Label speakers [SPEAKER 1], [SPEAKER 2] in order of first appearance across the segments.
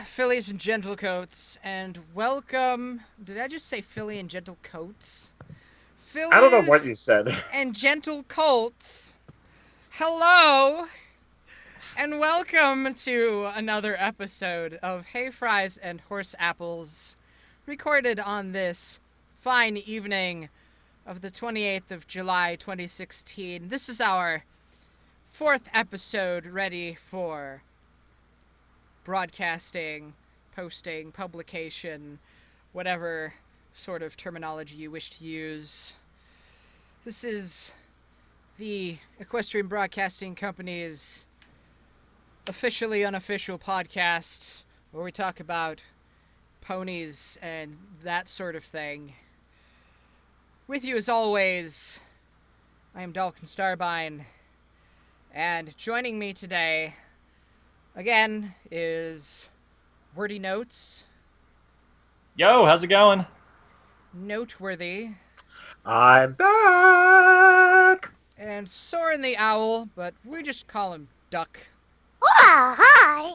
[SPEAKER 1] Fillies and Gentlecoats, and welcome... Did I just say Philly and Gentlecoats?
[SPEAKER 2] I don't know what
[SPEAKER 1] Fillies
[SPEAKER 2] you said.
[SPEAKER 1] and Gentlecolts, hello, and welcome to another episode of Hayfries and Horseapples, recorded on this fine evening of the 28th of July, 2016. This is our fourth episode ready for broadcasting, posting, publication, whatever sort of terminology you wish to use. This is the Equestrian Broadcasting Company's officially unofficial podcast where we talk about ponies and that sort of thing. With you as always, I am Dalton Starbine, and joining me today again is Wordy Notes,
[SPEAKER 3] Yo, how's it going?
[SPEAKER 1] Noteworthy,
[SPEAKER 2] I'm back!
[SPEAKER 1] and Soren-the-Owl, but we just call him Duck.
[SPEAKER 4] Oh, hi!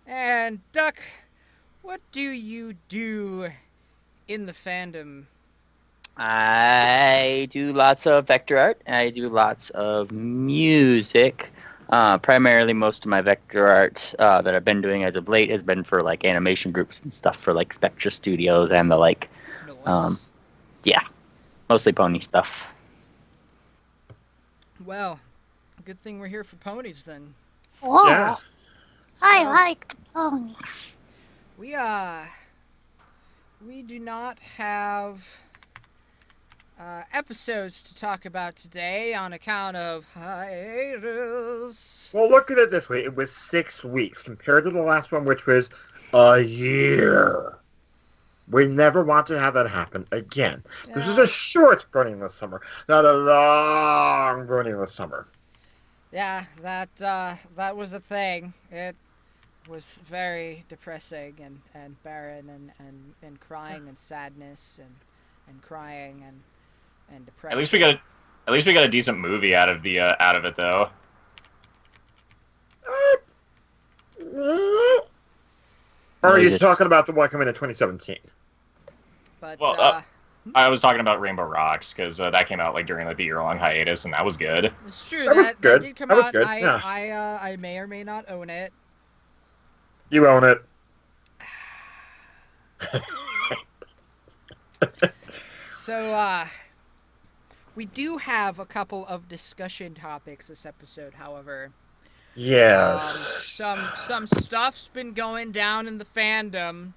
[SPEAKER 1] And Duck, what do you do in the fandom?
[SPEAKER 5] I do lots of vector art. I do lots of music. Primarily, most of my vector art that I've been doing as of late has been for like animation groups and stuff for like Spectra Studios and the like.
[SPEAKER 1] Nice.
[SPEAKER 5] Yeah, mostly pony stuff.
[SPEAKER 1] Well, good thing we're here for ponies then.
[SPEAKER 4] Whoa!
[SPEAKER 2] Yeah.
[SPEAKER 4] I
[SPEAKER 1] So,
[SPEAKER 4] like the ponies.
[SPEAKER 1] we do not have episodes to talk about today on account of hiatus.
[SPEAKER 2] Well, look at it this way. It was 6 weeks compared to the last one, which was a year. We never want to have that happen again. This is a short Brony summer, not a long Brony summer.
[SPEAKER 1] Yeah, that was a thing. It was very depressing and barren and crying and sadness and crying and depression.
[SPEAKER 3] At least we got a decent movie out of it though.
[SPEAKER 2] Or are you
[SPEAKER 5] Jesus.
[SPEAKER 2] talking about the one coming in 2017?
[SPEAKER 1] But
[SPEAKER 3] Well, I was talking about Rainbow Rocks because that came out like during like the year-long hiatus, and that was good.
[SPEAKER 1] it's true
[SPEAKER 2] that was
[SPEAKER 1] that
[SPEAKER 2] good.
[SPEAKER 1] did come
[SPEAKER 2] That was
[SPEAKER 1] out.
[SPEAKER 2] good,
[SPEAKER 1] I
[SPEAKER 2] yeah.
[SPEAKER 1] I may or may not own it.
[SPEAKER 2] You own it.
[SPEAKER 1] So we do have a couple of discussion topics this episode, however.
[SPEAKER 2] Yes.
[SPEAKER 1] Some stuff's been going down in the fandom.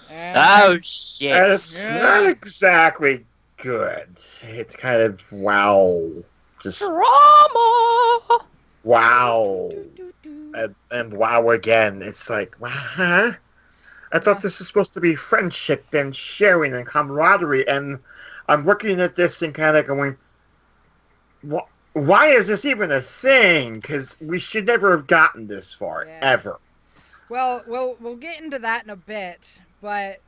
[SPEAKER 1] And
[SPEAKER 5] Oh shit!
[SPEAKER 2] And it's
[SPEAKER 1] Yeah.
[SPEAKER 2] not exactly good. It's kind of wow. Just
[SPEAKER 5] Drama.
[SPEAKER 2] wow. And wow again. It's like, huh? I thought this was supposed to be friendship and sharing and camaraderie, and I'm looking at this and kind of going, why is this even a thing? Because we should never have gotten this far,
[SPEAKER 1] Yeah.
[SPEAKER 2] ever.
[SPEAKER 1] Well, we'll get into that in a bit, but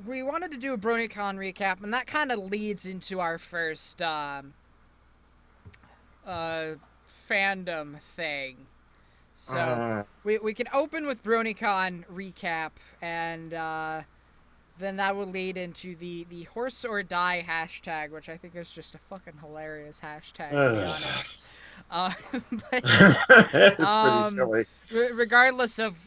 [SPEAKER 1] we wanted to do a BronyCon recap, and that kind of leads into our first fandom thing. So we can open with BronyCon recap, and then that will lead into the horse or die hashtag, which I think is just a fucking hilarious hashtag, to be honest. But
[SPEAKER 2] It's pretty silly.
[SPEAKER 1] regardless of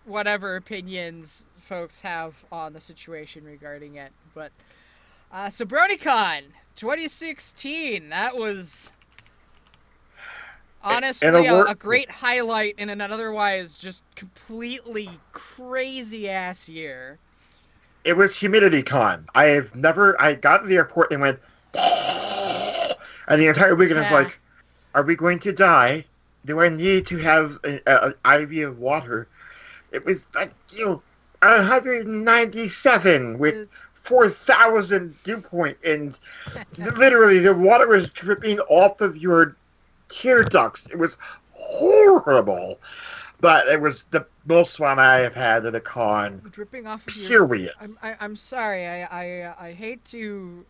[SPEAKER 1] whatever opinions folks have on the situation regarding it. But so BronyCon 2016, that was honestly a great highlight in an otherwise just completely crazy ass year.
[SPEAKER 2] It was Humidity Con. I got to the airport and went, and the entire weekend I was
[SPEAKER 1] Yeah.
[SPEAKER 2] like, are we going to die? Do I need to have an IV of water? It was like, 197 with 4,000 dew point, and literally the water was dripping off of your tear ducts. It was horrible. But it was the most fun I have had at a con.
[SPEAKER 1] Dripping off of your...
[SPEAKER 2] Period.
[SPEAKER 1] I'm sorry. I hate to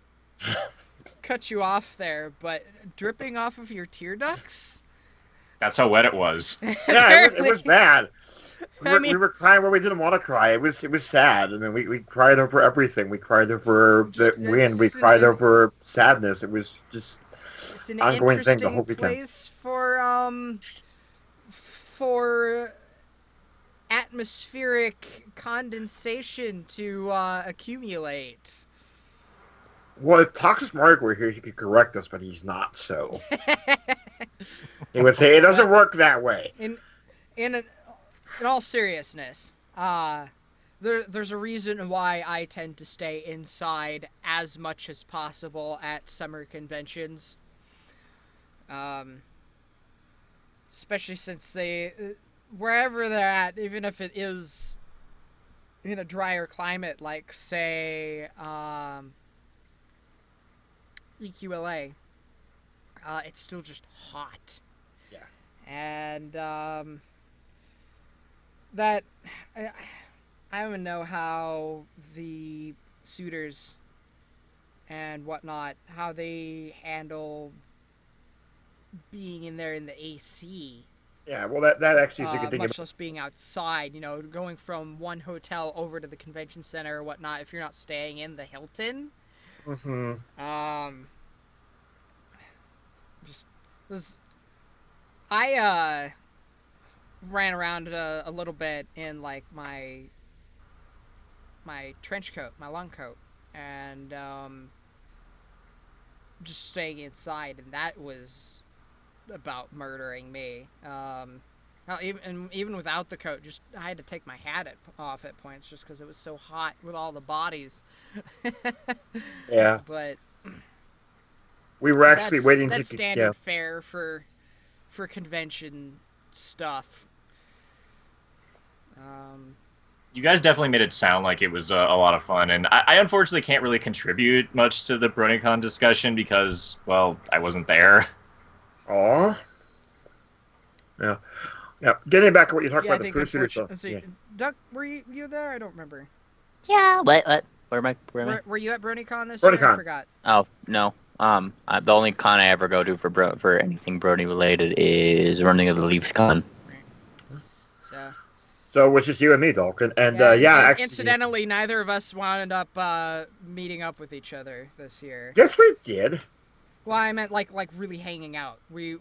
[SPEAKER 1] cut you off there, but dripping off of your tear ducts?
[SPEAKER 3] That's how wet it was.
[SPEAKER 2] Yeah, it was bad. We were crying where we didn't want to cry. It was sad. I mean, we cried over everything. We cried over the win. We cried over sadness. It was just
[SPEAKER 1] it's an
[SPEAKER 2] ongoing thing the whole
[SPEAKER 1] interesting
[SPEAKER 2] weekend.
[SPEAKER 1] place for atmospheric condensation to accumulate.
[SPEAKER 2] Well, if Toxic Mark were here, he could correct us, but he's not. So he would say it doesn't work that way.
[SPEAKER 1] In all seriousness, there's a reason why I tend to stay inside as much as possible at summer conventions. Especially since wherever they're at, even if it is in a drier climate, like, say, EQLA, it's still just hot.
[SPEAKER 2] Yeah.
[SPEAKER 1] And, that, I don't know how the suitors and whatnot, how they handle being in there in the AC.
[SPEAKER 2] Yeah, well, that actually is a good thing.
[SPEAKER 1] Much less being outside, going from one hotel over to the convention center or whatnot, if you're not staying in the Hilton.
[SPEAKER 2] Mm-hmm.
[SPEAKER 1] I ran around a little bit in, like, my trench coat, my long coat, and just staying inside, and that was about murdering me. Even without the coat, I had to take my hat off at points just because it was so hot with all the bodies.
[SPEAKER 2] Yeah.
[SPEAKER 1] But
[SPEAKER 2] we were actually waiting
[SPEAKER 1] that's
[SPEAKER 2] to
[SPEAKER 1] standard fare for convention stuff.
[SPEAKER 3] You guys definitely made it sound like it was a lot of fun, and I unfortunately can't really contribute much to the BronyCon discussion because, well, I wasn't there.
[SPEAKER 2] Aw. Yeah. Yeah. Getting back to what you talked about the food shooter stuff.
[SPEAKER 1] Yeah. Duck, were you there? I don't remember.
[SPEAKER 4] Yeah.
[SPEAKER 5] What? Where am I?
[SPEAKER 1] Were you at BronyCon this year? I forgot. Oh,
[SPEAKER 5] no. The only con I ever go to for anything Brony related is running of the Leafs Con.
[SPEAKER 1] Right.
[SPEAKER 2] So it was just you and me, Dalton. And actually,
[SPEAKER 1] incidentally, neither of us wound up meeting up with each other this year.
[SPEAKER 2] Yes, we did.
[SPEAKER 1] Well, I meant like really hanging out. We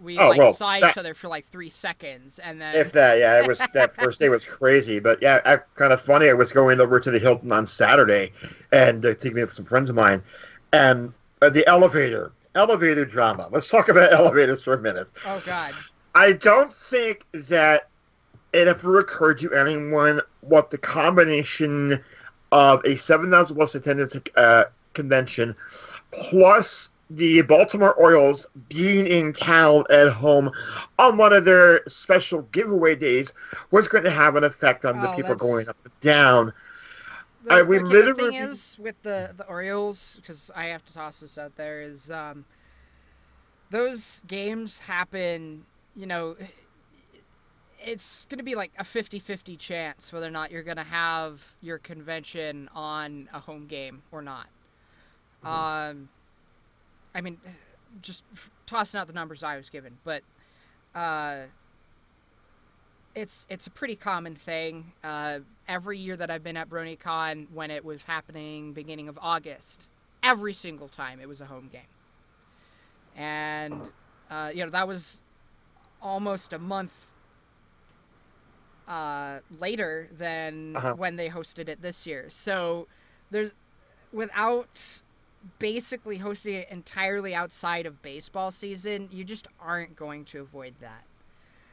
[SPEAKER 1] saw each other for like 3 seconds, and then
[SPEAKER 2] if that, it was that first day was crazy. But yeah, kind of funny. I was going over to the Hilton on Saturday, and taking me up with some friends of mine, and the elevator drama. Let's talk about elevators for a minute.
[SPEAKER 1] Oh God.
[SPEAKER 2] I don't think that it ever occurred to anyone what the combination of a 7,000 plus attendance convention plus the Baltimore Orioles being in town at home on one of their special giveaway days was going to have an effect on the people going up and down.
[SPEAKER 1] The thing is with the Orioles, because I have to toss this out there, is those games happen, it's going to be like a 50-50 chance whether or not you're going to have your convention on a home game or not. Mm-hmm. I mean, just tossing out the numbers I was given, but it's a pretty common thing. Every year that I've been at BronyCon, when it was happening beginning of August, every single time it was a home game. And, that was almost a month later than when they hosted it this year. So without basically hosting it entirely outside of baseball season, you just aren't going to avoid that.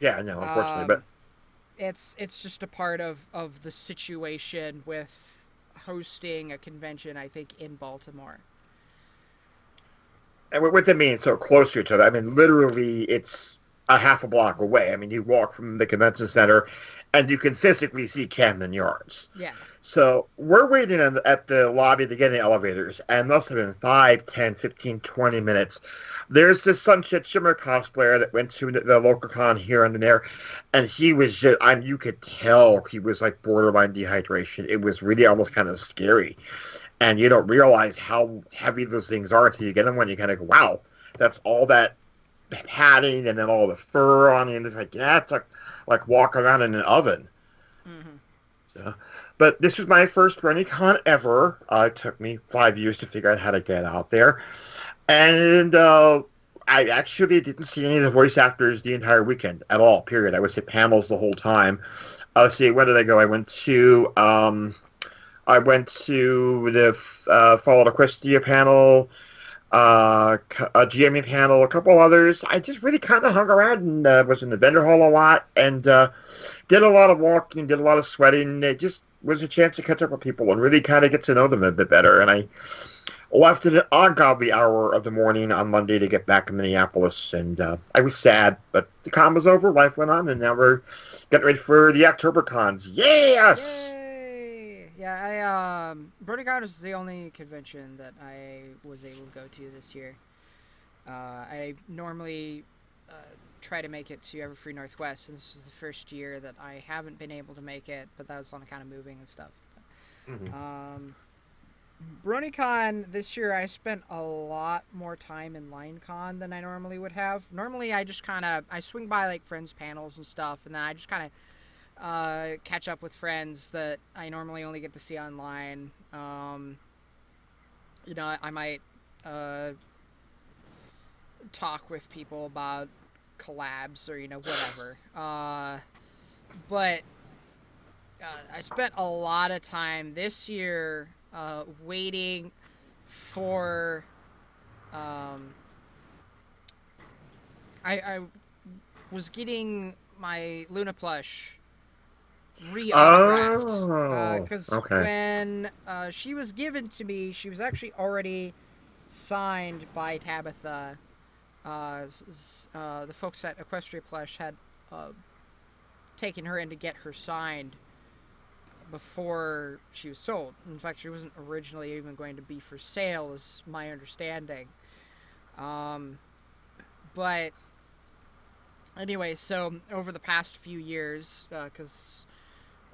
[SPEAKER 2] Yeah, no, unfortunately, but
[SPEAKER 1] it's just a part of the situation with hosting a convention, I think, in Baltimore.
[SPEAKER 2] And what that means, so close to each other, I mean, literally, it's a half a block away. I mean, you walk from the convention center, and you can physically see Camden Yards.
[SPEAKER 1] Yeah.
[SPEAKER 2] So we're waiting at the lobby to get in the elevators, and it must have been 5, 10, 15, 20 minutes. There's this Sunset Shimmer cosplayer that went to the local con here and there, and he was just, you could tell he was like borderline dehydration. It was really almost kind of scary. And you don't realize how heavy those things are until you get them when you kind of go, wow, that's all that padding and then all the fur on you. And it's like, yeah, it's like walking around in an oven.
[SPEAKER 1] Mm-hmm.
[SPEAKER 2] So, but this was my first BronyCon ever. It took me 5 years to figure out how to get out there. And I actually didn't see any of the voice actors the entire weekend at all, period. I was at panels the whole time. Let's see, where did I go? I went to the Fall of Equestria panel, a GME panel, a couple others. I just really kind of hung around and was in the vendor hall a lot and did a lot of walking, did a lot of sweating. It just was a chance to catch up with people and really kind of get to know them a bit better. And I left at an ungodly hour of the morning on Monday to get back to Minneapolis, and I was sad, but the con was over, life went on, and now we're getting ready for the October cons. Yes!
[SPEAKER 1] Yay! Yeah, BronyCon was the only convention that I was able to go to this year. I normally try to make it to Everfree Northwest, and this was the first year that I haven't been able to make it, but that was on account of moving and stuff.
[SPEAKER 2] Mm-hmm.
[SPEAKER 1] BronyCon this year, I spent a lot more time in LineCon than I normally would have. Normally, I just I swing by like friends' panels and stuff, and then I just kind of catch up with friends that I normally only get to see online. You know, I might talk with people about collabs or, you know, whatever. But I spent a lot of time this year waiting for I was getting my Luna plush re-autographed because
[SPEAKER 2] okay.
[SPEAKER 1] when she was given to me, she was actually already signed by Tabitha. The folks at Equestria Plush had taken her in to get her signed before she was sold. In fact, she wasn't originally even going to be for sale, is my understanding. But anyway, so over the past few years, because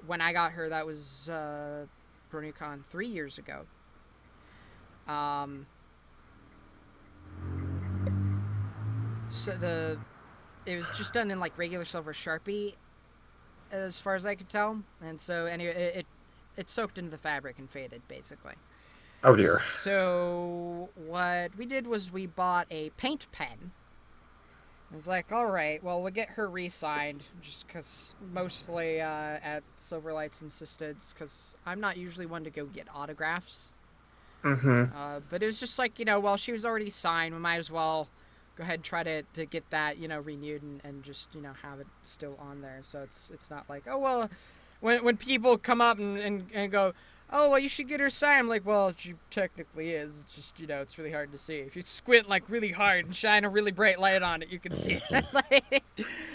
[SPEAKER 1] when I got her, that was BronyCon 3 years ago. So it was just done in like regular silver Sharpie, as far as I could tell, and so anyway, it soaked into the fabric and faded basically.
[SPEAKER 2] Oh dear.
[SPEAKER 1] So what we did was we bought a paint pen. I was like, all right, well, we'll get her re-signed, just because mostly at Silverlight's insistence, because I'm not usually one to go get autographs.
[SPEAKER 2] Mm-hmm.
[SPEAKER 1] But it was just like, you know, well, she was already signed, we might as well go ahead and try to get that, you know, renewed and just, you know, have it still on there. So it's not like, oh, well, when people come up and go, oh, well, you should get her signed. I'm like, well, she technically is. It's just, you know, it's really hard to see. If you squint, like, really hard and shine a really bright light on it, you can see it. Like,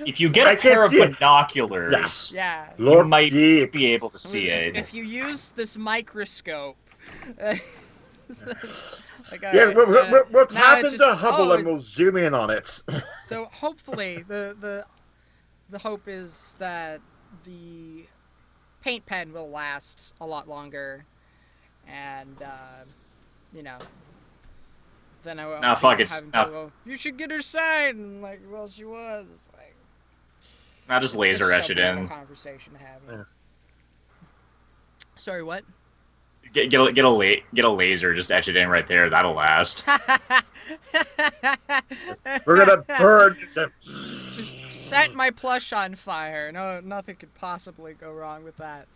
[SPEAKER 3] if you get a pair of binoculars,
[SPEAKER 2] yes.
[SPEAKER 1] Yeah.
[SPEAKER 3] You might be able to see it.
[SPEAKER 1] If you use this microscope... like,
[SPEAKER 2] Yeah,
[SPEAKER 1] right,
[SPEAKER 2] we'll tap into
[SPEAKER 1] just,
[SPEAKER 2] Hubble and we'll zoom in on it.
[SPEAKER 1] So hopefully the hope is that the paint pen will last a lot longer, and you know, then I won't go, you should get her signed. And like, well, she was like,
[SPEAKER 3] I'll just laser etch it in.
[SPEAKER 1] Conversation to have.
[SPEAKER 2] Yeah.
[SPEAKER 1] Sorry, what?
[SPEAKER 3] Get a laser, just etch it in right there. That'll last.
[SPEAKER 2] We're gonna burn this.
[SPEAKER 1] Just set my plush on fire. No, nothing could possibly go wrong with that.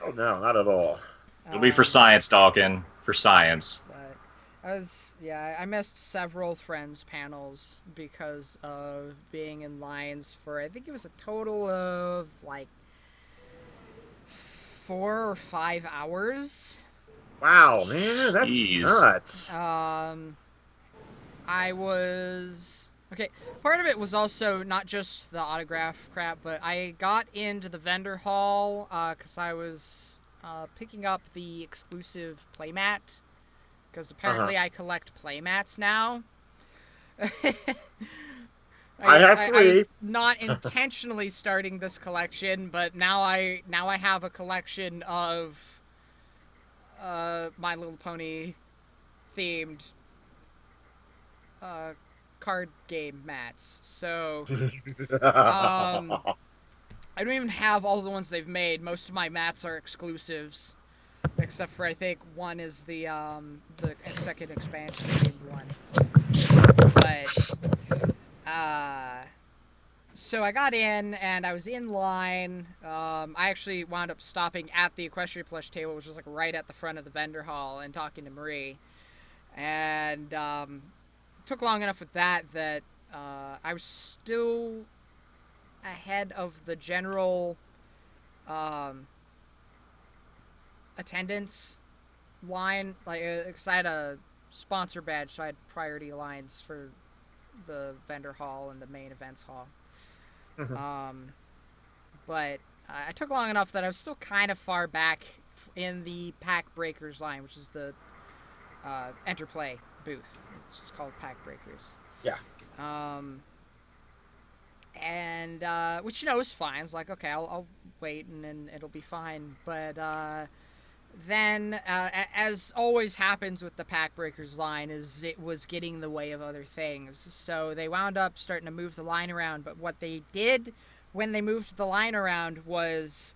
[SPEAKER 2] Oh no, not at all.
[SPEAKER 3] It'll be for science, Dawkin. For science.
[SPEAKER 1] But I missed several friends' panels because of being in lines for, I think it was a total of like 4 or 5 hours.
[SPEAKER 2] Wow, man, that's nuts.
[SPEAKER 1] I was... Okay, part of it was also not just the autograph crap, but I got into the vendor hall because I was picking up the exclusive playmat, because apparently I collect playmats now.
[SPEAKER 2] I have 3.
[SPEAKER 1] I was not intentionally starting this collection, but now I have a collection of My Little Pony themed card game mats. So I don't even have all the ones they've made. Most of my mats are exclusives, except for I think one is the second expansion themed one. But so I got in and I was in line. I actually wound up stopping at the equestrian plush table, which was like right at the front of the vendor hall, and talking to Marie. And took long enough with that I was still ahead of the general attendance line, like, because I had a sponsor badge, so I had priority lines for the vendor hall and the main events hall. But I took long enough that I was still kind of far back in the Pack Breakers line, which is the Enterplay booth. It's just called Pack Breakers.
[SPEAKER 2] Yeah.
[SPEAKER 1] And which, you know, is fine. It's like, okay, I'll wait and then it'll be fine. But then, as always happens with the Pack Breakers line, is it was getting in the way of other things. So they wound up starting to move the line around. But what they did when they moved the line around was,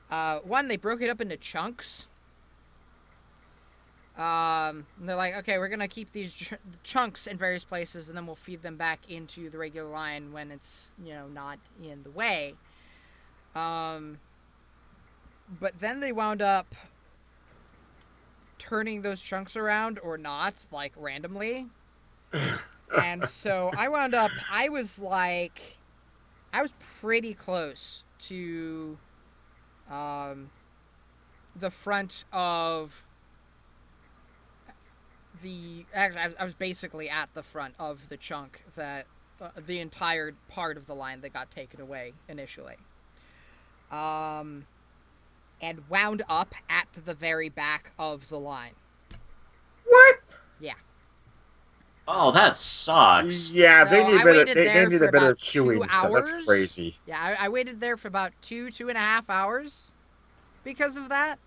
[SPEAKER 1] one, they broke it up into chunks. And they're like, okay, we're gonna keep these chunks in various places, and then we'll feed them back into the regular line when it's, you know, not in the way. But then they wound up turning those chunks around or not, like, randomly. And so I was pretty close to the front of I was basically at the front of the chunk that the entire part of the line that got taken away initially. And wound up at the very back of the line.
[SPEAKER 2] What?
[SPEAKER 1] Yeah.
[SPEAKER 3] Oh, that sucks.
[SPEAKER 2] Yeah,
[SPEAKER 1] So
[SPEAKER 2] they need
[SPEAKER 1] I
[SPEAKER 2] a bit
[SPEAKER 1] waited there
[SPEAKER 2] of
[SPEAKER 1] for
[SPEAKER 2] better
[SPEAKER 1] about
[SPEAKER 2] queuing
[SPEAKER 1] 2
[SPEAKER 2] stuff. That's
[SPEAKER 1] hours.
[SPEAKER 2] crazy.
[SPEAKER 1] Yeah, I waited there for about 2.5 hours because of that.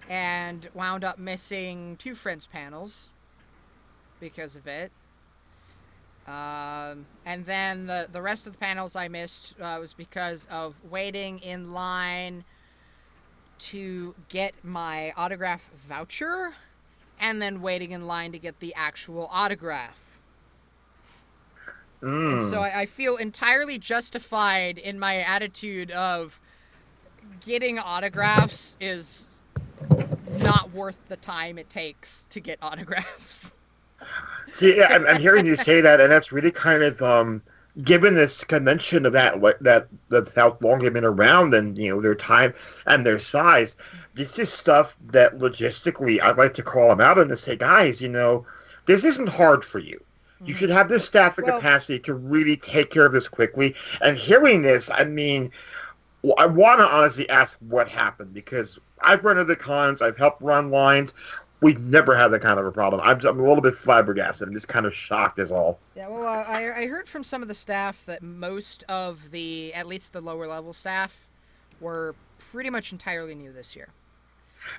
[SPEAKER 1] And wound up missing 2 Friends panels because of it. And then the rest of the panels I missed was because of waiting in line to get my autograph voucher and then waiting in line to get the actual autograph. And so I feel entirely justified in my attitude of getting autographs is not worth the time it takes to get autographs.
[SPEAKER 2] See, yeah, I'm hearing you say that, and that's really kind of given this convention of that how long they've been around, and you know their time and their size. This is stuff that logistically I'd like to call them out and to say, guys, you know, this isn't hard for you. You should have the staff and capacity to really take care of this quickly. And hearing this, I mean, I want to honestly ask what happened, because I've run other cons, I've helped run lines. We've never had that kind of a problem. I'm a little bit flabbergasted. I'm just kind of shocked is all.
[SPEAKER 1] Yeah, well, I heard from some of the staff that most of at least the lower level staff, were pretty much entirely new this year.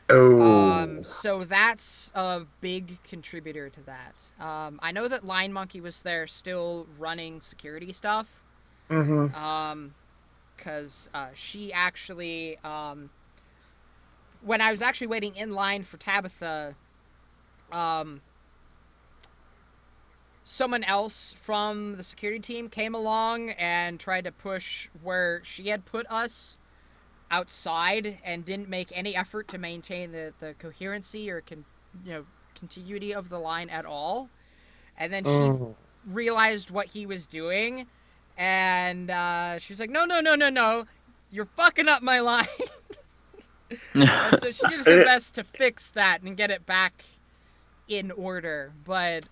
[SPEAKER 2] Oh.
[SPEAKER 1] So that's a big contributor to that. I know that Line Monkey was there still running security stuff.
[SPEAKER 2] Mm-hmm.
[SPEAKER 1] Because she actually, when I was actually waiting in line for Tabitha, someone else from the security team came along and tried to push where she had put us outside and didn't make any effort to maintain the coherency or contiguity of the line at all. And then she realized what he was doing, and she was like, no, you're fucking up my line. And so she did her best to fix that and get it back in order. But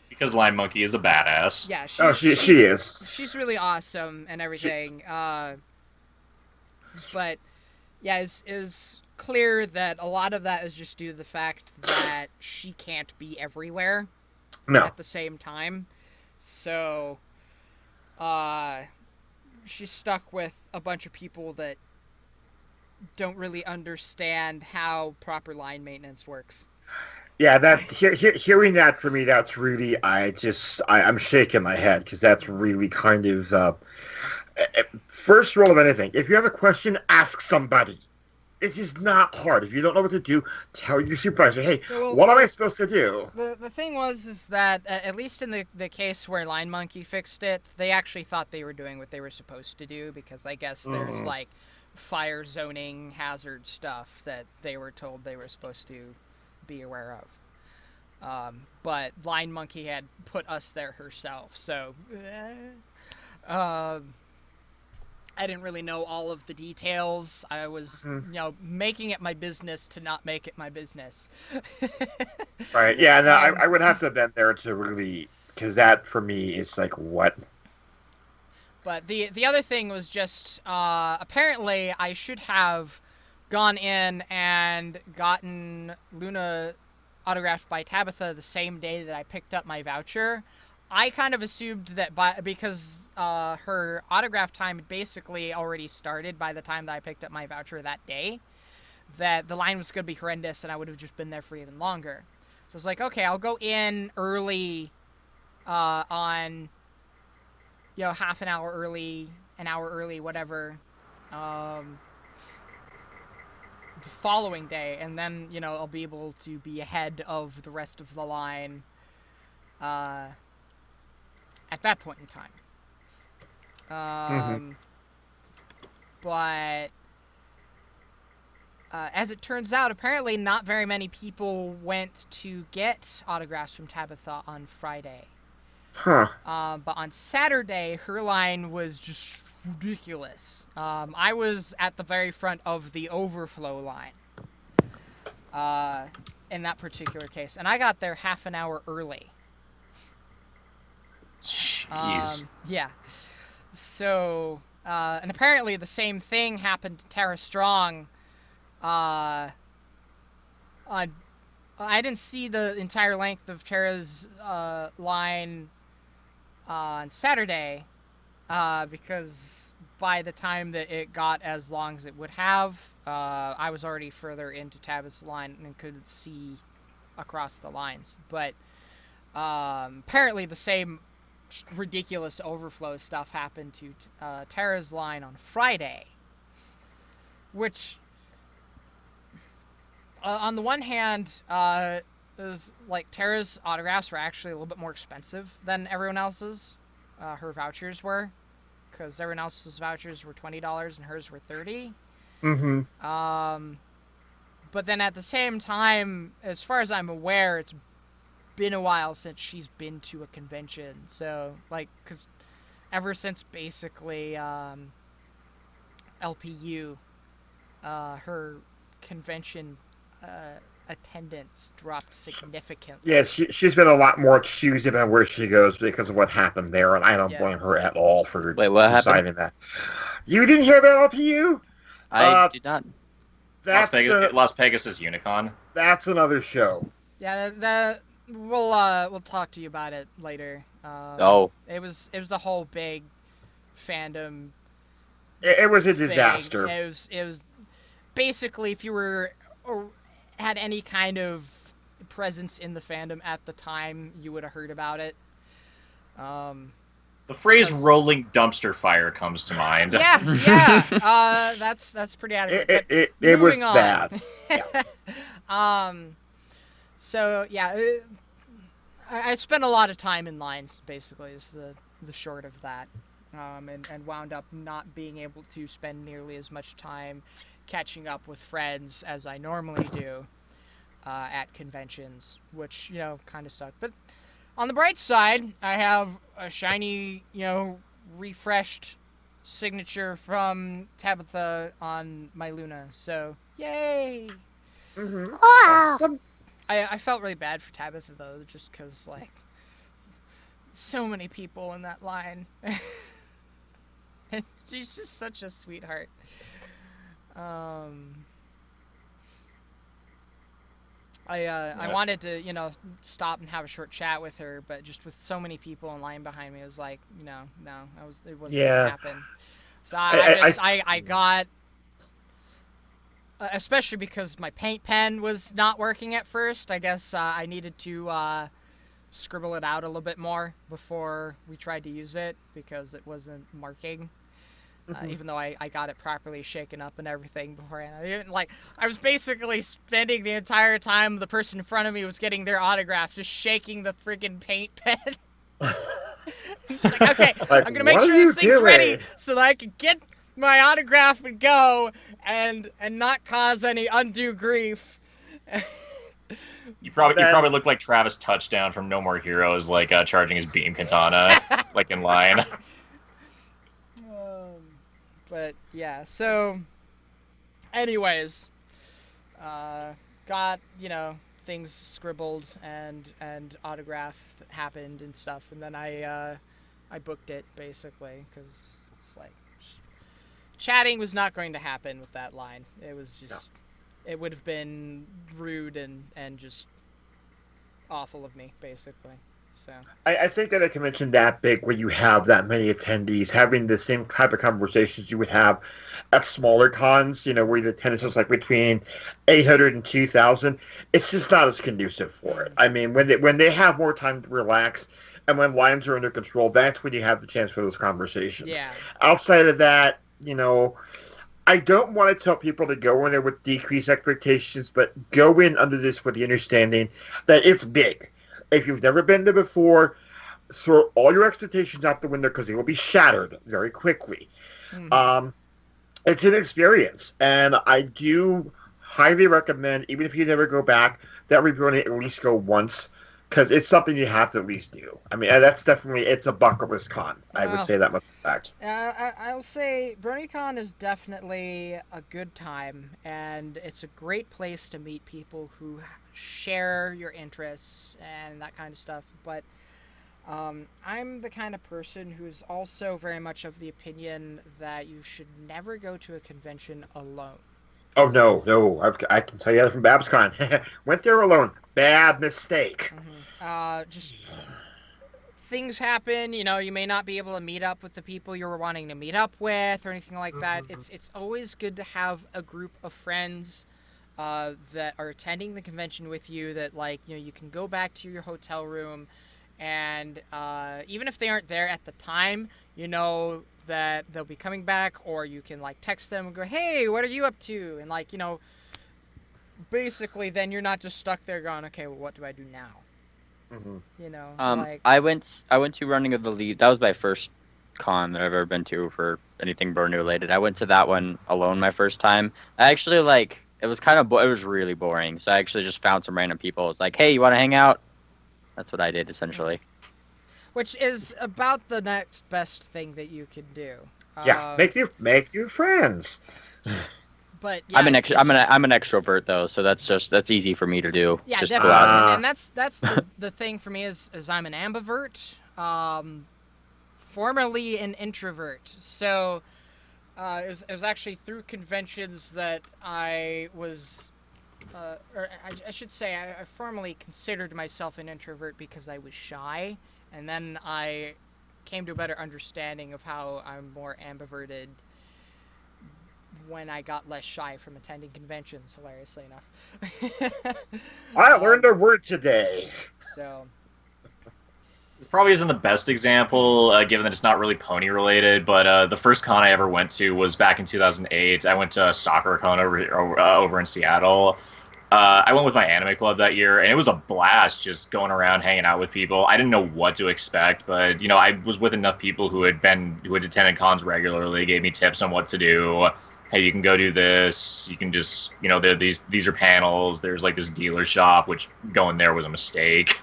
[SPEAKER 3] because Line Monkey is a badass.
[SPEAKER 1] Yeah,
[SPEAKER 2] she is.
[SPEAKER 1] She's really awesome and everything. But yeah, it's clear that a lot of that is just due to the fact that she can't be everywhere at the same time. So she's stuck with a bunch of people that don't really understand how proper line maintenance works.
[SPEAKER 2] Yeah, hearing that for me, that's really I'm shaking my head because that's really kind of first rule of anything. If you have a question, ask somebody. It's just not hard. If you don't know what to do, tell your supervisor, hey,
[SPEAKER 1] Yeah, well,
[SPEAKER 2] what am I supposed to do?
[SPEAKER 1] The thing is that at least in the case where Line Monkey fixed it, they actually thought they were doing what they were supposed to do, because I guess there's like fire zoning hazard stuff that they were told they were supposed to be aware of. But Line Monkey had put us there herself, so I didn't really know all of the details. I was, making it my business to not make it my business.
[SPEAKER 2] Right. Yeah, no, I would have to have been there to really, because that for me is like, what?
[SPEAKER 1] But the other thing was just, apparently I should have gone in and gotten Luna autographed by Tabitha the same day that I picked up my voucher. I kind of assumed that because her autograph time had basically already started by the time that I picked up my voucher that day, that the line was going to be horrendous and I would have just been there for even longer. So I was like, okay, I'll go in early on, half an hour early, an hour early, whatever, the following day, and then, I'll be able to be ahead of the rest of the line at that point in time. But as it turns out, apparently not very many people went to get autographs from Tabitha on Friday.
[SPEAKER 2] Huh.
[SPEAKER 1] But on Saturday, her line was just ridiculous. I was at the very front of the overflow line in that particular case, and I got there half an hour early.
[SPEAKER 3] Jeez.
[SPEAKER 1] Yeah. So, and apparently the same thing happened to Tara Strong. I didn't see the entire length of Tara's line on Saturday, because by the time that it got as long as it would have, I was already further into Tabitha's line and could see across the lines. But apparently the same ridiculous overflow stuff happened to Tara's line on Friday, which on the one hand is like Tara's autographs were actually a little bit more expensive than everyone else's. Her vouchers were, because everyone else's vouchers were $20 and hers were $30. But then at the same time, as far as I'm aware, it's been a while since she's been to a convention. So, like, because ever since basically LPU, her convention attendance dropped significantly.
[SPEAKER 2] Yeah, she's been a lot more choosy about where she goes because of what happened there, and I don't blame her at all for deciding that. You didn't hear about LPU?
[SPEAKER 5] I did not.
[SPEAKER 3] Las Pegasus Unicon.
[SPEAKER 2] That's another show.
[SPEAKER 1] Yeah, we'll talk to you about it later. It was the whole big fandom.
[SPEAKER 2] It was a disaster.
[SPEAKER 1] It was basically, if you were or had any kind of presence in the fandom at the time, you would have heard about it.
[SPEAKER 3] The phrase "rolling dumpster fire" comes to mind.
[SPEAKER 1] Yeah. That's pretty adequate.
[SPEAKER 2] It was bad.
[SPEAKER 1] Yeah. So yeah, I spent a lot of time in lines. Basically, is the short of that. And wound up not being able to spend nearly as much time catching up with friends as I normally do at conventions, which, kind of sucked. But on the bright side, I have a shiny, refreshed signature from Tabitha on my Luna, so yay!
[SPEAKER 4] Wow.
[SPEAKER 2] Awesome.
[SPEAKER 1] I felt really bad for Tabitha, though, just because, like, so many people in that line. And she's just such a sweetheart. I wanted to, stop and have a short chat with her, but just with so many people in line behind me, it was like, no, it wasn't gonna happen. So I got especially because my paint pen was not working at first. I guess I needed to scribble it out a little bit more before we tried to use it because it wasn't marking. Even though I got it properly shaken up and everything beforehand. I was basically spending the entire time the person in front of me was getting their autograph, just shaking the friggin' paint pen. I'm just like, okay,
[SPEAKER 2] Like,
[SPEAKER 1] I'm gonna make
[SPEAKER 2] what
[SPEAKER 1] sure
[SPEAKER 2] are you
[SPEAKER 1] this thing's ready
[SPEAKER 2] doing?
[SPEAKER 1] so that I can get my autograph and go and not cause any undue grief.
[SPEAKER 3] You probably look like Travis Touchdown from No More Heroes, like charging his beam katana, like in line.
[SPEAKER 1] But yeah, so anyways, got, things scribbled and autograph happened and stuff, and then I booked it basically because it's like chatting was not going to happen with that line. It was just it would have been rude and just awful of me basically. So
[SPEAKER 2] I think at a convention that big, where you have that many attendees, having the same type of conversations you would have at smaller cons, where the attendance is like between 800 and 2,000, it's just not as conducive for it. I mean, when they have more time to relax and when lines are under control, that's when you have the chance for those conversations.
[SPEAKER 1] yeah.
[SPEAKER 2] Outside of that, I don't want to tell people to go in there with decreased expectations, but go in under this with the understanding that it's big. If you've never been there before, throw all your expectations out the window because they will be shattered very quickly. Mm-hmm. It's an experience, and I do highly recommend, even if you never go back, that we at least go once, because it's something you have to at least do. I mean, that's definitely, it's a bucket list con. I would say that much fact.
[SPEAKER 1] I'll say BronyCon is definitely a good time, and it's a great place to meet people who share your interests and that kind of stuff. But I'm the kind of person who's also very much of the opinion that you should never go to a convention alone.
[SPEAKER 2] Oh, no. I can tell you that from BabsCon. Went there alone. Bad mistake.
[SPEAKER 1] Just things happen, you may not be able to meet up with the people you were wanting to meet up with or anything like that. It's always good to have a group of friends that are attending the convention with you that, you can go back to your hotel room and even if they aren't there at the time, that they'll be coming back, or you can text them and go, hey, what are you up to? And basically then you're not just stuck there going, okay, well, what do I do now?
[SPEAKER 5] I went to Running of the Lead. That was my first con that I've ever been to for anything Brony related. I went to that one alone my first time. I actually it was kind of it was really boring. So I actually just found some random people. It was like, hey, you want to hang out? That's what I did essentially.
[SPEAKER 1] Which is about the next best thing that you can do.
[SPEAKER 2] Yeah, make new friends.
[SPEAKER 1] But yeah,
[SPEAKER 5] I'm an extrovert though, so that's easy for me to do.
[SPEAKER 1] Yeah,
[SPEAKER 5] just
[SPEAKER 1] definitely. And that's the thing for me is I'm an ambivert, formerly an introvert. So it was actually through conventions that I was, or I should say, I formerly considered myself an introvert because I was shy, and then I came to a better understanding of how I'm more ambiverted when I got less shy from attending conventions, hilariously enough.
[SPEAKER 2] I learned a word today.
[SPEAKER 1] So
[SPEAKER 3] this probably isn't the best example, given that it's not really pony related, but the first con I ever went to was back in 2008. I went to a soccer con over in Seattle. I went with my anime club that year, and it was a blast just going around hanging out with people. I didn't know what to expect, but I was with enough people who had attended cons regularly, gave me tips on what to do. Hey, you can go do this. You can just, these are panels. There's this dealer shop, which going there was a mistake.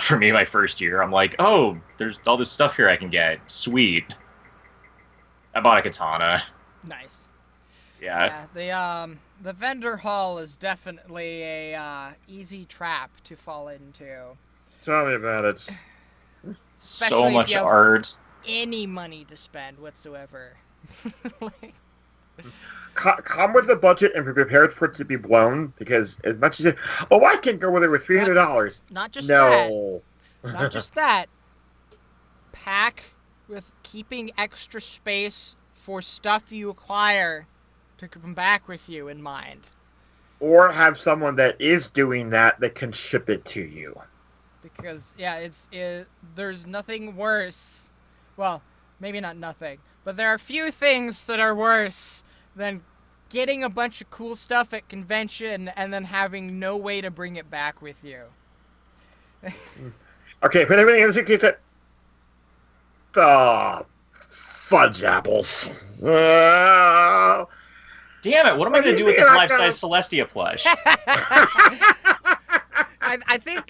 [SPEAKER 3] For me, my first year, I'm like, oh, there's all this stuff here I can get. Sweet. I bought a katana.
[SPEAKER 1] Nice.
[SPEAKER 3] Yeah.
[SPEAKER 1] The vendor hall is definitely a easy trap to fall into.
[SPEAKER 2] Tell me about it.
[SPEAKER 1] Especially
[SPEAKER 3] so much art.
[SPEAKER 1] Any money to spend whatsoever.
[SPEAKER 2] Come with the budget and be prepared for it to be blown, because as much as I can go with it with $300.
[SPEAKER 1] Not just
[SPEAKER 2] no.
[SPEAKER 1] that. Not just that. Pack with keeping extra space for stuff you acquire to come back with you in mind.
[SPEAKER 2] Or have someone that is doing that can ship it to you.
[SPEAKER 1] Because, yeah, there's nothing worse. Well, maybe not nothing. But there are few things that are worse than getting a bunch of cool stuff at convention and then having no way to bring it back with you.
[SPEAKER 2] Okay, put everything in the case that... fudge apples.
[SPEAKER 3] Damn it, what am I going to do with this life-size Celestia plush?
[SPEAKER 1] I think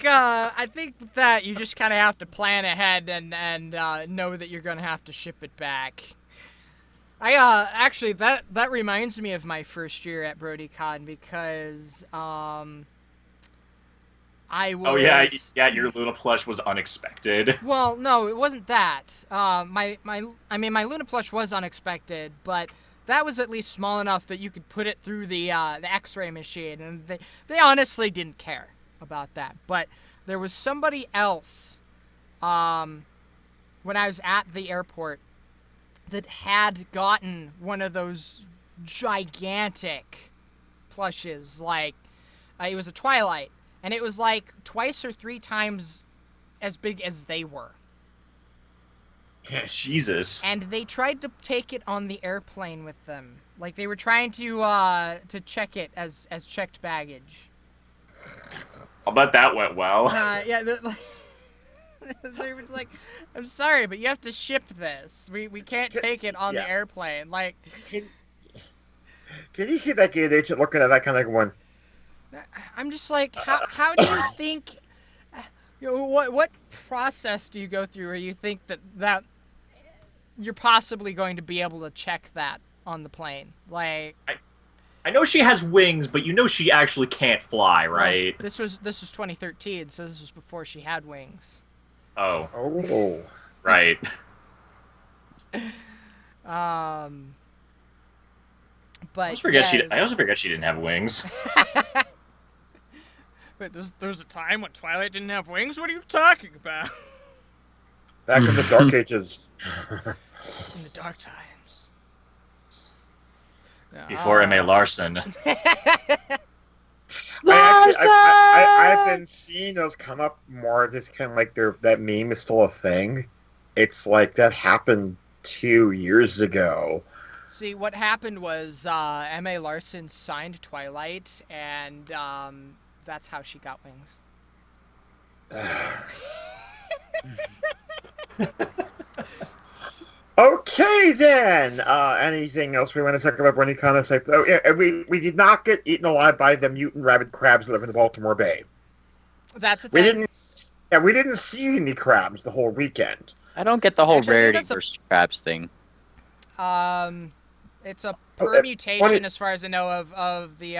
[SPEAKER 1] that you just kind of have to plan ahead and know that you're going to have to ship it back. Actually, that reminds me of my first year at BronyCon because, I was...
[SPEAKER 3] Oh, yeah, your Luna plush was unexpected.
[SPEAKER 1] Well, no, it wasn't that. My Luna plush was unexpected, but that was at least small enough that you could put it through the X-ray machine, and they honestly didn't care about that. But there was somebody else, when I was at the airport, that had gotten one of those gigantic plushes, like, it was a Twilight, and it was like twice or three times as big as they were.
[SPEAKER 3] Yeah, Jesus.
[SPEAKER 1] And they tried to take it on the airplane with them. Like, they were trying to check it as checked baggage.
[SPEAKER 3] I'll bet that went well.
[SPEAKER 1] Yeah, they were like, I'm sorry, but you have to ship this. We can't take it on the airplane. Like,
[SPEAKER 2] can you see that gate agent looking at that kind of one?
[SPEAKER 1] I'm just like, how do you think? What process do you go through where you think that you're possibly going to be able to check that on the plane? Like,
[SPEAKER 3] I know she has wings, but you know she actually can't fly, right?
[SPEAKER 1] Well, this was 2013, so this was before she had wings.
[SPEAKER 3] Oh.
[SPEAKER 2] Oh.
[SPEAKER 3] Right.
[SPEAKER 1] But
[SPEAKER 3] I also forget she didn't have wings.
[SPEAKER 1] Wait, there was a time when Twilight didn't have wings? What are you talking about?
[SPEAKER 2] Back in the Dark Ages.
[SPEAKER 1] In the dark times.
[SPEAKER 3] Before M.A. Larson.
[SPEAKER 2] I've been seeing those come up more. Just kind of like that meme is still a thing. It's like that happened 2 years ago.
[SPEAKER 1] See, what happened was M.A. Larson signed Twilight, and that's how she got wings.
[SPEAKER 2] Okay, then. Anything else we want to talk about BronyCon? Oh, yeah, we did not get eaten alive by the mutant rabid crabs that live in the Baltimore Bay.
[SPEAKER 1] That's the thing.
[SPEAKER 2] We didn't see any crabs the whole weekend.
[SPEAKER 5] I don't get the whole rarity versus crabs thing.
[SPEAKER 1] It's a permutation, as far as I know, of the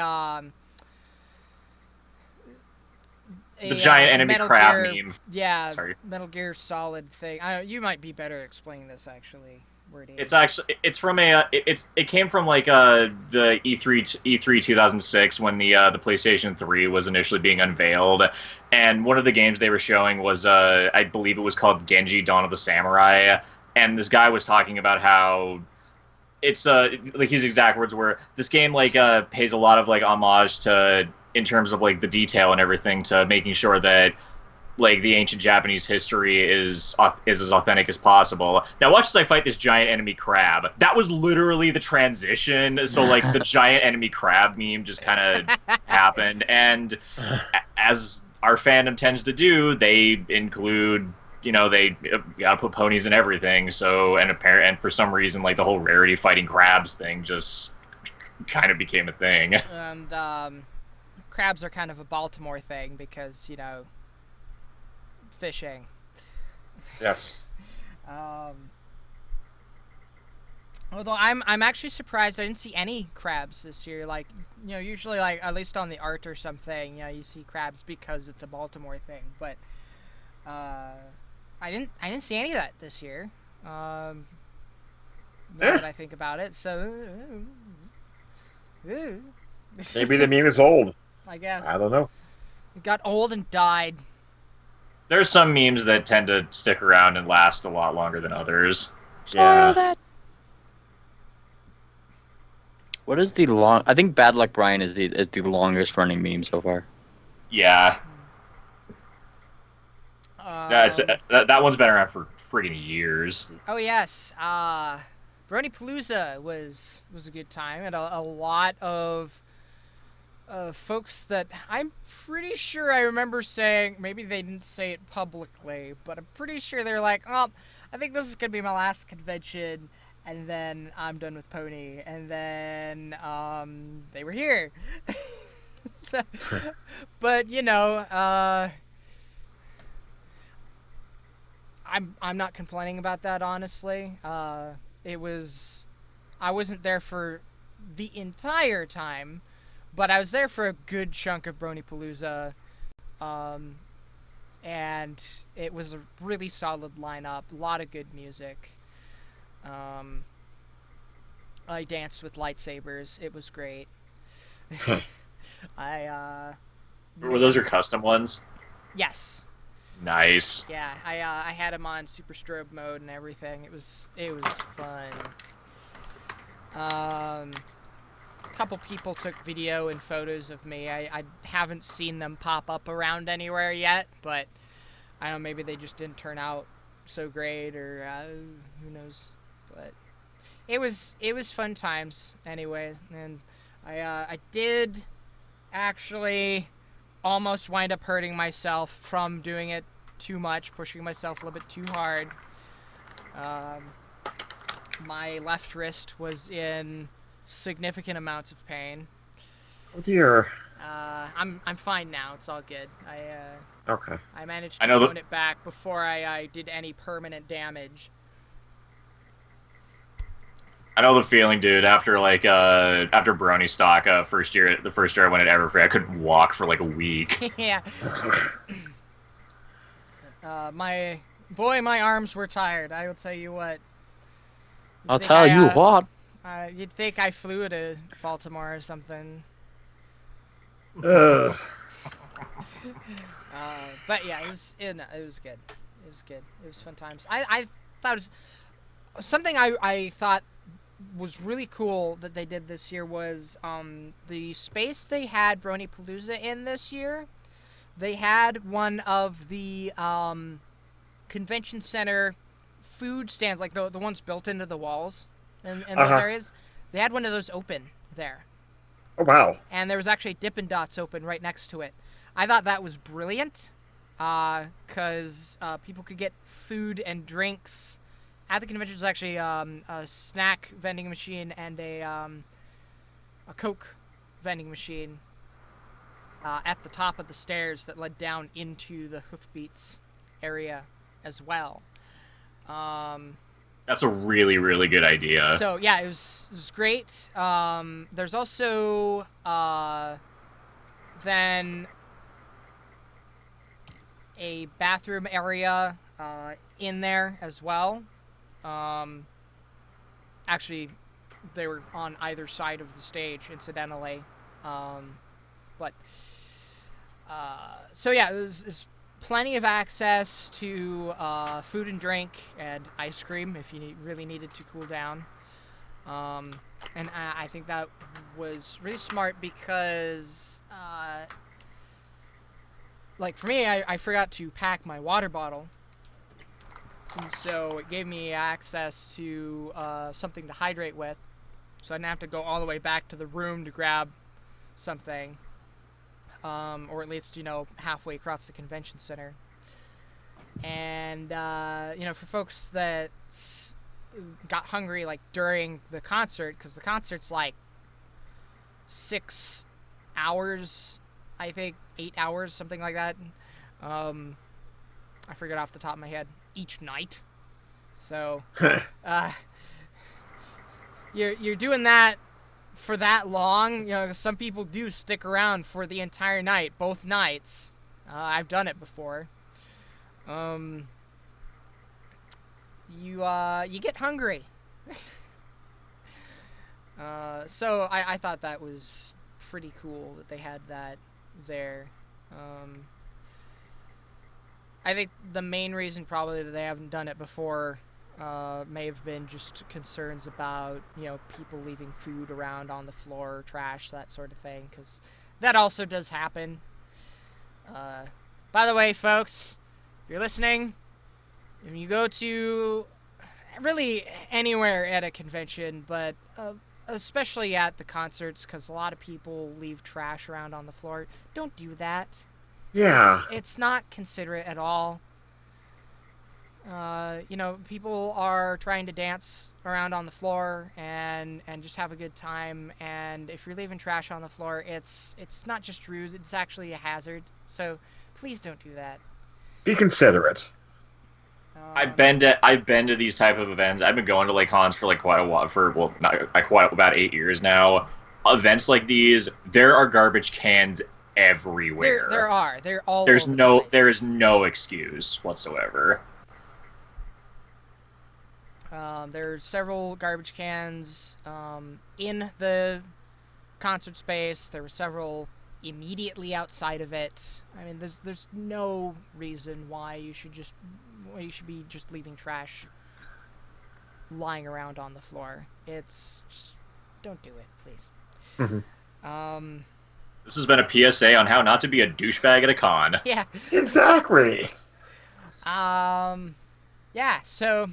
[SPEAKER 3] giant enemy
[SPEAKER 1] Metal
[SPEAKER 3] crab
[SPEAKER 1] Gear,
[SPEAKER 3] meme.
[SPEAKER 1] Yeah,
[SPEAKER 3] Sorry.
[SPEAKER 1] Metal Gear Solid thing. You might be better at explaining this, actually.
[SPEAKER 3] It's from it came from like the E3 2006 when the PlayStation 3 was initially being unveiled, and one of the games they were showing was I believe it was called Genji: Dawn of the Samurai, and this guy was talking about how it's like his exact words were, this game like pays a lot of like homage to, in terms of like the detail and everything, to making sure that like the ancient Japanese history is as authentic as possible. Now watch as I fight this giant enemy crab. That was literally the transition. So like the giant enemy crab meme just kind of happened, and as our fandom tends to do, they include, you know, they gotta put ponies in everything. So and for some reason, like the whole rarity fighting crabs thing just kind of became a thing.
[SPEAKER 1] And crabs are kind of a Baltimore thing because, you know, fishing.
[SPEAKER 2] Yes.
[SPEAKER 1] Although I'm actually surprised I didn't see any crabs this year. Like, you know, usually, like, at least on the art or something, you know, you see crabs because it's a Baltimore thing. But I didn't see any of that this year. Now that I think about it, so
[SPEAKER 2] maybe the meme is old.
[SPEAKER 1] I guess.
[SPEAKER 2] I don't know.
[SPEAKER 1] It got old and died.
[SPEAKER 3] There's some memes that tend to stick around and last a lot longer than others.
[SPEAKER 5] Yeah. What is the long? I think Bad Luck Brian is the longest running meme so far.
[SPEAKER 3] Yeah. That's
[SPEAKER 1] Um,
[SPEAKER 3] that one's been around for friggin' years.
[SPEAKER 1] oh yes, BronyPalooza was a good time, and a lot of folks that I'm pretty sure I remember saying, maybe they didn't say it publicly, but I'm pretty sure they're like, oh, I think this is gonna be my last convention, and then I'm done with Pony, and then they were here. So, but you know, I'm not complaining about that, honestly. I wasn't there for the entire time, but I was there for a good chunk of BronyPalooza, and it was a really solid lineup, a lot of good music. I danced with lightsabers. It was great.
[SPEAKER 3] Were those your custom ones?
[SPEAKER 1] Yes.
[SPEAKER 3] Nice.
[SPEAKER 1] Yeah, I had him on super strobe mode and everything. It was fun. A couple people took video and photos of me. I haven't seen them pop up around anywhere yet, but I don't know, maybe they just didn't turn out so great, or who knows. But it was fun times anyway, and I did actually almost wind up hurting myself from doing it too much, pushing myself a little bit too hard. My left wrist was in significant amounts of pain.
[SPEAKER 2] Oh dear.
[SPEAKER 1] I'm fine now. It's all good.
[SPEAKER 2] Okay.
[SPEAKER 1] I managed to tone it back before I did any permanent damage.
[SPEAKER 3] I know the feeling, dude. After after Brony stock, the first year I went at Everfree, I couldn't walk for like a week.
[SPEAKER 1] Yeah. My arms were tired. I will tell you what.
[SPEAKER 5] I'll tell you what.
[SPEAKER 1] You'd think I flew to Baltimore or something.
[SPEAKER 2] Ugh.
[SPEAKER 1] But yeah, it was good. It was good. It was fun times. I thought it was something I thought was really cool that they did this year was the space they had BronyPalooza in this year. They had one of the convention center food stands, like the ones built into the walls in those areas. They had one of those open there.
[SPEAKER 2] Oh wow!
[SPEAKER 1] And there was actually Dippin' Dots open right next to it. I thought that was brilliant, because people could get food and drinks. At the convention was actually a snack vending machine and a Coke vending machine at the top of the stairs that led down into the Hoofbeats area as well.
[SPEAKER 3] That's a really, really good idea.
[SPEAKER 1] So yeah, it was great. There's also then a bathroom area in there as well. Actually, they were on either side of the stage, incidentally. So yeah, it was plenty of access to food and drink and ice cream if you really needed to cool down. And I think that was really smart because, like for me, I forgot to pack my water bottle. And so it gave me access to something to hydrate with. So I didn't have to go all the way back to the room to grab something. Or at least, halfway across the convention center. And, for folks that got hungry, like, during the concert, because the concert's, like, 6 hours, I think, 8 hours, something like that. I forget off the top of my head. Each night. So, you're doing that for that long, some people do stick around for the entire night, both nights. I've done it before. You get hungry. So I thought that was pretty cool that they had that there. I think the main reason probably that they haven't done it before may have been just concerns about, people leaving food around on the floor, trash, that sort of thing, because that also does happen. By the way, folks, if you're listening, if you go to really anywhere at a convention, but especially at the concerts, because a lot of people leave trash around on the floor, don't do that.
[SPEAKER 2] Yeah.
[SPEAKER 1] It's not considerate at all. People are trying to dance around on the floor and just have a good time. And if you're leaving trash on the floor, it's not just rude; it's actually a hazard. So please don't do that.
[SPEAKER 2] Be considerate.
[SPEAKER 3] I've been to these type of events. I've been going to cons for quite a while. About 8 years now. Events like these, there are garbage cans everywhere.
[SPEAKER 1] There are. They're all.
[SPEAKER 3] There is no excuse whatsoever.
[SPEAKER 1] There's several garbage cans in the concert space. There were several immediately outside of it. I mean, there's no reason why you should be just leaving trash lying around on the floor. Don't do it, please.
[SPEAKER 2] Mm-hmm.
[SPEAKER 3] This has been a PSA on how not to be a douchebag at a con.
[SPEAKER 1] Yeah.
[SPEAKER 2] Exactly.
[SPEAKER 1] Yeah. So.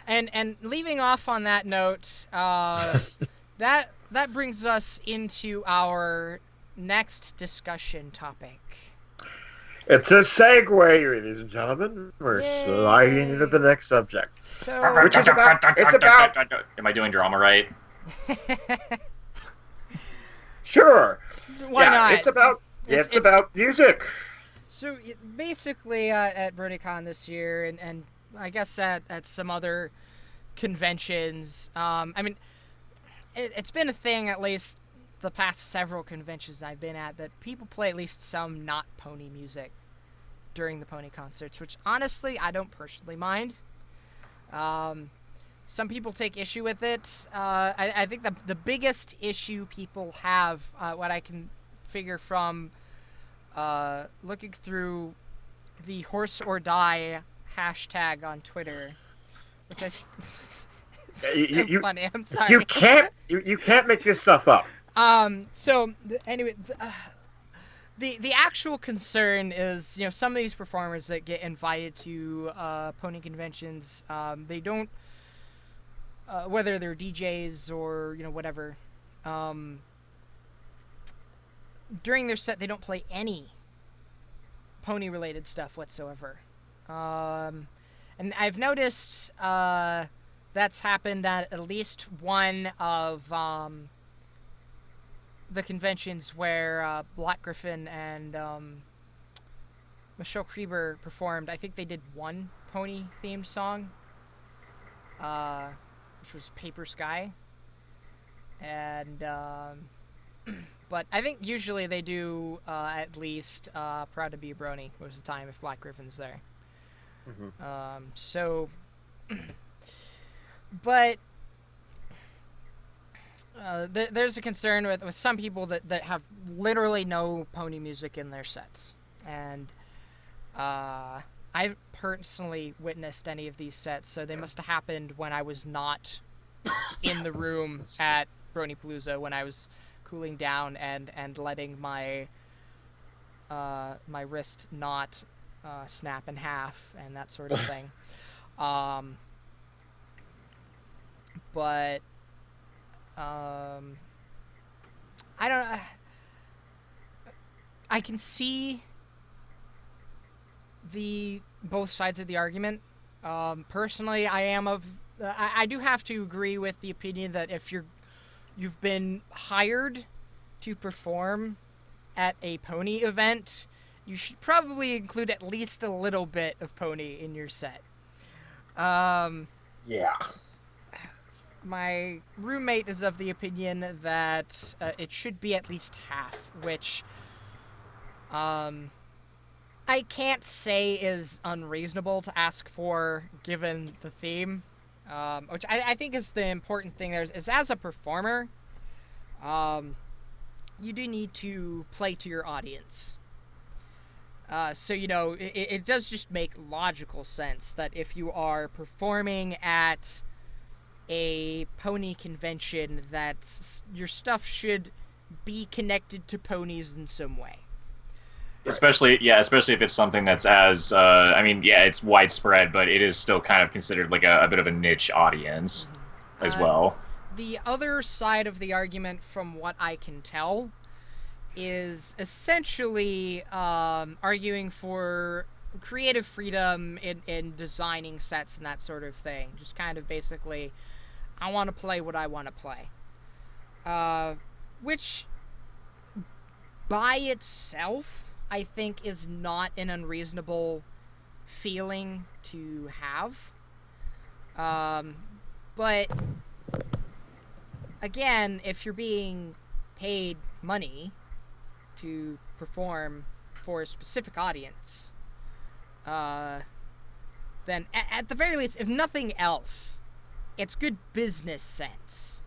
[SPEAKER 1] And leaving off on that note, that brings us into our next discussion topic.
[SPEAKER 2] It's a segue, ladies and gentlemen. We're sliding into the next subject.
[SPEAKER 1] So,
[SPEAKER 2] Which is about... It's about...
[SPEAKER 3] Am I doing drama right?
[SPEAKER 2] Sure.
[SPEAKER 1] Why not?
[SPEAKER 2] It's about music.
[SPEAKER 1] So, basically, at BronyCon this year, and I guess at some other conventions, it's been a thing, at least the past several conventions I've been at, that people play at least some not pony music during the pony concerts, which honestly I don't personally mind. Some people take issue with it. I think the biggest issue people have, what I can figure from looking through the Horse or Die hashtag on Twitter, which it's so funny. I'm sorry.
[SPEAKER 2] You can't make this stuff up.
[SPEAKER 1] So anyway, the actual concern is, some of these performers that get invited to pony conventions, they don't, whether they're DJs or whatever, during their set they don't play any pony related stuff whatsoever. And I've noticed that's happened at least one of the conventions where Black Griffin and Michelle Krieber performed. I think they did one pony themed song, which was Paper Sky. And but I think usually they do at least Proud to Be a Brony most of the time if Black Griffin's there. Mm-hmm. But there's a concern with some people that have literally no pony music in their sets. And I've personally witnessed any of these sets, so they must have happened when I was not in the room at BronyPalooza, when I was cooling down and letting my wrist not snap in half and that sort of thing. But I don't know. I can see both sides of the argument. Personally, I do have to agree with the opinion that if you've been hired to perform at a pony event, you should probably include at least a little bit of pony in your set.
[SPEAKER 2] Yeah.
[SPEAKER 1] My roommate is of the opinion that it should be at least half, which I can't say is unreasonable to ask for given the theme, which I think is the important thing there is as a performer, you do need to play to your audience. So, it does just make logical sense that if you are performing at a pony convention, that your stuff should be connected to ponies in some way.
[SPEAKER 3] Especially if it's something that's as, it's widespread, but it is still kind of considered like a bit of a niche audience as well.
[SPEAKER 1] The other side of the argument, from what I can tell, is essentially arguing for creative freedom in designing sets and that sort of thing. Just kind of basically, I want to play what I want to play. Which, by itself, I think is not an unreasonable feeling to have. But, again, if you're being paid money to perform for a specific audience, then at the very least, if nothing else, it's good business sense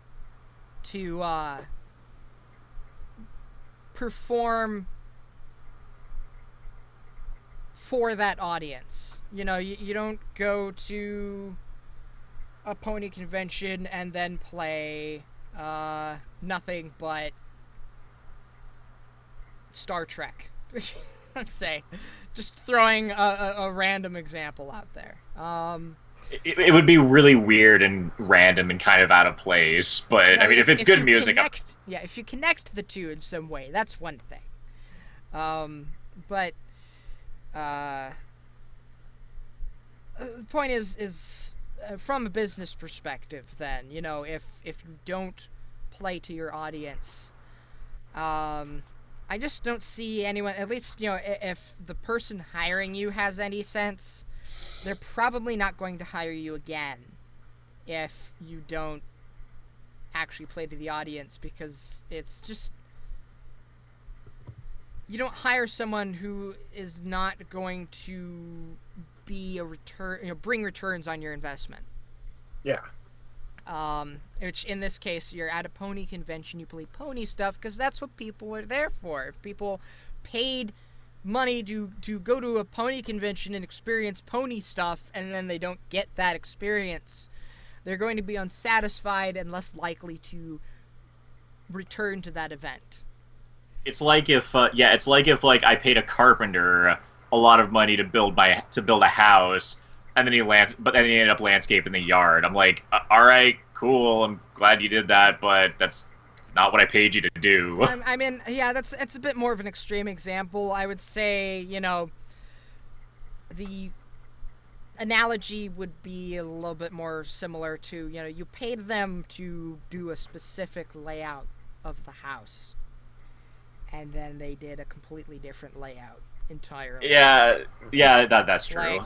[SPEAKER 1] to perform for that audience. You don't go to a pony convention and then play nothing but Star Trek. Let's say. Just throwing a random example out there.
[SPEAKER 3] It would be really weird and random and kind of out of place, but if it's good music...
[SPEAKER 1] if you connect the two in some way, that's one thing. But the point is from a business perspective, then, if you don't play to your audience, I just don't see anyone, at least, if the person hiring you has any sense, they're probably not going to hire you again if you don't actually play to the audience, because it's just, you don't hire someone who is not going to be a return, bring returns on your investment.
[SPEAKER 2] Yeah.
[SPEAKER 1] Which in this case, you're at a pony convention, you play pony stuff because that's what people are there for. If people paid money to go to a pony convention and experience pony stuff, and then they don't get that experience, they're going to be unsatisfied and less likely to return to that event.
[SPEAKER 3] It's like if I paid a carpenter a lot of money to build a house, and then he ended up landscaping the yard. I'm like, all right, cool. I'm glad you did that, but that's not what I paid you to do.
[SPEAKER 1] That's a bit more of an extreme example. I would say, the analogy would be a little bit more similar to, you paid them to do a specific layout of the house, and then they did a completely different layout entirely.
[SPEAKER 3] Yeah, that's true.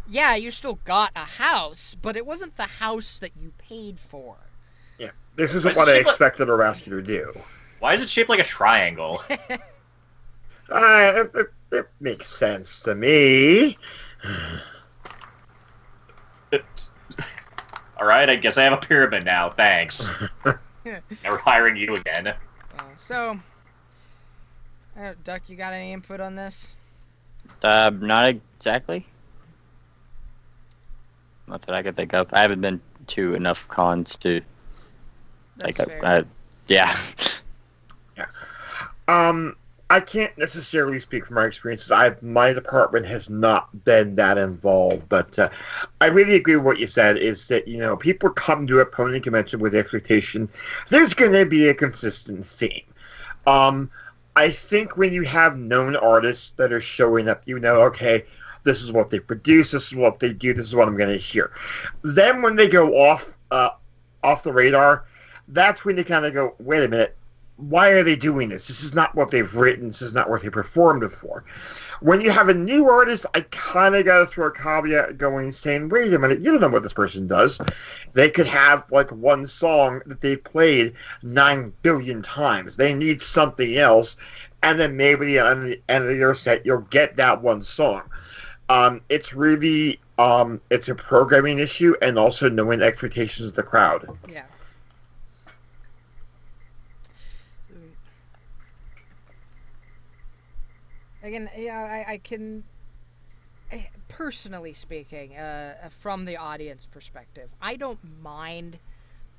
[SPEAKER 1] Yeah, you still got a house, but it wasn't the house that you paid for.
[SPEAKER 2] Yeah, this isn't what I expected or asked you to do.
[SPEAKER 3] Why is it shaped like a triangle?
[SPEAKER 2] It makes sense to me.
[SPEAKER 3] Alright, I guess I have a pyramid now, thanks. Never hiring you again.
[SPEAKER 1] Duck, you got any input on this?
[SPEAKER 5] Not exactly. Not that I can think of. I haven't been to enough cons to.
[SPEAKER 1] That's fair.
[SPEAKER 5] Yeah.
[SPEAKER 2] I can't necessarily speak from my experiences. My department has not been that involved, but I really agree with what you said. Is that people come to a pony convention with the expectation there's going to be a consistent theme. I think when you have known artists that are showing up, okay, this is what they produce, this is what they do, this is what I'm going to hear. Then when they go off the radar, that's when they kind of go, wait a minute, why are they doing this? This is not what they've written, this is not what they performed before. When you have a new artist, I kind of got to throw a caveat saying, wait a minute, you don't know what this person does. They could have like one song that they've played 9 billion times. They need something else, and then maybe at the end of your set, you'll get that one song. It's really, it's a programming issue and also knowing the expectations of the crowd.
[SPEAKER 1] Yeah. again, yeah, I can, personally speaking, from the audience perspective, I don't mind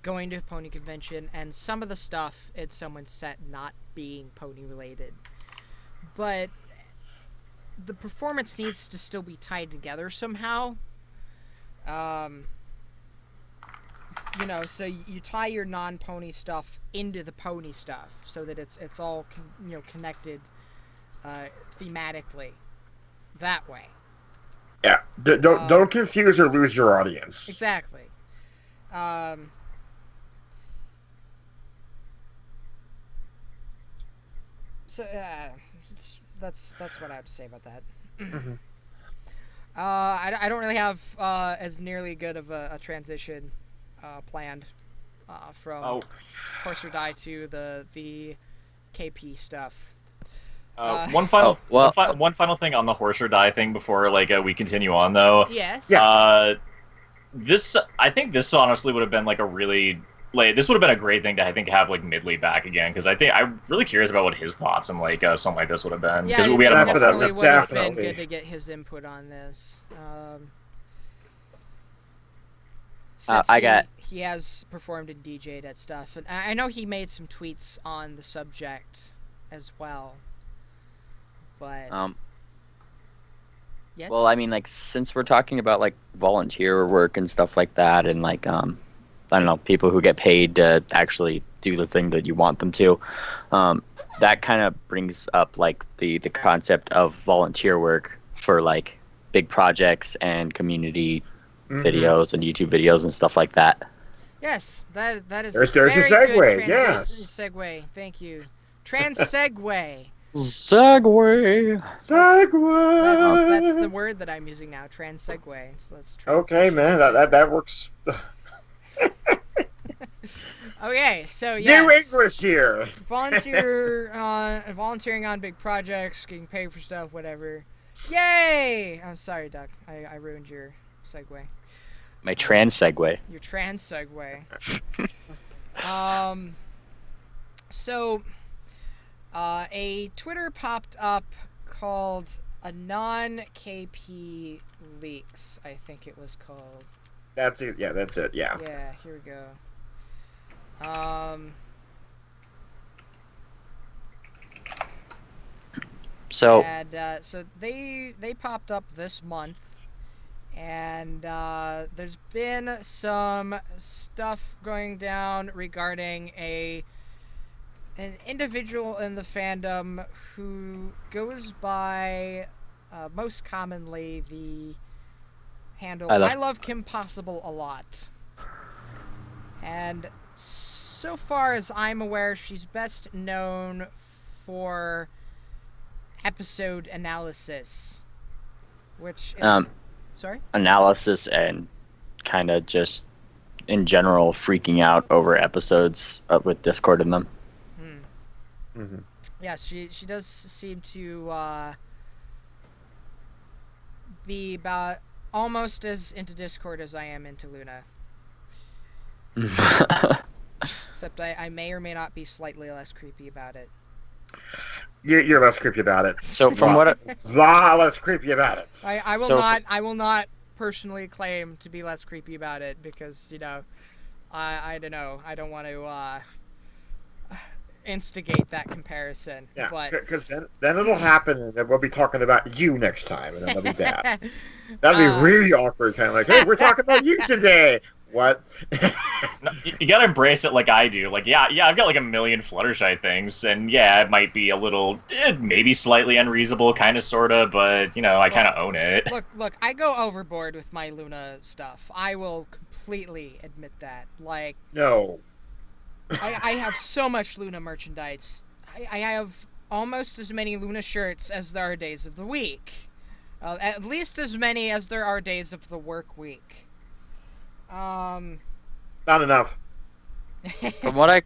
[SPEAKER 1] going to a pony convention and some of the stuff in someone's set not being pony related, but the performance needs to still be tied together somehow. You know, so you tie your non-pony stuff into the pony stuff so that it's all connected thematically that way.
[SPEAKER 2] Yeah, don't confuse or lose your audience.
[SPEAKER 1] Exactly. So that's what I have to say about that.
[SPEAKER 2] Mm-hmm.
[SPEAKER 1] I don't really have as nearly good of a transition planned from Horse or Die to the KP stuff.
[SPEAKER 3] One final thing on the Horse or Die thing before we continue on though.
[SPEAKER 1] Yes.
[SPEAKER 2] Yeah.
[SPEAKER 3] I think this honestly would have been like a really this would have been a great thing to have like Midley back again, because I'm really curious about what his thoughts and something like this would have been.
[SPEAKER 1] Yeah,
[SPEAKER 3] we had
[SPEAKER 1] definitely would have been good to get his input on this. He has performed and DJ'd at stuff, and I know he made some tweets on the subject as well. But yes.
[SPEAKER 5] Well, I mean, since we're talking about volunteer work and stuff like that, and I don't know, people who get paid to actually do the thing that you want them to, that kind of brings up the concept of volunteer work for big projects and community videos and YouTube videos and stuff like that.
[SPEAKER 1] Yes, that is
[SPEAKER 2] there's
[SPEAKER 1] very
[SPEAKER 2] your segue.
[SPEAKER 1] Good
[SPEAKER 2] yes,
[SPEAKER 1] segue. Thank you. Segue.
[SPEAKER 5] Segway.
[SPEAKER 1] That's the word that I'm using now. Segue. So let's
[SPEAKER 2] okay, man. That works.
[SPEAKER 1] Okay, so yes.
[SPEAKER 2] New English here.
[SPEAKER 1] Volunteering on big projects, getting paid for stuff, whatever. Yay! I'm sorry, Doug. I ruined your segue.
[SPEAKER 5] My trans segue.
[SPEAKER 1] Your trans segue. So, a Twitter popped up called Anon-KP Leaks, I think it was called.
[SPEAKER 2] That's it. Yeah, that's it. Yeah.
[SPEAKER 1] Yeah, here we go.
[SPEAKER 5] So
[SPEAKER 1] they popped up this month, and there's been some stuff going down regarding an individual in the fandom who goes by most commonly the handle I love Kim Possible a lot. And so far as I'm aware, she's best known for episode analysis, which is sorry?
[SPEAKER 5] Analysis and kind of just in general freaking out over episodes with Discord in them.
[SPEAKER 2] Mm-hmm.
[SPEAKER 1] Yeah, she does seem to be about almost as into Discord as I am into Luna. Except I may or may not be slightly less creepy about it.
[SPEAKER 2] You're less creepy about it.
[SPEAKER 5] So from what
[SPEAKER 2] less creepy about it.
[SPEAKER 1] I will not personally claim to be less creepy about it because I don't know, I don't want to instigate that comparison.
[SPEAKER 2] Yeah,
[SPEAKER 1] but
[SPEAKER 2] because then it'll happen, and then we'll be talking about you next time, and then that'll be bad. That'll be really awkward, kind of like, hey, we're talking about you today. What?
[SPEAKER 3] No, you gotta embrace it like I do. Yeah, I've got a million Fluttershy things, and yeah, it might be a little, maybe slightly unreasonable, kind of, sorta, but I kind of own it.
[SPEAKER 1] Look, I go overboard with my Luna stuff. I will completely admit that.
[SPEAKER 2] No.
[SPEAKER 1] I have so much Luna merchandise. I have almost as many Luna shirts as there are days of the week. At least as many as there are days of the work week.
[SPEAKER 2] Not enough.
[SPEAKER 5] From what I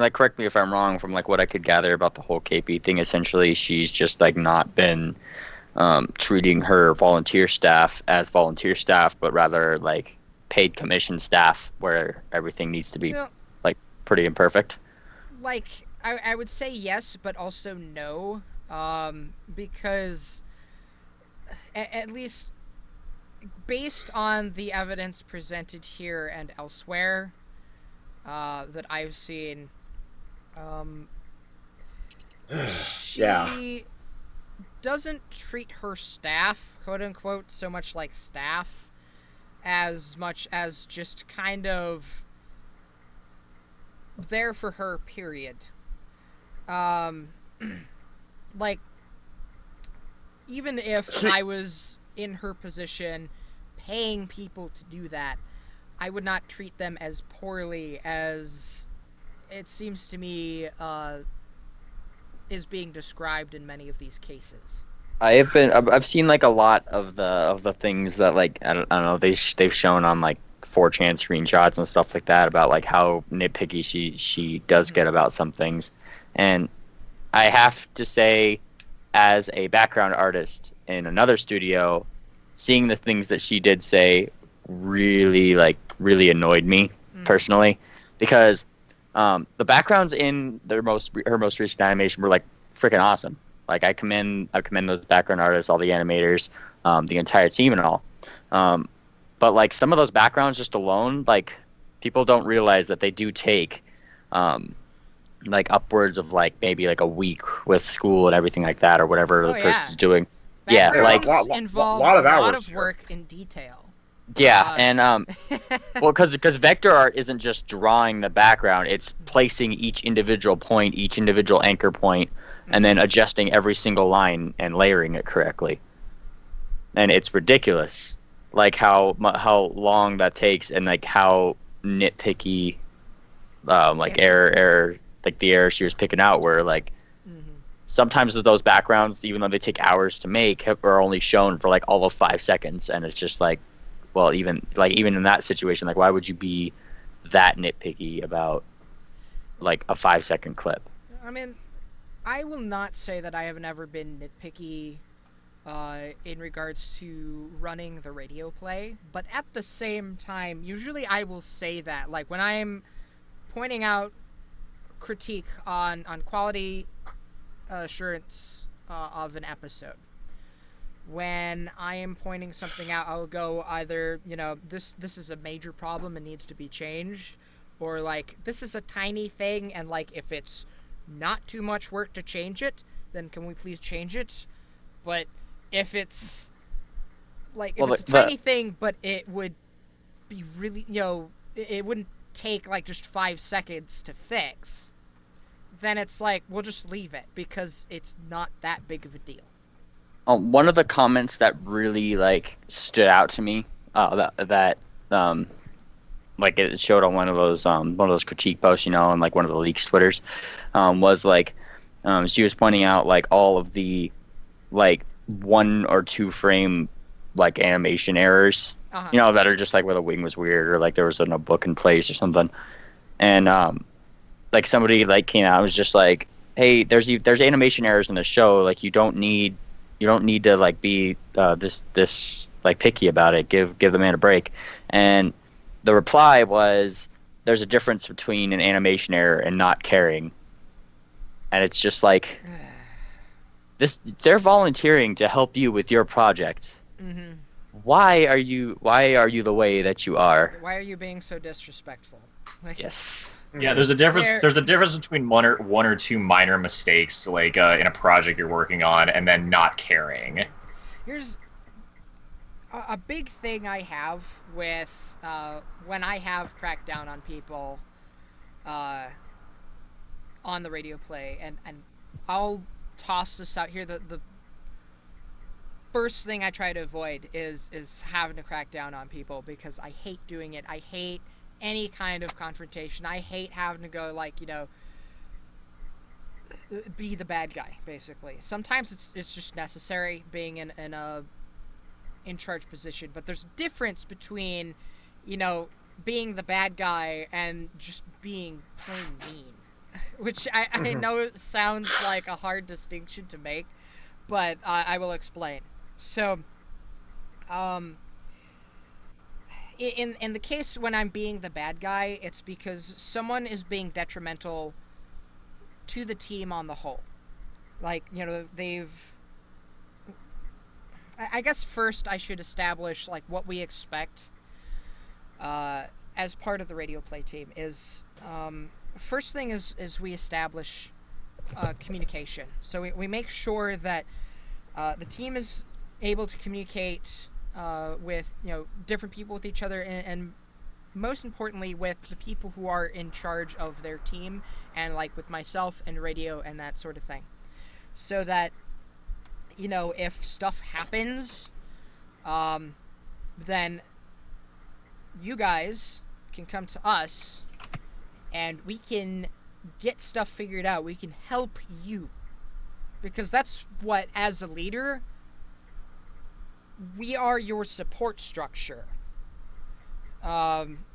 [SPEAKER 5] correct me if I'm wrong, from what I could gather about the whole KP thing, essentially she's just not been treating her volunteer staff as volunteer staff, but rather paid commission staff where everything needs to be pretty imperfect.
[SPEAKER 1] I would say yes, but also no, because at least based on the evidence presented here and elsewhere that I've seen, she doesn't treat her staff, quote unquote, so much like staff as much as just kind of there for her, period. Like, even if I was in her position paying people to do that, I would not treat them as poorly as it seems to me is being described in many of these cases.
[SPEAKER 5] I've seen like a lot of the things that like I don't know they've shown on like 4chan screenshots and stuff like that about like how nitpicky she does get about some things, and I have to say, as a background artist in another studio, seeing the things that she did say really annoyed me personally, because the backgrounds in her most recent animation were like freaking awesome. Like I commend those background artists, all the animators, the entire team and all. But like some of those backgrounds just alone, like people don't realize that they do take like upwards of like maybe like a week with school and everything like that or whatever the person's doing.
[SPEAKER 1] Backgrounds
[SPEAKER 5] like
[SPEAKER 1] involve a lot of work in detail.
[SPEAKER 5] Yeah, and well, because vector art isn't just drawing the background; it's placing each individual point, each individual anchor point, and then adjusting every single line and layering it correctly. And it's ridiculous, like how long that takes, and like how nitpicky, error, like the errors she was picking out were like. Sometimes those backgrounds, even though they take hours to make, are only shown for like all of 5 seconds, and it's just like, well, even in that situation, like why would you be that nitpicky about like a 5-second clip?
[SPEAKER 1] I mean, I will not say that I have never been nitpicky in regards to running the radio play, but at the same time, usually I will say that, like when I'm pointing out critique on quality assurance of an episode. When I am pointing something out, I'll go either, this is a major problem and needs to be changed, or like, this is a tiny thing and like, if it's not too much work to change it, then can we please change it? But if it's like, if it's a tiny thing, but it would be really, it wouldn't take like just 5 seconds to fix, then it's like, we'll just leave it because it's not that big of a deal.
[SPEAKER 5] One of the comments that really like stood out to me, that like it showed on one of those critique posts, and like one of the leaks Twitters, was like, she was pointing out like all of the like 1 or 2 frame like animation errors, that are just like where the wing was weird or like there was a book in place or something, and like somebody like came out and was just like, hey, there's animation errors in the show, like you don't need to like be this like picky about it. Give the man a break. And the reply was, there's a difference between an animation error and not caring. And it's just like, they're volunteering to help you with your project.
[SPEAKER 1] Mm-hmm.
[SPEAKER 5] Why are you the way that you are?
[SPEAKER 1] Why are you being so disrespectful? Like,
[SPEAKER 5] yes.
[SPEAKER 3] Yeah, there's a difference. There's a difference between one or two minor mistakes, like in a project you're working on, and then not caring.
[SPEAKER 1] Here's a big thing I have with when I have cracked down on people on the radio play, and I'll toss this out here. The first thing I try to avoid is having to crack down on people because I hate doing it. I hate any kind of confrontation. I hate having to go like, be the bad guy, basically. Sometimes it's just necessary being in a in charge position, but there's a difference between, being the bad guy and just being plain mean. Which I know sounds like a hard distinction to make, but I will explain. So, in the case when I'm being the bad guy, it's because someone is being detrimental to the team on the whole. Like, you know, I guess first I should establish, like, what we expect as part of the radio play team is, first thing is we establish communication. So we make sure that the team is able to communicate with, you know, different people with each other, and most importantly with the people who are in charge of their team, and like with myself and radio and that sort of thing. So that, you know, if stuff happens, then you guys can come to us and we can get stuff figured out. We can help you. Because that's what, as a leader, we are your support structure.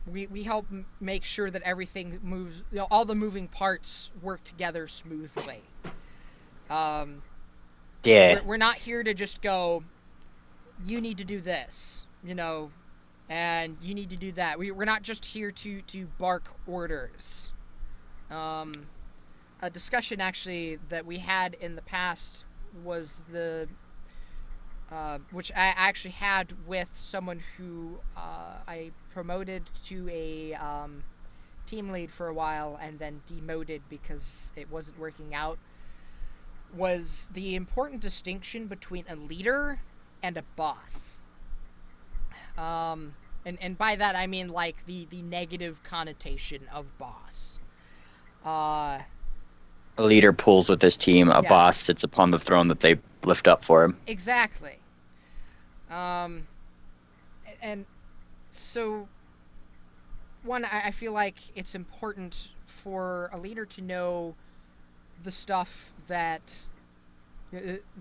[SPEAKER 1] We help make sure that everything moves, you know, all the moving parts work together smoothly.
[SPEAKER 5] Yeah.
[SPEAKER 1] We're not here to just go, you need to do this, you know, and you need to do that. We're not just here to bark orders. A discussion actually that we had in the past was which I actually had with someone who I promoted to a team lead for a while and then demoted because it wasn't working out, was the important distinction between a leader and a boss. And by that I mean like the negative connotation of boss.
[SPEAKER 5] A leader pulls with his team, a boss sits upon the throne that they lift up for him.
[SPEAKER 1] Exactly. And so, one, I feel like it's important for a leader to know the stuff that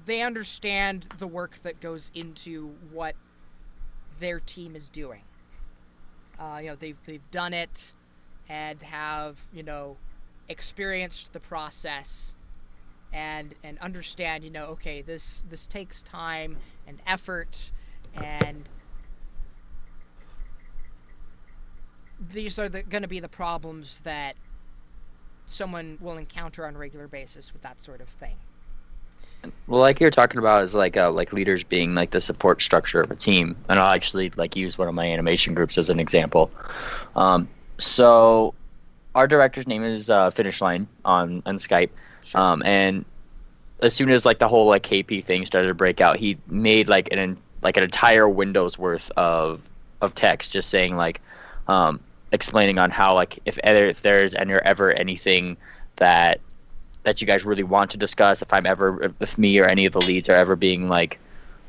[SPEAKER 1] they understand, the work that goes into what their team is doing. You know, they've done it and have, you know, experienced the process and understand, you know, okay, this takes time and effort, and these are going to be the problems that someone will encounter on a regular basis with that sort of thing.
[SPEAKER 5] Well, like you're talking about is like leaders being like the support structure of a team, and I'll actually like use one of my animation groups as an example. So our director's name is Finish Line on Skype. Sure. And as soon as like the whole like KP thing started to break out, he made like an entire Windows worth of text just saying like explaining on how like if there's ever anything that you guys really want to discuss, if me or any of the leads are ever being like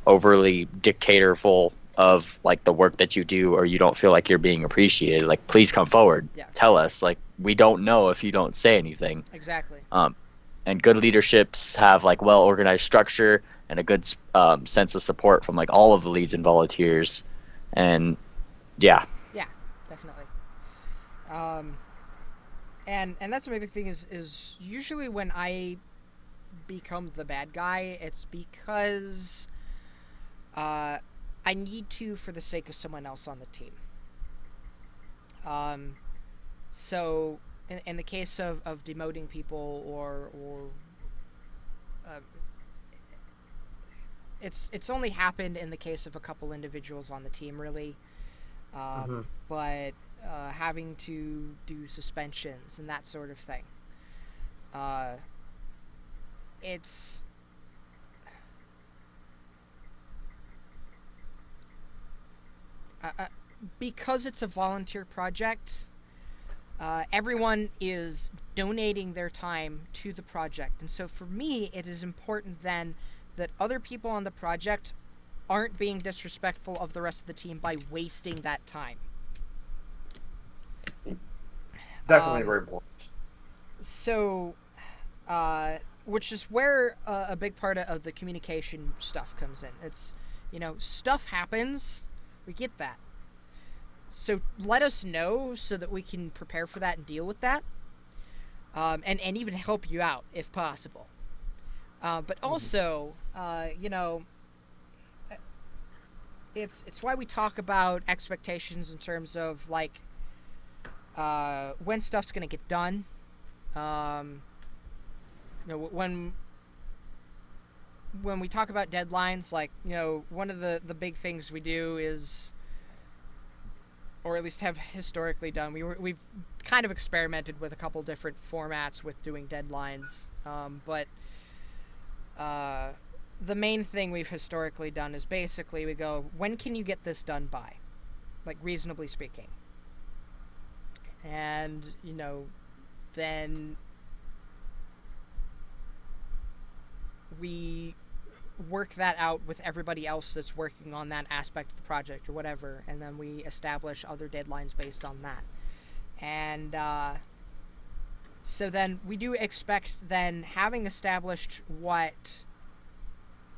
[SPEAKER 5] overly dictatorful of like the work that you do, or you don't feel like you're being appreciated, like please come forward. Yeah. Tell us. Like we don't know if you don't say anything.
[SPEAKER 1] Exactly.
[SPEAKER 5] And good leaderships have like well organized structure and a good sense of support from like all of the leads and volunteers, and yeah.
[SPEAKER 1] Yeah, definitely. And that's my big thing is usually when I become the bad guy, it's because I need to for the sake of someone else on the team. So in the case of demoting people or it's only happened in the case of a couple individuals on the team, really. But having to do suspensions and that sort of thing. It's because it's a volunteer project, everyone is donating their time to the project. And so for me, it is important then that other people on the project aren't being disrespectful of the rest of the team by wasting that time.
[SPEAKER 2] Definitely very important.
[SPEAKER 1] So, which is where a big part of the communication stuff comes in. It's, you know, stuff happens. We get that. So let us know so that we can prepare for that and deal with that. And even help you out if possible. But also, you know, it's why we talk about expectations in terms of when stuff's gonna get done, when we talk about deadlines, like, one of the big things we do is, or at least have historically done, we've kind of experimented with a couple different formats with doing deadlines, but the main thing we've historically done is basically we go, when can you get this done by? Like, reasonably speaking. And, then we work that out with everybody else that's working on that aspect of the project or whatever, and then we establish other deadlines based on that. And so then we do expect, then, having established what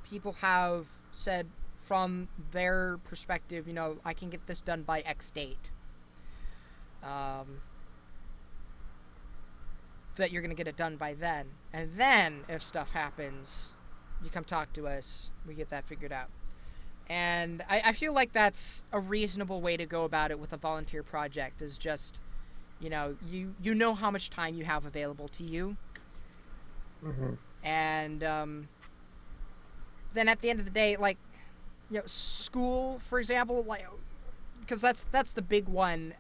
[SPEAKER 1] people have said from their perspective, I can get this done by X date, that you're going to get it done by then. And then, if stuff happens, you come talk to us, we get that figured out. And I feel like that's a reasonable way to go about it with a volunteer project, is just, you know how much time you have available to you.
[SPEAKER 2] Mm-hmm.
[SPEAKER 1] And then at the end of the day, like, school, for example, like, because that's the big one,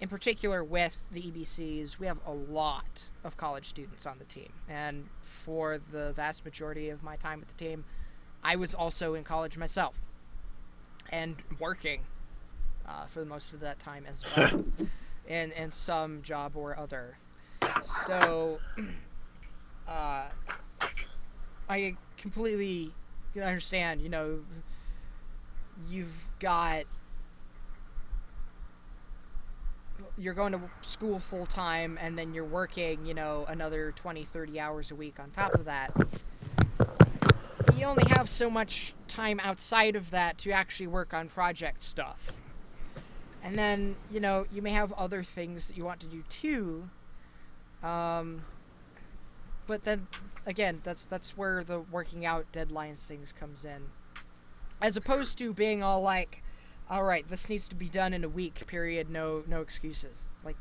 [SPEAKER 1] in particular with the EBCs, we have a lot of college students on the team. And for the vast majority of my time with the team, I was also in college myself and working for most of that time as well in some job or other. So I completely understand, you're going to school full time and then you're working, another 20, 30 hours a week on top of that. You only have so much time outside of that to actually work on project stuff. And then, you may have other things that you want to do too. But then, again, that's where the working out deadlines things comes in. As opposed to being all like, all right, this needs to be done in a week, period, no excuses. Like,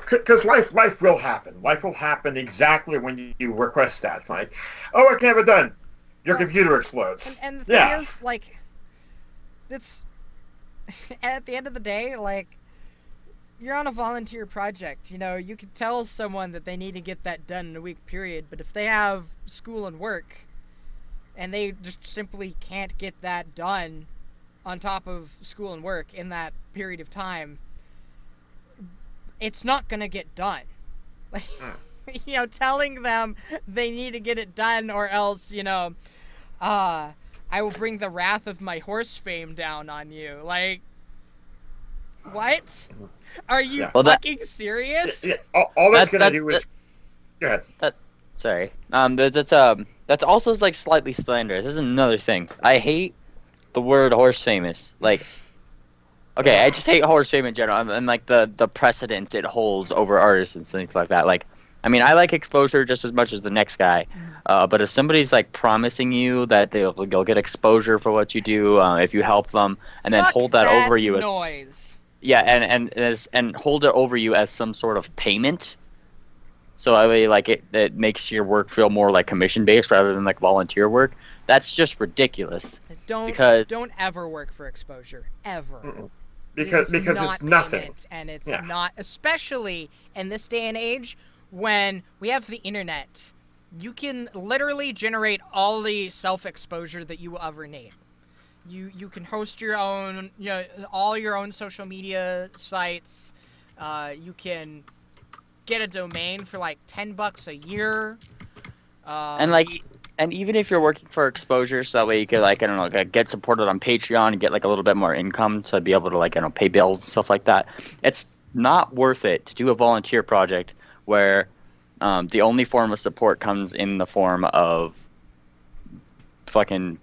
[SPEAKER 2] because life will happen. Life will happen exactly when you request that. It's like, oh, I can't have it done. Your computer explodes.
[SPEAKER 1] And the thing is, like, it's at the end of the day, like, you're on a volunteer project. You could tell someone that they need to get that done in a week, period. But if they have school and work, and they just simply can't get that done on top of school and work in that period of time, it's not going to get done. Like, telling them they need to get it done or else, I will bring the wrath of my horse fame down on you. Like, what? Are you fucking serious?
[SPEAKER 2] All that's going to do is... Go ahead.
[SPEAKER 5] Sorry. That's also, like, slightly slanderous. This is another thing. I hate the word horse famous. Like, okay, I just hate horse fame in general, and like the precedent it holds over artists and things like that. Like, I mean, I like exposure just as much as the next guy, but if somebody's like promising you that you'll get exposure for what you do if you help them, and then hold that over you as
[SPEAKER 1] noise.
[SPEAKER 5] Yeah, and hold it over you as some sort of payment. So I mean, like it makes your work feel more like commission based rather than like volunteer work. That's just ridiculous. Don't
[SPEAKER 1] ever work for exposure ever.
[SPEAKER 2] Mm-mm. Because it's nothing,
[SPEAKER 1] and it's not, especially in this day and age when we have the internet. You can literally generate all the self-exposure that you will ever need. You can host your own, all your own social media sites. You can get a domain for like $10 a year.
[SPEAKER 5] And even if you're working for exposure, so that way you could, like, I don't know, get supported on Patreon and get like a little bit more income to be able to, like, pay bills and stuff like that. It's not worth it to do a volunteer project where the only form of support comes in the form of fucking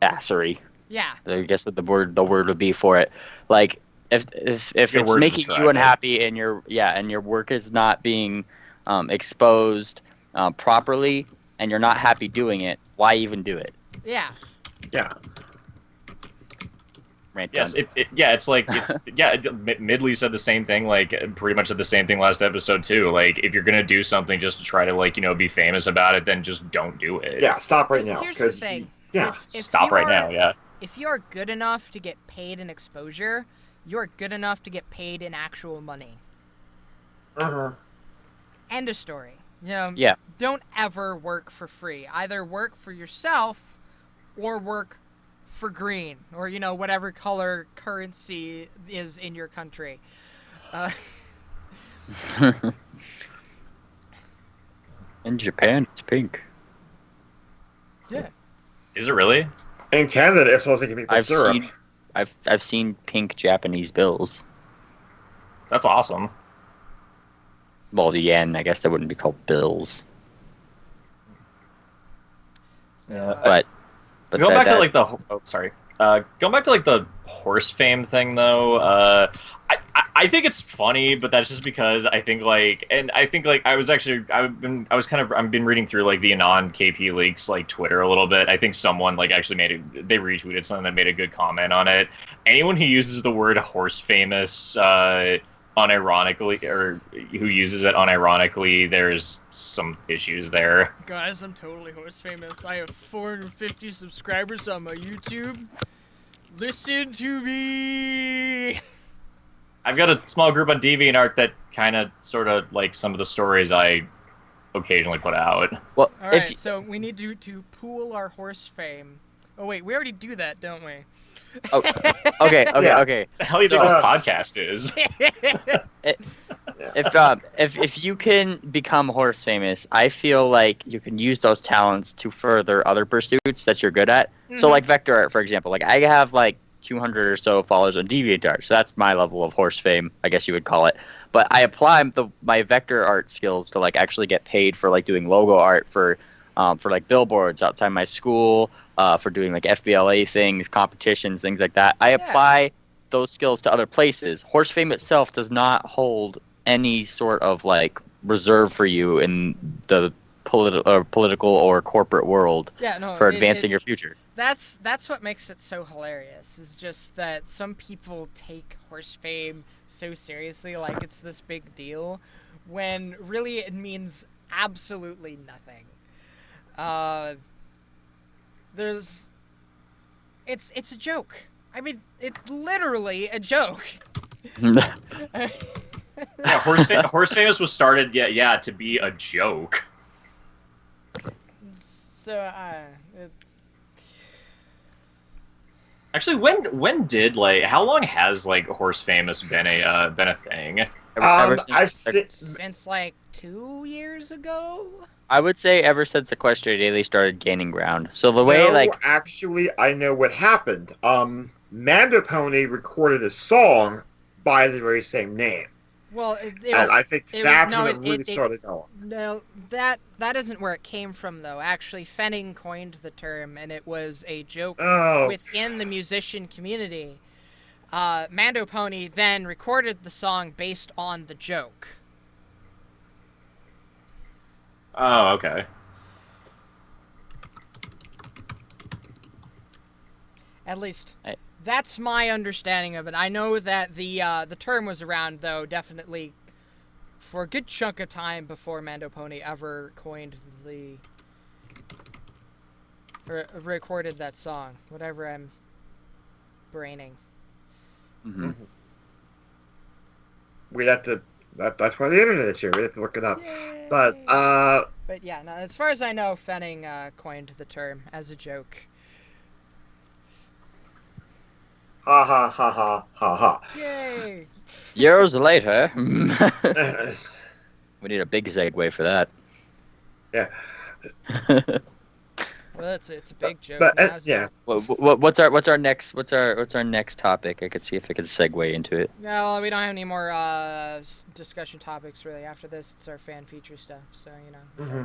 [SPEAKER 5] assery.
[SPEAKER 1] Yeah.
[SPEAKER 5] I guess that the word would be for it. Like, if it's making you unhappy and your work is not being exposed properly, and you're not happy doing it, why even do it?
[SPEAKER 1] Yeah.
[SPEAKER 2] Yeah.
[SPEAKER 3] Yes, it's like, Midley said the same thing, like, pretty much said the same thing last episode, too. Like, if you're gonna do something just to try to, like, be famous about it, then just don't do it.
[SPEAKER 2] Yeah, stop right now.
[SPEAKER 1] Here's the thing.
[SPEAKER 2] Yeah.
[SPEAKER 3] Stop right now, yeah.
[SPEAKER 1] If you're good enough to get paid in exposure, you're good enough to get paid in actual money.
[SPEAKER 2] Uh-huh.
[SPEAKER 1] End of story.
[SPEAKER 5] Yeah.
[SPEAKER 1] Don't ever work for free. Either work for yourself or work for green, or whatever color currency is in your country.
[SPEAKER 5] In Japan, it's pink.
[SPEAKER 1] Yeah.
[SPEAKER 3] Is it really?
[SPEAKER 2] In Canada, it's supposed to be syrup.
[SPEAKER 5] I've seen pink Japanese bills.
[SPEAKER 3] That's awesome.
[SPEAKER 5] Well, the yen, I guess that wouldn't be called bills.
[SPEAKER 3] Yeah.
[SPEAKER 5] But
[SPEAKER 3] going back to like the going back to like the horse fame thing though, I think it's funny, but that's just because I've been reading through like the Anon KP Leaks like Twitter a little bit. I think someone like actually they retweeted something that made a good comment on it. Anyone who uses the word horse famous unironically, or who uses it unironically, there's some issues there.
[SPEAKER 1] Guys, I'm totally horse famous. I have 450 subscribers on my YouTube. Listen to me.
[SPEAKER 3] I've got a small group on DeviantArt that kind of sort of like some of the stories I occasionally put out.
[SPEAKER 5] Well,
[SPEAKER 1] alright, so we need to pool our horse fame. Oh wait, we already do that, don't we?
[SPEAKER 5] Oh, okay.
[SPEAKER 3] What the hell do you think this podcast is?
[SPEAKER 5] If you can become horse famous, I feel like you can use those talents to further other pursuits that you're good at. Mm-hmm. So like vector art, for example, like I have like 200 or so followers on DeviantArt, so that's my level of horse fame, I guess you would call it. But I apply my vector art skills to like actually get paid for like doing logo art for like billboards outside my school, for doing like FBLA things, competitions, things like that. I apply those skills to other places. Horse fame itself does not hold any sort of like reserve for you in the political or corporate world for advancing your future.
[SPEAKER 1] That's what makes it so hilarious, is just that some people take horse fame so seriously, like it's this big deal, when really it means absolutely nothing. It's a joke. I mean, it's literally a joke.
[SPEAKER 3] Yeah, horse famous was started to be a joke.
[SPEAKER 1] So
[SPEAKER 3] actually, when did how long has like horse famous been a thing?
[SPEAKER 1] Since like 2 years ago.
[SPEAKER 5] I would say ever since Equestria Daily started gaining ground. So the way
[SPEAKER 2] actually, I know what happened. Mando Pony recorded a song by the very same name.
[SPEAKER 1] Well,
[SPEAKER 2] I think that's when it really started going.
[SPEAKER 1] No, that isn't where it came from, though. Actually, Fenning coined the term, and it was a joke within the musician community. Mando Pony then recorded the song based on the joke.
[SPEAKER 3] Oh, okay.
[SPEAKER 1] At least that's my understanding of it. I know that the term was around, though, definitely for a good chunk of time before Mando Pony ever coined or recorded that song. Whatever I'm braining.
[SPEAKER 5] Mm-hmm.
[SPEAKER 2] We'd have to. That's why the internet is here. We have to look it up.
[SPEAKER 1] Yay.
[SPEAKER 2] But
[SPEAKER 1] yeah, no, as far as I know, Fenning coined the term as a joke.
[SPEAKER 2] Ha ha ha ha ha ha.
[SPEAKER 1] Yay!
[SPEAKER 5] Years later. We need a big segue for that.
[SPEAKER 2] Yeah.
[SPEAKER 1] Well, it's a big joke.
[SPEAKER 2] But yeah.
[SPEAKER 5] What's our next topic? I could see if I could segue into it.
[SPEAKER 1] No, we don't have any more discussion topics really after this. It's our fan feature stuff, so
[SPEAKER 2] Mm-hmm.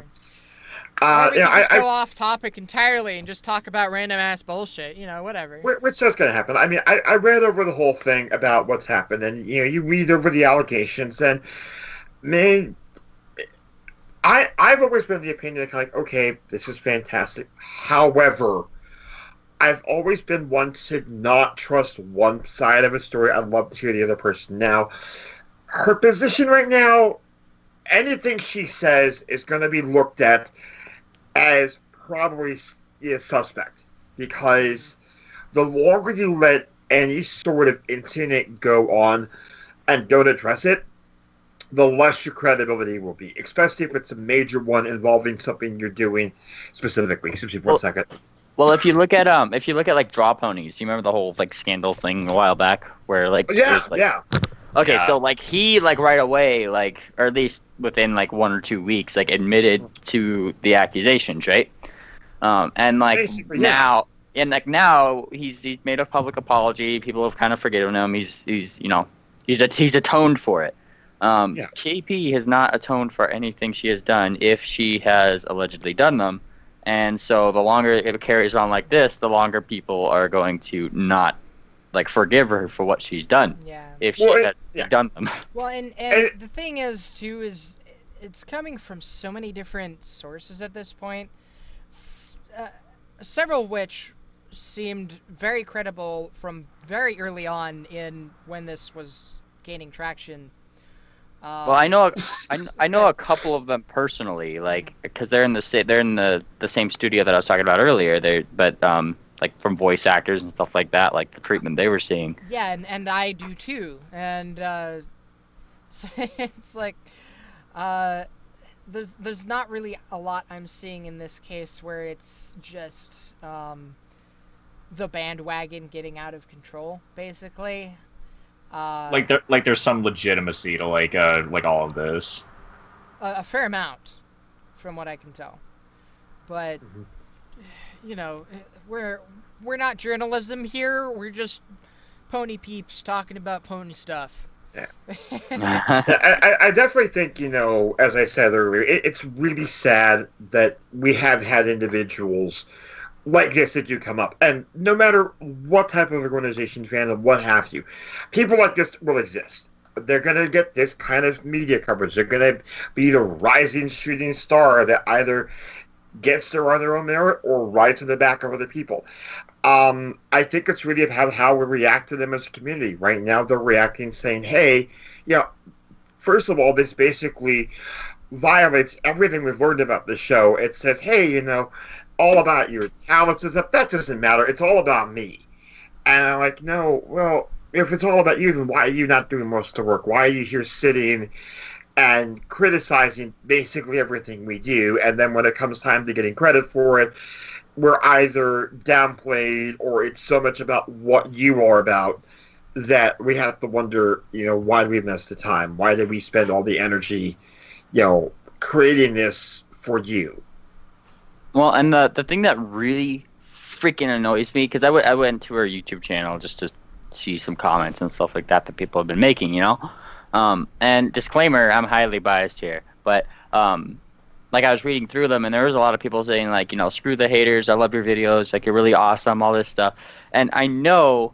[SPEAKER 1] We can just go off topic entirely and just talk about random ass bullshit. Whatever.
[SPEAKER 2] Which is going to happen. I mean, I read over the whole thing about what's happened, and you read over the allegations, and I've always been of the opinion that okay, this is fantastic. However, I've always been one to not trust one side of a story. I'd love to hear the other person. Now, her position right now, anything she says is going to be looked at as probably a suspect, because the longer you let any sort of incident go on and don't address it, the less your credibility will be, especially if it's a major one involving something you're doing specifically. Excuse me for a second.
[SPEAKER 5] Well, if you look at like draw ponies, do you remember the whole like scandal thing a while back where like
[SPEAKER 2] Yeah,
[SPEAKER 5] was, like,
[SPEAKER 2] yeah.
[SPEAKER 5] Okay,
[SPEAKER 3] Yeah.
[SPEAKER 5] so like he like right away, like, or at least within like 1 or 2 weeks, like admitted to the accusations, right? And like
[SPEAKER 2] Basically,
[SPEAKER 5] now, and like now he's made a public apology. People have kind of forgiven him. He's he's atoned for it.
[SPEAKER 2] Yeah.
[SPEAKER 5] KP has not atoned for anything she has done if she has allegedly done them. And so the longer it carries on like this, the longer people are going to not like forgive her for what she's done.
[SPEAKER 1] Yeah.
[SPEAKER 5] If she had done them.
[SPEAKER 1] Well, and the thing is too is it's coming from so many different sources at this point. Several of which seemed very credible from very early on in when this was gaining traction.
[SPEAKER 5] Well, I know a couple of them personally, like because they're in the same studio that I was talking about earlier. But like from voice actors and stuff like that, like the treatment they were seeing.
[SPEAKER 1] Yeah, and I do too, and so it's like there's not really a lot I'm seeing in this case where it's just the bandwagon getting out of control, basically.
[SPEAKER 3] Like there's some legitimacy to like all of this.
[SPEAKER 1] A fair amount, from what I can tell, but you know, we're not journalism here. We're just pony peeps talking about pony stuff.
[SPEAKER 2] Yeah. I definitely think, you know, as I said earlier, it's really sad that we have had individuals like this that do come up. And no matter what type of organization, fandom, what have you, people like this will exist. They're going to get this kind of media coverage. They're going to be the rising shooting star that either gets there on their own merit or rides in the back of other people. I think it's really about how we react to them as a community. Right now, they're reacting saying, hey, you know, first of all, this basically violates everything we've learned about the show. It says, hey, you know, all about your talents and stuff. That doesn't matter. It's all about me. And I'm like, no, well, if it's all about you, then why are you not doing most of the work? Why are you here sitting and criticizing basically everything we do? And then when it comes time to getting credit for it, we're either downplayed or it's so much about what you are about that we have to wonder, you know, why did we miss the time? Why did we spend all the energy, you know, creating this for you?
[SPEAKER 5] Well, and the thing that really freaking annoys me, because I went to her YouTube channel just to see some comments and stuff like that people have been making, you know? And disclaimer, I'm highly biased here, but like I was reading through them and there was a lot of people saying like, you know, screw the haters, I love your videos, like you're really awesome, all this stuff. And I know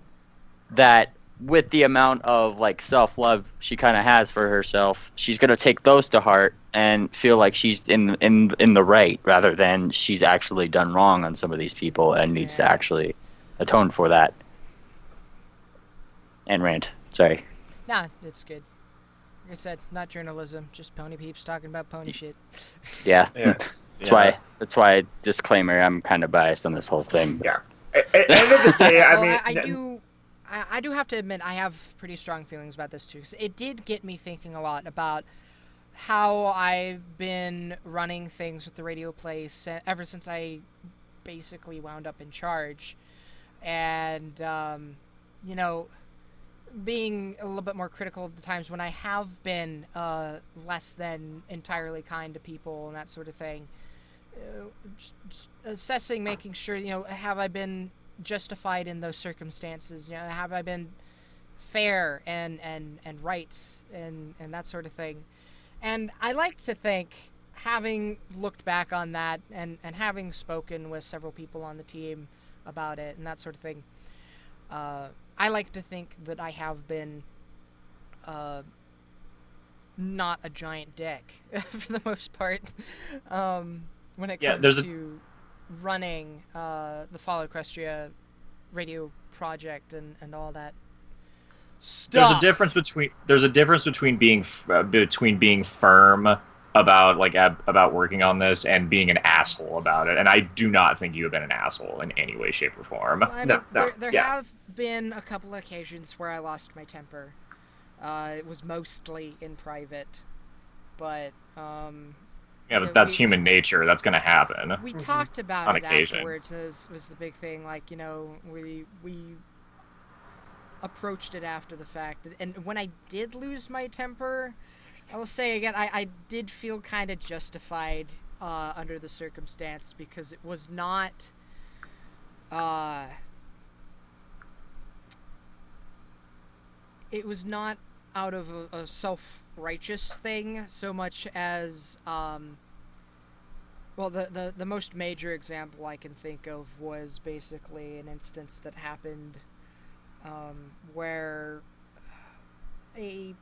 [SPEAKER 5] that with the amount of like self-love she kind of has for herself, she's going to take those to heart and feel like she's in the right rather than she's actually done wrong on some of these people and needs to actually atone for that. And rant. Sorry.
[SPEAKER 1] Nah, it's good. Like I said, not journalism, just pony peeps talking about pony shit.
[SPEAKER 5] Yeah.
[SPEAKER 3] Yeah.
[SPEAKER 5] That's why disclaimer, I'm kind of biased on this whole thing.
[SPEAKER 2] Yeah. At the end of the day, I mean...
[SPEAKER 1] I do have to admit I have pretty strong feelings about this too, because it did get me thinking a lot about how I've been running things with the radio place ever since I basically wound up in charge. And, you know, being a little bit more critical of the times when I have been less than entirely kind to people and that sort of thing. Just assessing, making sure, you know, have I been justified in those circumstances? You know, have I been fair and right and that sort of thing? And I like to think, having looked back on that and having spoken with several people on the team about it and that sort of thing, I like to think that I have been not a giant dick for the most part when it comes to running the Fall Equestria radio project and all that stuff.
[SPEAKER 3] There's a difference between being firm about about working on this and being an asshole about it. And I do not think you have been an asshole in any way, shape, or form.
[SPEAKER 1] Well, I mean, there have been a couple of occasions where I lost my temper. It was mostly in private, but
[SPEAKER 3] yeah, but that's human nature. That's going to happen.
[SPEAKER 1] We talked about
[SPEAKER 3] on
[SPEAKER 1] it
[SPEAKER 3] occasion.
[SPEAKER 1] Afterwards. This was the big thing. Like, you know, we approached it after the fact, and when I did lose my temper, I will say again, I did feel kind of justified under the circumstance, because it was not out of a self-righteous thing so much as well, the most major example I can think of was basically an instance that happened where I'm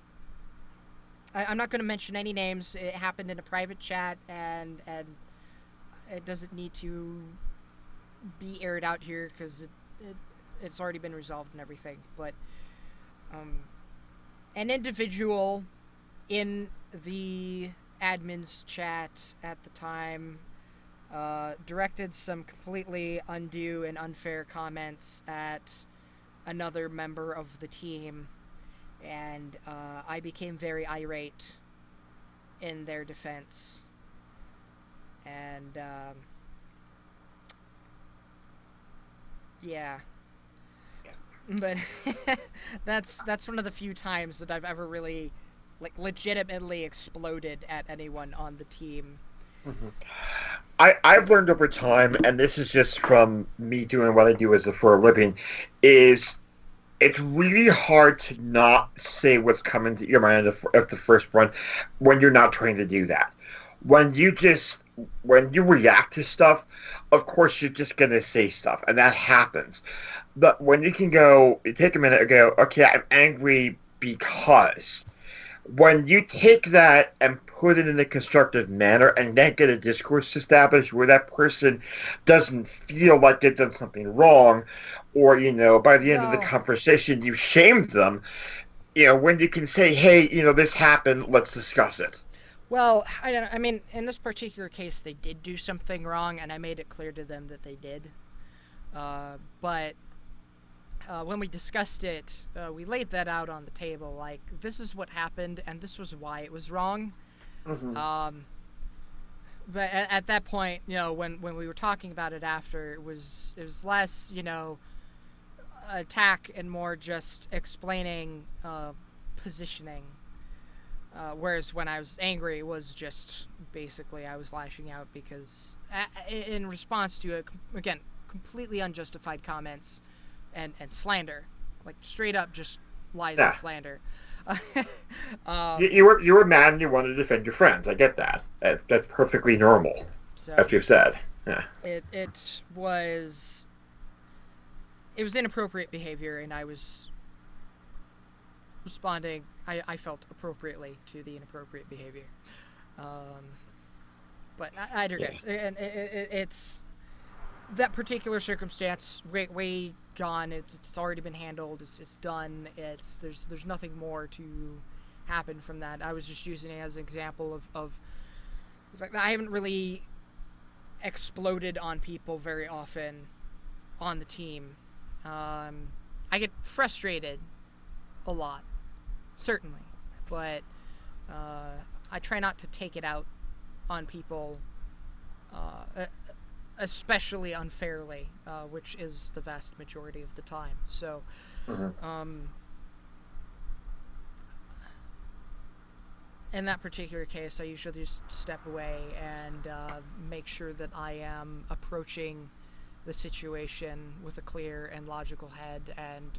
[SPEAKER 1] not going to mention any names. It happened in a private chat, and it doesn't need to be aired out here because it's already been resolved and everything. But an individual in the admin's chat at the time directed some completely undue and unfair comments at another member of the team, and I became very irate in their defense. And yeah. But that's one of the few times that I've ever really legitimately exploded at anyone on the team.
[SPEAKER 2] Mm-hmm. I've learned over time, and this is just from me doing what I do for a living, is it's really hard to not say what's coming to your mind at the first run when you're not trained to do that. When you react to stuff, of course you're just going to say stuff, and that happens. But when you can take a minute and go, okay, I'm angry because... When you take that and put it in a constructive manner and then get a discourse established where that person doesn't feel like they've done something wrong, or, by the end of the conversation you shamed them, when you can say, hey, this happened, let's discuss it.
[SPEAKER 1] Well, I mean, in this particular case, they did do something wrong, and I made it clear to them that they did. But when we discussed it, we laid that out on the table. Like, this is what happened, and this was why it was wrong. Mm-hmm. But at that point, when we were talking about it after, it was less, attack and more just explaining positioning. Whereas when I was angry, it was just basically I was lashing out because in response to, again, completely unjustified comments and slander, like straight up just lies and slander.
[SPEAKER 2] You were mad and you wanted to defend your friends. I get that. That's perfectly normal.
[SPEAKER 1] So
[SPEAKER 2] as you've said. Yeah.
[SPEAKER 1] It was inappropriate behavior, and I was responding. I felt appropriately to the inappropriate behavior. But I digress. Yeah. And it's that particular circumstance way gone. It's already been handled. It's done. There's nothing more to happen from that. I was just using it as an example of the fact that I haven't really exploded on people very often on the team. I get frustrated a lot, certainly, but I try not to take it out on people especially unfairly, which is the vast majority of the time. So, in that particular case, I usually just step away and make sure that I am approaching the situation with a clear and logical head, and,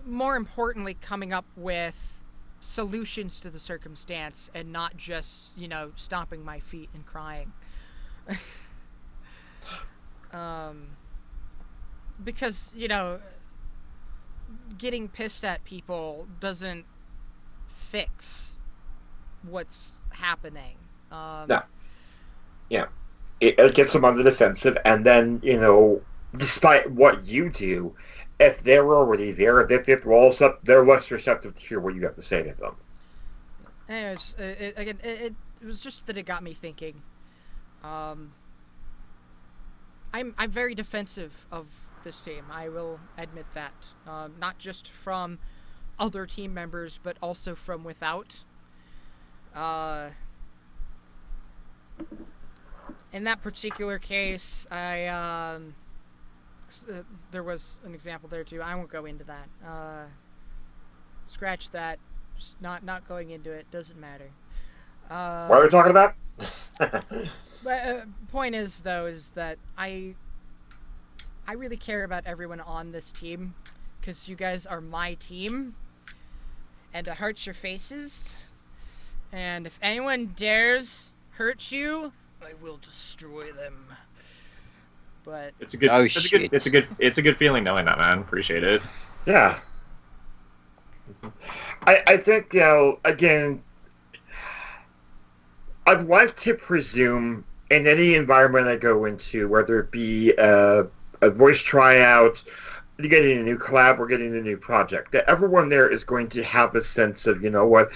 [SPEAKER 1] more importantly, coming up with solutions to the circumstance and not just, stomping my feet and crying. Because, getting pissed at people doesn't fix what's happening.
[SPEAKER 2] No. Yeah. it gets them on the defensive, and then, despite what you do, if they're already there, if they have walls up, they're less receptive to hear what you have to say to them.
[SPEAKER 1] Anyways, it was just that it got me thinking. I'm very defensive of this team. I will admit that. Not just from other team members, but also from without. In that particular case, there was an example there too. I won't go into that. Scratch that. Just not going into it. Doesn't matter.
[SPEAKER 2] What are we talking about?
[SPEAKER 1] But point is, though, is that I really care about everyone on this team, because you guys are my team, and to hurt your faces, and if anyone dares hurt you, I will destroy them. But
[SPEAKER 3] it's a good feeling knowing that, man. Appreciate it.
[SPEAKER 2] Yeah. I think, again, I'd like to presume in any environment I go into, whether it be a voice tryout, getting a new collab, or getting a new project, that everyone there is going to have a sense of, what,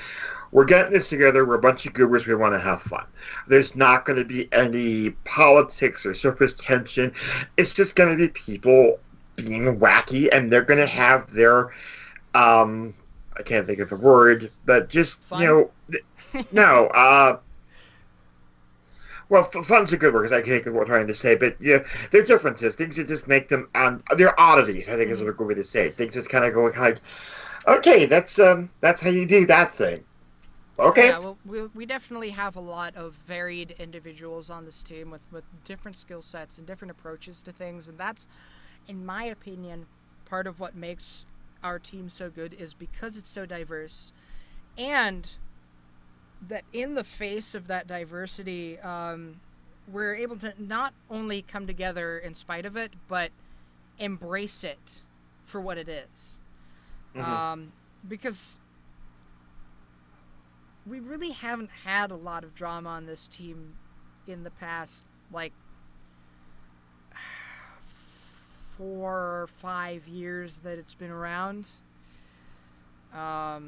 [SPEAKER 2] we're getting this together, we're a bunch of goobers, we want to have fun. There's not going to be any politics or surface tension. It's just going to be people being wacky, and they're going to have their, I can't think of the word, but just,
[SPEAKER 1] fun?
[SPEAKER 2] Well, fun's a good word, because I can't think of what I'm trying to say, but there are differences. Things that just make them, they're oddities, I think is a good way to say it. Things just kind of go like, okay, that's how you do that thing. Okay.
[SPEAKER 1] Yeah, well, we definitely have a lot of varied individuals on this team with different skill sets and different approaches to things, and that's, in my opinion, part of what makes our team so good, is because it's so diverse, and that in the face of that diversity, we're able to not only come together in spite of it, but embrace it for what it is. Mm-hmm. Because we really haven't had a lot of drama on this team in the past, 4 or 5 years that it's been around. I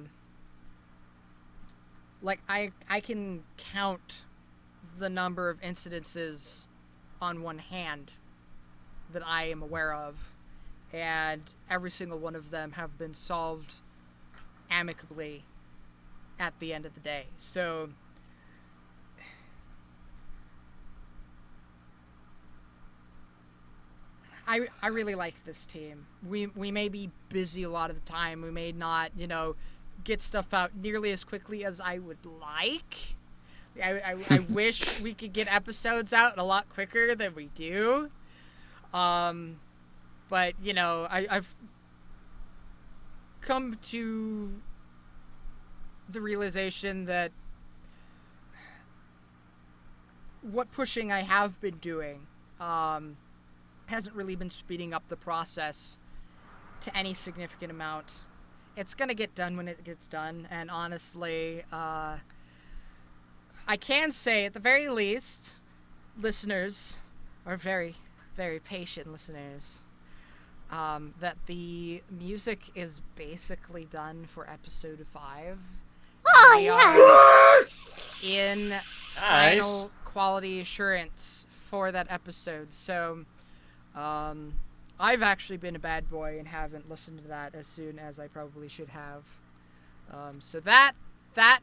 [SPEAKER 1] can count the number of incidences on one hand that I am aware of, and every single one of them have been solved amicably at the end of the day. So I really like this team. We may be busy a lot of the time. We may not, get stuff out nearly as quickly as I would like. I wish we could get episodes out a lot quicker than we do. But, I've come to the realization that what pushing I have been doing hasn't really been speeding up the process to any significant amount. It's going to get done when it gets done, and honestly, I can say at the very least, listeners are very, very patient listeners, that the music is basically done for episode 5.
[SPEAKER 4] Oh,
[SPEAKER 1] we
[SPEAKER 4] yeah.
[SPEAKER 1] are in final quality assurance for that episode. So, I've actually been a bad boy and haven't listened to that as soon as I probably should have. So that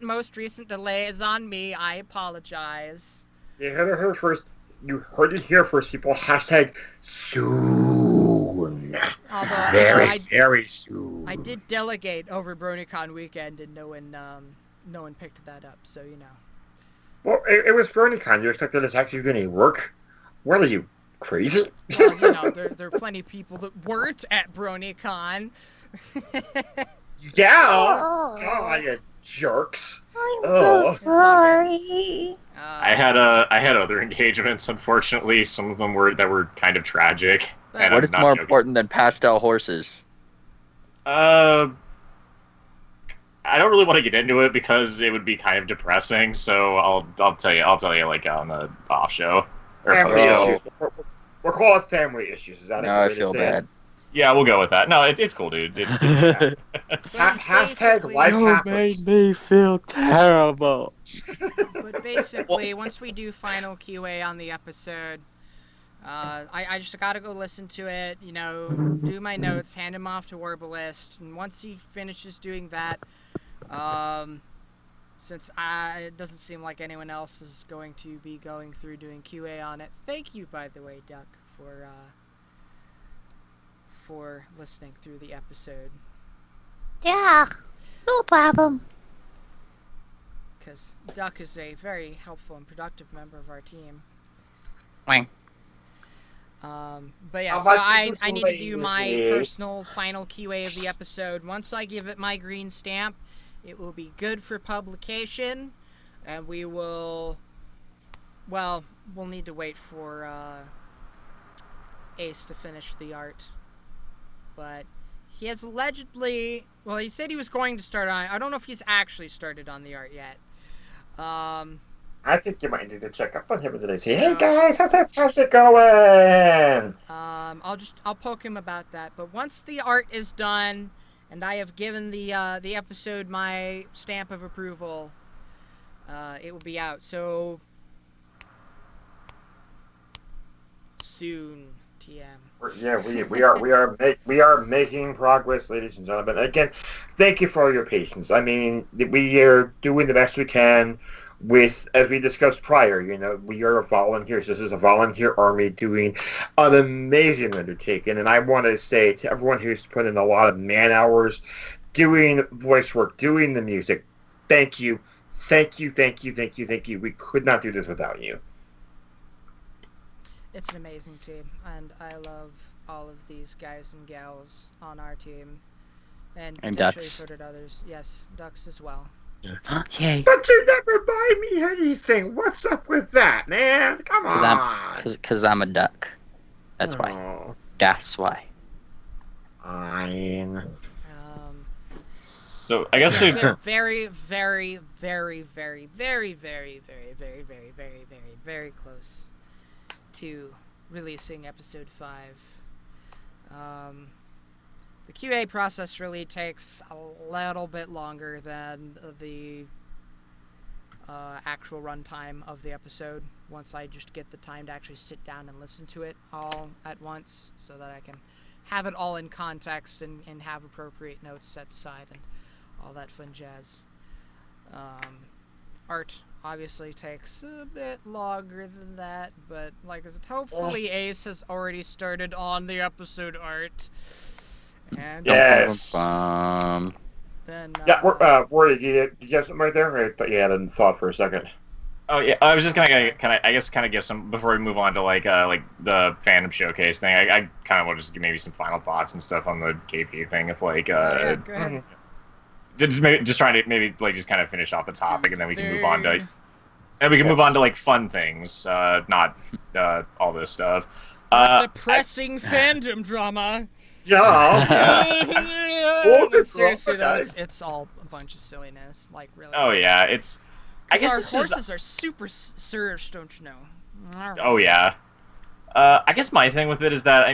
[SPEAKER 1] most recent delay is on me. I apologize.
[SPEAKER 2] You heard it here first. You heard it here first, people. Hashtag soon.
[SPEAKER 1] Although
[SPEAKER 2] very soon.
[SPEAKER 1] I did delegate over BronyCon weekend, and no one picked that up. So
[SPEAKER 2] Well, it was BronyCon. You expected it's actually going to work? What are you, crazy?
[SPEAKER 1] Well, there are plenty of people that weren't at BronyCon.
[SPEAKER 2] Yeah.
[SPEAKER 4] Oh,
[SPEAKER 2] you jerks.
[SPEAKER 4] I'm so sorry.
[SPEAKER 3] I had other engagements. Unfortunately, some of them were kind of tragic. And
[SPEAKER 5] What
[SPEAKER 3] I'm
[SPEAKER 5] is
[SPEAKER 3] not
[SPEAKER 5] more
[SPEAKER 3] joking.
[SPEAKER 5] important than pastel horses?
[SPEAKER 3] I don't really want to get into it because it would be kind of depressing. So I'll tell you like on the off show. Or
[SPEAKER 2] Family
[SPEAKER 5] Oh.
[SPEAKER 2] issues. We'll call it family issues. Is that a
[SPEAKER 5] Now
[SPEAKER 2] good
[SPEAKER 5] I
[SPEAKER 2] way to
[SPEAKER 5] feel
[SPEAKER 2] say it?
[SPEAKER 5] bad.
[SPEAKER 3] Yeah, we'll go with that. No, it's cool, dude.
[SPEAKER 1] But
[SPEAKER 2] Hashtag
[SPEAKER 1] basically,
[SPEAKER 2] life
[SPEAKER 5] You
[SPEAKER 2] happens.
[SPEAKER 5] made me feel terrible.
[SPEAKER 1] but basically, once we do final QA on the episode, I just gotta go listen to it, do my notes, hand him off to Warbalist, and once he finishes doing that, since it doesn't seem like anyone else is going to be going through doing QA on it. Thank you, by the way, Duck, for listening through the episode.
[SPEAKER 4] Yeah, no problem.
[SPEAKER 1] Because Duck is a very helpful and productive member of our team.
[SPEAKER 5] Wang.
[SPEAKER 1] But yeah,
[SPEAKER 2] How
[SPEAKER 1] so
[SPEAKER 2] about
[SPEAKER 1] I
[SPEAKER 2] you
[SPEAKER 1] need to do my
[SPEAKER 2] lazy?
[SPEAKER 1] personal final QA of the episode. Once I give it my green stamp, it will be good for publication, and we'll need to wait for Ace to finish the art. But he has allegedly, he said he was going to start on it. I don't know if he's actually started on the art yet.
[SPEAKER 2] I think you might need to check up on him today. Say,
[SPEAKER 1] So-
[SPEAKER 2] hey guys, how's it going?
[SPEAKER 1] I'll poke him about that. But once the art is done, and I have given the episode my stamp of approval, it will be out. So soon, TM.
[SPEAKER 2] Yeah, we are making progress, ladies and gentlemen. Again, thank you for all your patience. I mean, we are doing the best we can with, as we discussed prior. We are volunteers. This is a volunteer army doing an amazing undertaking, and I want to say to everyone who's put in a lot of man hours, doing voice work, doing the music, thank you, thank you, thank you, thank you, thank you. We could not do this without you.
[SPEAKER 1] It's an amazing team, and I love all of these guys and gals on our team. And potentially
[SPEAKER 5] Ducks.
[SPEAKER 1] so did others. Yes, Ducks as well.
[SPEAKER 5] Yay.
[SPEAKER 2] But you never buy me anything. What's up with that, man? Come on.
[SPEAKER 5] Because I'm a duck. That's why.
[SPEAKER 2] Oh,
[SPEAKER 5] That's why.
[SPEAKER 2] fine.
[SPEAKER 3] So I guess
[SPEAKER 1] We're
[SPEAKER 3] to
[SPEAKER 1] very, very, very, very, very, very, very, very, very, very, very, very close to releasing episode 5. The QA process really takes a little bit longer than the actual runtime of the episode. Once I just get the time to actually sit down and listen to it all at once, so that I can have it all in context and have appropriate notes set aside and all that fun jazz. Art obviously takes a bit longer than that, but like I said, hopefully Ace has already started on the episode art. And
[SPEAKER 2] Yes.
[SPEAKER 1] then
[SPEAKER 2] Yeah, Rory, did you have something right there? I thought you had a thought for a second.
[SPEAKER 3] Oh yeah, I was just gonna give some before we move on to like the fandom showcase thing. I kind of want to just give maybe some final thoughts and stuff on the KP thing. If like
[SPEAKER 1] yeah, go ahead.
[SPEAKER 3] just trying to maybe like just kind of finish off the topic, and then we can move on to like fun things, not all this stuff.
[SPEAKER 1] Depressing fandom drama.
[SPEAKER 2] Yeah.
[SPEAKER 1] But seriously though, it's all a bunch of silliness. Like really.
[SPEAKER 3] Oh yeah, it's. I guess
[SPEAKER 1] our
[SPEAKER 3] it's just,
[SPEAKER 1] horses are super serious, don't you know?
[SPEAKER 3] Oh yeah. I guess my thing with it is that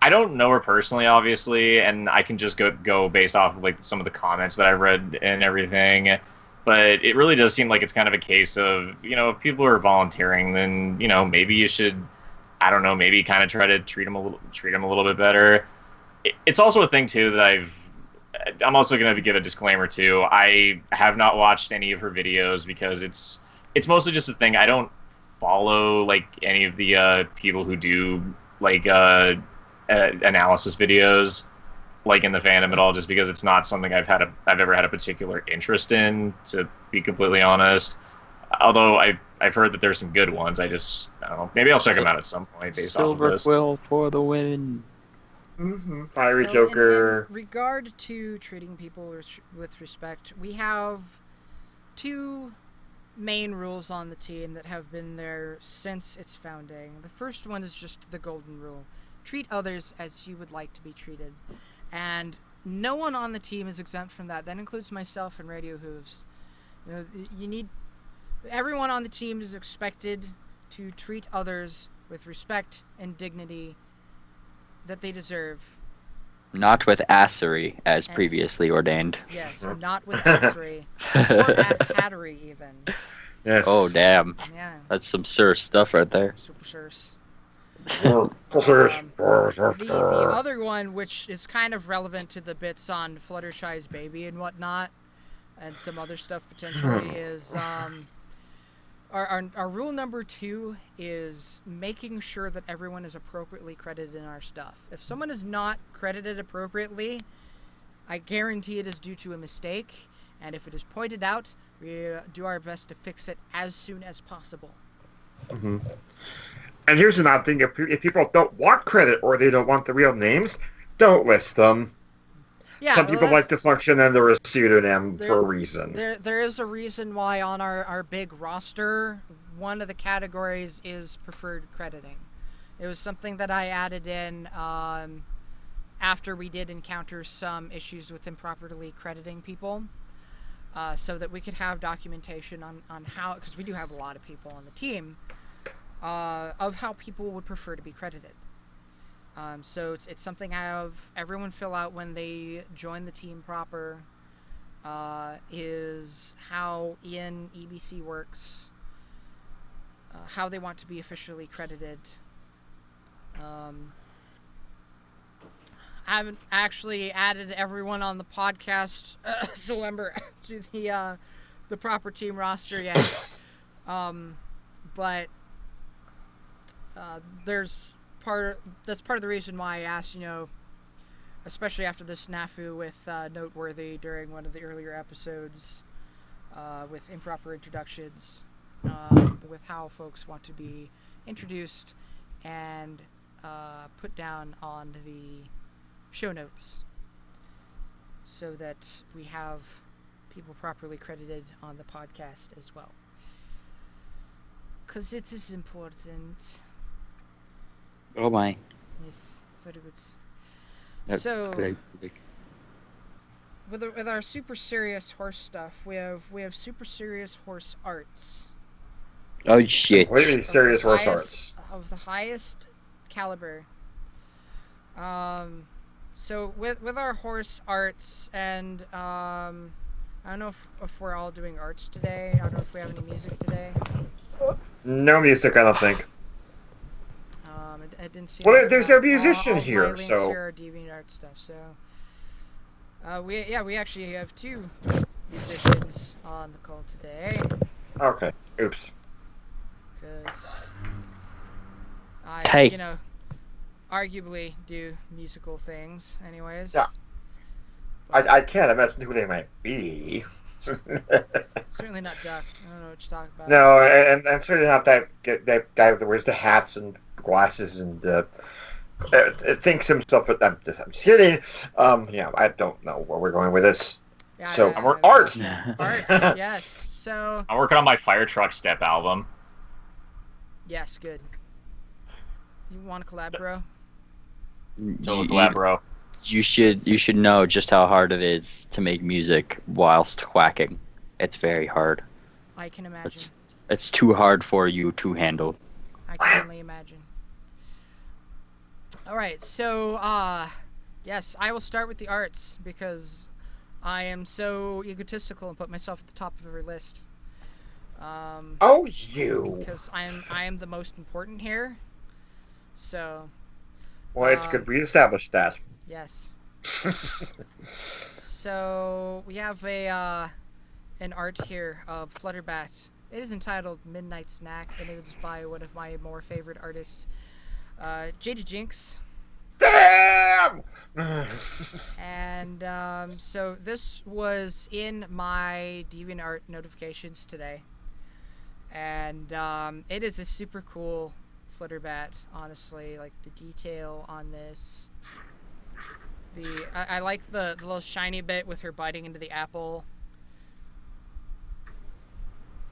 [SPEAKER 3] I don't know her personally, obviously, and I can just go based off of like some of the comments that I've read and everything. But it really does seem like it's kind of a case of, if people are volunteering, then maybe you should, I don't know, maybe kind of try to treat them a little bit better. It's also a thing too that I'm also going to give a disclaimer too. I have not watched any of her videos because it's mostly just a thing. I don't follow like any of the people who do like analysis videos like in the fandom at all, just because it's not something I've ever had a particular interest in, to be completely honest. Although I've heard that there's some good ones. I don't know. Maybe I'll check them out at some point based off of this.
[SPEAKER 5] Silver quill for the win.
[SPEAKER 2] Fiery
[SPEAKER 1] Well,
[SPEAKER 2] Joker.
[SPEAKER 1] In regard to treating people with respect, we have 2 main rules on the team that have been there since its founding. The first one is just the golden rule. Treat others as you would like to be treated. And no one on the team is exempt from that. That includes myself and Radio Hooves. Everyone on the team is expected to treat others with respect and dignity that they deserve.
[SPEAKER 5] Not with assery, as previously ordained.
[SPEAKER 1] Yes, not with assery. Or ass-hattery, even.
[SPEAKER 2] Yes.
[SPEAKER 5] Oh, damn.
[SPEAKER 1] Yeah.
[SPEAKER 5] That's some sir stuff right there.
[SPEAKER 1] Super sirs.
[SPEAKER 2] The
[SPEAKER 1] other one, which is kind of relevant to the bits on Fluttershy's baby and whatnot, and some other stuff potentially, is our rule number 2 is making sure that everyone is appropriately credited in our stuff. If someone is not credited appropriately, I guarantee it is due to a mistake, and if it is pointed out, we do our best to fix it as soon as possible.
[SPEAKER 2] Mm-hmm. And here's an odd thing: if people don't want credit or they don't want the real names, don't list them.
[SPEAKER 1] Yeah,
[SPEAKER 2] some people like to function under a pseudonym for a reason.
[SPEAKER 1] There is a reason why on our big roster, one of the categories is preferred crediting. It was something that I added in after we did encounter some issues with improperly crediting people, so that we could have documentation on how, because we do have a lot of people on the team, of how people would prefer to be credited. So it's something I have everyone fill out when they join the team proper, is how in EBC works, how they want to be officially credited. I haven't actually added everyone on the podcast, Zoember, to the proper team roster yet. But that's part of the reason why I asked, especially after this snafu with Noteworthy during one of the earlier episodes, with improper introductions, with how folks want to be introduced and put down on the show notes, so that we have people properly credited on the podcast as well. 'Cause it is important.
[SPEAKER 5] Oh my.
[SPEAKER 1] Yes, very good.
[SPEAKER 5] That's
[SPEAKER 1] So,
[SPEAKER 5] great.
[SPEAKER 1] with our super serious horse stuff, we have super serious horse arts.
[SPEAKER 5] Oh shit.
[SPEAKER 2] Completely serious horse
[SPEAKER 1] highest,
[SPEAKER 2] arts.
[SPEAKER 1] of the highest caliber. So with our horse arts, and I don't know if we're all doing arts today. I don't know if we have any music today.
[SPEAKER 2] No music, I don't think.
[SPEAKER 1] I didn't see.
[SPEAKER 2] Well, there's no musician
[SPEAKER 1] all
[SPEAKER 2] here,
[SPEAKER 1] my links
[SPEAKER 2] so.
[SPEAKER 1] here are DeviantArt stuff. So, we actually have 2 musicians on the call today.
[SPEAKER 2] Okay. Oops.
[SPEAKER 1] Because
[SPEAKER 5] Hey.
[SPEAKER 1] arguably do musical things, anyways.
[SPEAKER 2] Yeah. I can't imagine who they might be.
[SPEAKER 1] Certainly not Duck. I don't know what you're talking about.
[SPEAKER 2] No, and certainly not that guy that wears the hats and glasses and thinks himself. I'm just kidding. Yeah, I don't know where we're going with this.
[SPEAKER 1] Yeah,
[SPEAKER 2] So
[SPEAKER 1] yeah,
[SPEAKER 2] we're
[SPEAKER 1] yeah.
[SPEAKER 2] arts.
[SPEAKER 1] Arts, yes. So
[SPEAKER 3] I'm working on my Fire Truck Step album.
[SPEAKER 1] yes, good. You want to collab, bro?
[SPEAKER 3] So collab, bro.
[SPEAKER 5] You should know just how hard it is to make music whilst quacking. It's very hard.
[SPEAKER 1] I can imagine.
[SPEAKER 5] It's too hard for you to handle.
[SPEAKER 1] I can only imagine. All right, so yes, I will start with the arts because I am so egotistical and put myself at the top of every list.
[SPEAKER 2] Oh, you.
[SPEAKER 1] Because I am the most important here. So.
[SPEAKER 2] Well, it's good we established that.
[SPEAKER 1] Yes. So we have an art here of Flutterbat. It is entitled Midnight Snack, and it is by one of my more favorite artists, Jada Jinx.
[SPEAKER 2] Sam!
[SPEAKER 1] And so this was in my DeviantArt notifications today. And it is a super cool Flutterbat, honestly. Like, the detail on this. I like the little shiny bit with her biting into the apple.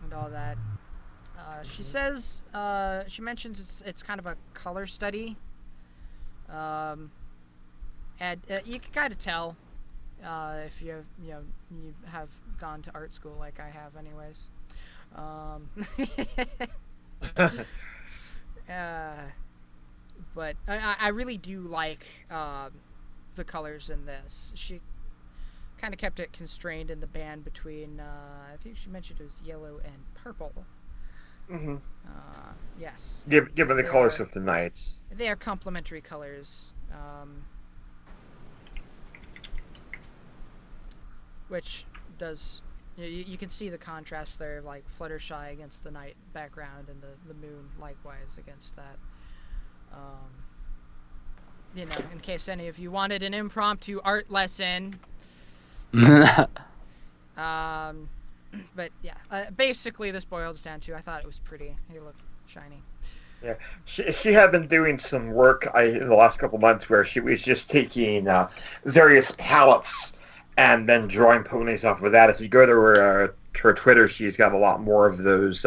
[SPEAKER 1] And all that. She says, she mentions it's kind of a color study. And you can kind of tell if you have gone to art school like I have, anyways. But I really do like the colors in this. She kind of kept it constrained in the band between, I think she mentioned it was yellow and purple.
[SPEAKER 2] Mm-hmm.
[SPEAKER 1] Yes.
[SPEAKER 2] Given the colors of the knights.
[SPEAKER 1] They are complementary colors. Which does... You can see the contrast there, like Fluttershy against the night background and the moon likewise against that. In case any of you wanted an impromptu art lesson. But yeah, basically this boils down to I thought it was pretty. It looked shiny.
[SPEAKER 2] Yeah, she had been doing some work in the last couple months where she was just taking various palettes and then drawing ponies off of that. If you go to her Twitter, she's got a lot more of those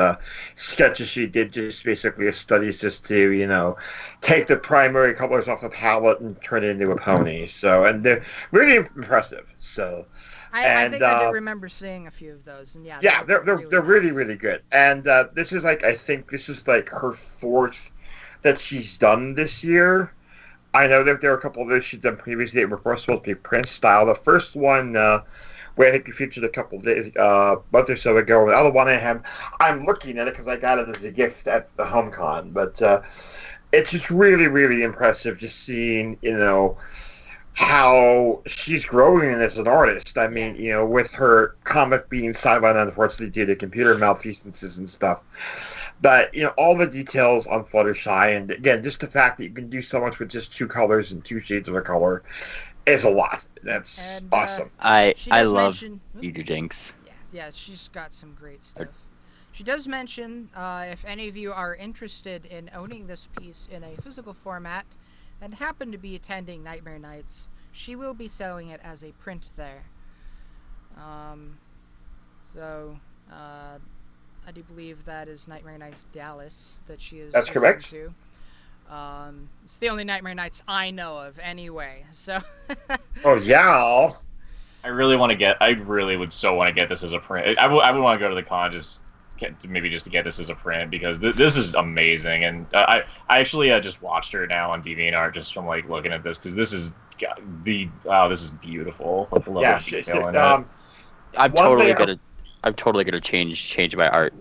[SPEAKER 2] sketches she did, just basically as studies just to, take the primary colors off a palette and turn it into a pony. So, and they're really impressive. So,
[SPEAKER 1] I think I do remember seeing a few of those, and
[SPEAKER 2] they're really,
[SPEAKER 1] nice.
[SPEAKER 2] really good. And this is I think this is like her fourth that she's done this year. I know that there are a couple of those she's done previously that were supposed to be print style. The first one, where I think we featured a couple of days, month or so ago. The other one I'm looking at it because I got it as a gift at the HomeCon. But it's just really, really impressive just seeing, how she's growing as an artist. I mean, with her comic being sidelined, unfortunately, due to computer malfeasances and stuff. But, all the details on Fluttershy, and again, just the fact that you can do so much with just two colors and two shades of a color is a lot. That's awesome.
[SPEAKER 5] I love Future Jinx.
[SPEAKER 1] Yeah, she's got some great stuff. She does mention, if any of you are interested in owning this piece in a physical format and happen to be attending Nightmare Nights, she will be selling it as a print there. I do believe that is Nightmare Nights Dallas that she is.
[SPEAKER 2] That's correct.
[SPEAKER 1] To. It's the only Nightmare Nights I know of, anyway. So.
[SPEAKER 2] Oh yeah.
[SPEAKER 3] I really would so want to get this as a print. I would want to go to the con just to get this as a print because this is amazing. And I actually just watched her now on DeviantArt just from looking at this because this is this is beautiful. Like the level of detail in it.
[SPEAKER 5] I'm totally gonna change my art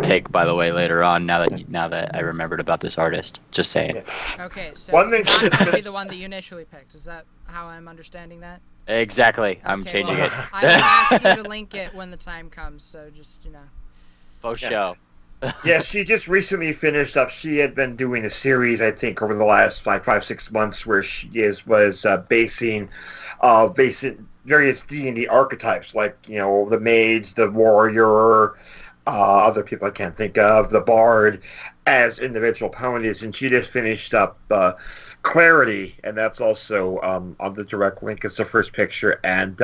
[SPEAKER 5] pick, by the way, later on. Now that I remembered about this artist, just saying.
[SPEAKER 1] Okay, so it's not gonna be the one that you initially picked. Is that how I'm understanding that?
[SPEAKER 5] Exactly.
[SPEAKER 1] Okay,
[SPEAKER 5] I'm changing it.
[SPEAKER 1] I will ask you to link it when the time comes. So just
[SPEAKER 5] Faux show.
[SPEAKER 2] Yeah, she just recently finished up. She had been doing a series, I think, over the last 5-6 months, where she was basing various D&D archetypes, like the mage, the warrior, other people I can't think of, the bard, as individual ponies, and she just finished up Clarity, and that's also on the direct link as the first picture, and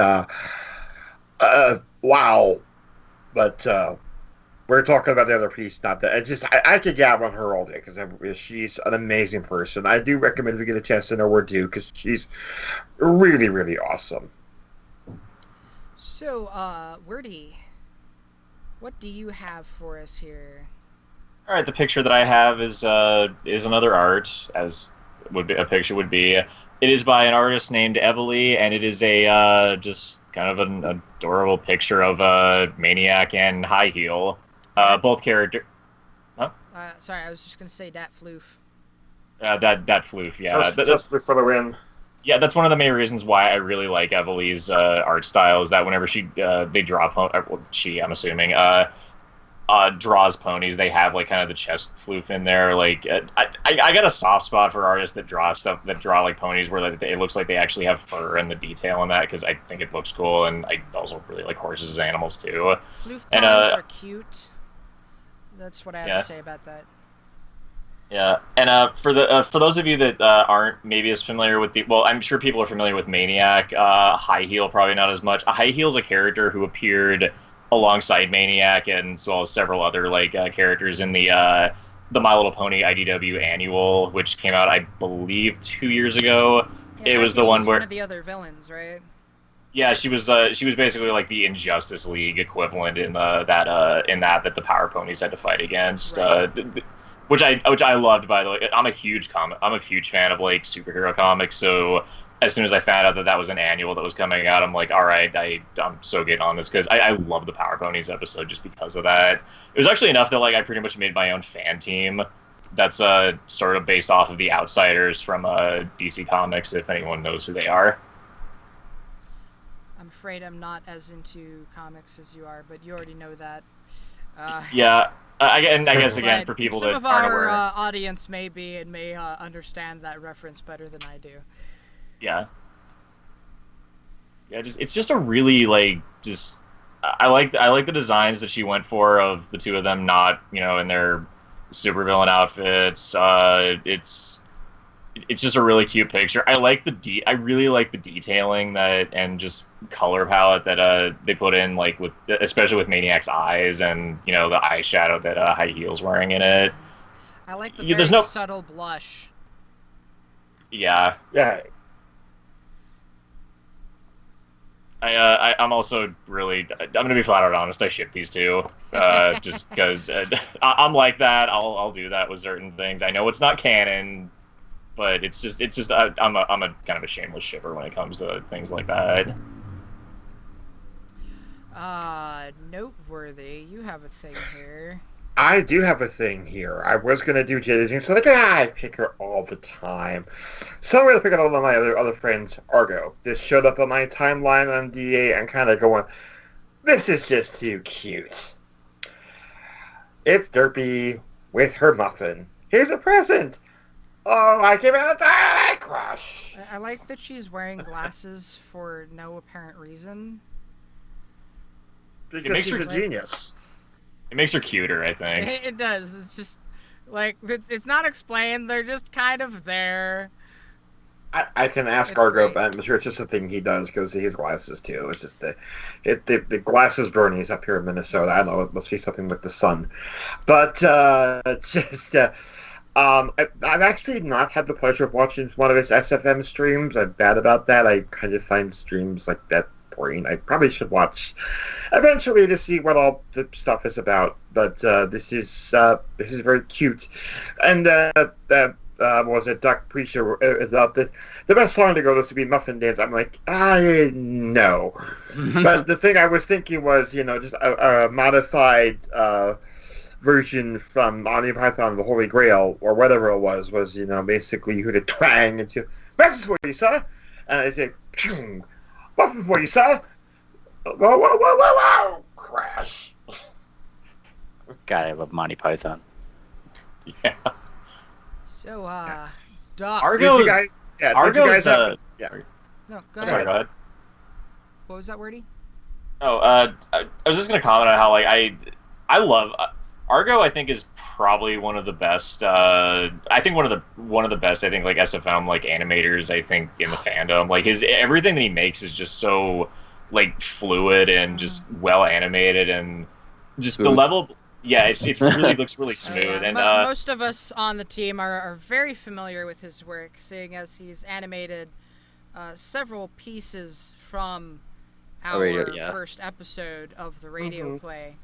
[SPEAKER 2] wow, but we're talking about the other piece, not that. It's just I could gab on her all day because she's an amazing person. I do recommend if you get a chance to know her too, because she's really, really awesome.
[SPEAKER 1] So, Wordy, what do you have for us here?
[SPEAKER 3] All right, the picture that I have is another art, as a picture would be. It is by an artist named Evely, and it is a just kind of an adorable picture of a Maniac and High Heel. Both character. Huh?
[SPEAKER 1] Sorry, I was just gonna say that floof.
[SPEAKER 3] That floof, yeah.
[SPEAKER 2] Just for the win.
[SPEAKER 3] Yeah, that's one of the main reasons why I really like Evely's art style. Is that whenever they draw I'm assuming draws ponies, they have kind of the chest floof in there. I got a soft spot for artists that draw ponies where it looks like they actually have fur and the detail in that, because I think it looks cool, and I also really like horses as animals too.
[SPEAKER 1] Floof ponies are cute. That's what I have to say about that.
[SPEAKER 3] Yeah, and for those of you that aren't maybe as familiar with I'm sure people are familiar with Maniac. High Heel probably not as much. High Heel's a character who appeared alongside Maniac, and as well as several other characters in the My Little Pony IDW annual, which came out I believe 2 years ago.
[SPEAKER 1] Yeah,
[SPEAKER 3] it was the one where
[SPEAKER 1] one of the other villains, right?
[SPEAKER 3] Yeah, she was basically like the Injustice League equivalent in that the Power Ponies had to fight against.
[SPEAKER 1] Right.
[SPEAKER 3] which I loved, by the way. I'm a huge fan of like superhero comics. So as soon as I found out that that was an annual that was coming out, I'm like, all right, I'm so getting on this because I love the Power Ponies episode just because of that. It was actually enough that like I pretty much made my own fan team. That's sort of based off of the Outsiders from DC Comics, if anyone knows who they are.
[SPEAKER 1] I'm afraid I'm not as into comics as you are, but you already know that.
[SPEAKER 3] Yeah, I guess again for people
[SPEAKER 1] that
[SPEAKER 3] aren't aware.
[SPEAKER 1] Some of our audience may be and may understand that reference better than I do.
[SPEAKER 3] Yeah. Yeah, it's just a really I like the designs that she went for of the two of them not in their supervillain outfits. It's just a really cute picture. I really like the detailing and just color palette that they put in, like especially with Maniac's eyes and the eyeshadow that High Heel's wearing in it.
[SPEAKER 1] I like the very subtle blush.
[SPEAKER 3] Yeah.
[SPEAKER 2] Yeah.
[SPEAKER 3] I'm also really. I'm gonna be flat out honest. I ship these two, just because I'm like that. I'll do that with certain things. I know it's not canon, but it's just. I'm a kind of a shameless shipper when it comes to things like that.
[SPEAKER 1] Noteworthy. You have a thing here.
[SPEAKER 2] I do have a thing here. I was going to do Jada James, so I pick her all the time. So I'm going to pick on one of my other friends, Argo. This showed up on my timeline on DA and kind of going, this is just too cute. It's Derpy with her muffin. Here's a present. Oh, I came out of time, crush.
[SPEAKER 1] I like that she's wearing glasses for no apparent reason.
[SPEAKER 2] Because she's a genius.
[SPEAKER 3] It makes her cuter, I think.
[SPEAKER 1] It does. It's just like it's not explained. They're just kind of there.
[SPEAKER 2] I can ask Argo, but I'm sure it's just a thing he does because he has glasses too. It's just the glasses Bronies up here in Minnesota. I don't know. It must be something with the sun, but I've actually not had the pleasure of watching one of his SFM streams. I'm bad about that. I kind of find streams like that boring. I probably should watch eventually to see what all the stuff is about. But this is very cute, and was it Duck Preacher about the best song to go? This would be Muffin Dance. I'm like, I know, but the thing I was thinking was just a modified version from Monty Python the Holy Grail or whatever it was basically you could twang into "Message for you, sir," and I say, "Phew. Muffin for you, sir." Whoa, whoa, whoa, whoa, whoa! Crash.
[SPEAKER 5] God, I love Monty Python.
[SPEAKER 3] Yeah.
[SPEAKER 1] So, Doc.
[SPEAKER 3] Argo's.
[SPEAKER 2] Argo's.
[SPEAKER 1] No, go ahead.
[SPEAKER 3] Sorry, go ahead.
[SPEAKER 1] What was that, Wordy?
[SPEAKER 3] Oh, I was just gonna comment on how I love Argo. I think is probably one of the best. I think one of the best. I think like SFM animators. I think in the fandom, everything that he makes is just so fluid and just well animated and just the level. Yeah, it really looks really smooth. And
[SPEAKER 1] most of us on the team are very familiar with his work, seeing as he's animated several pieces from our first episode of the radio play.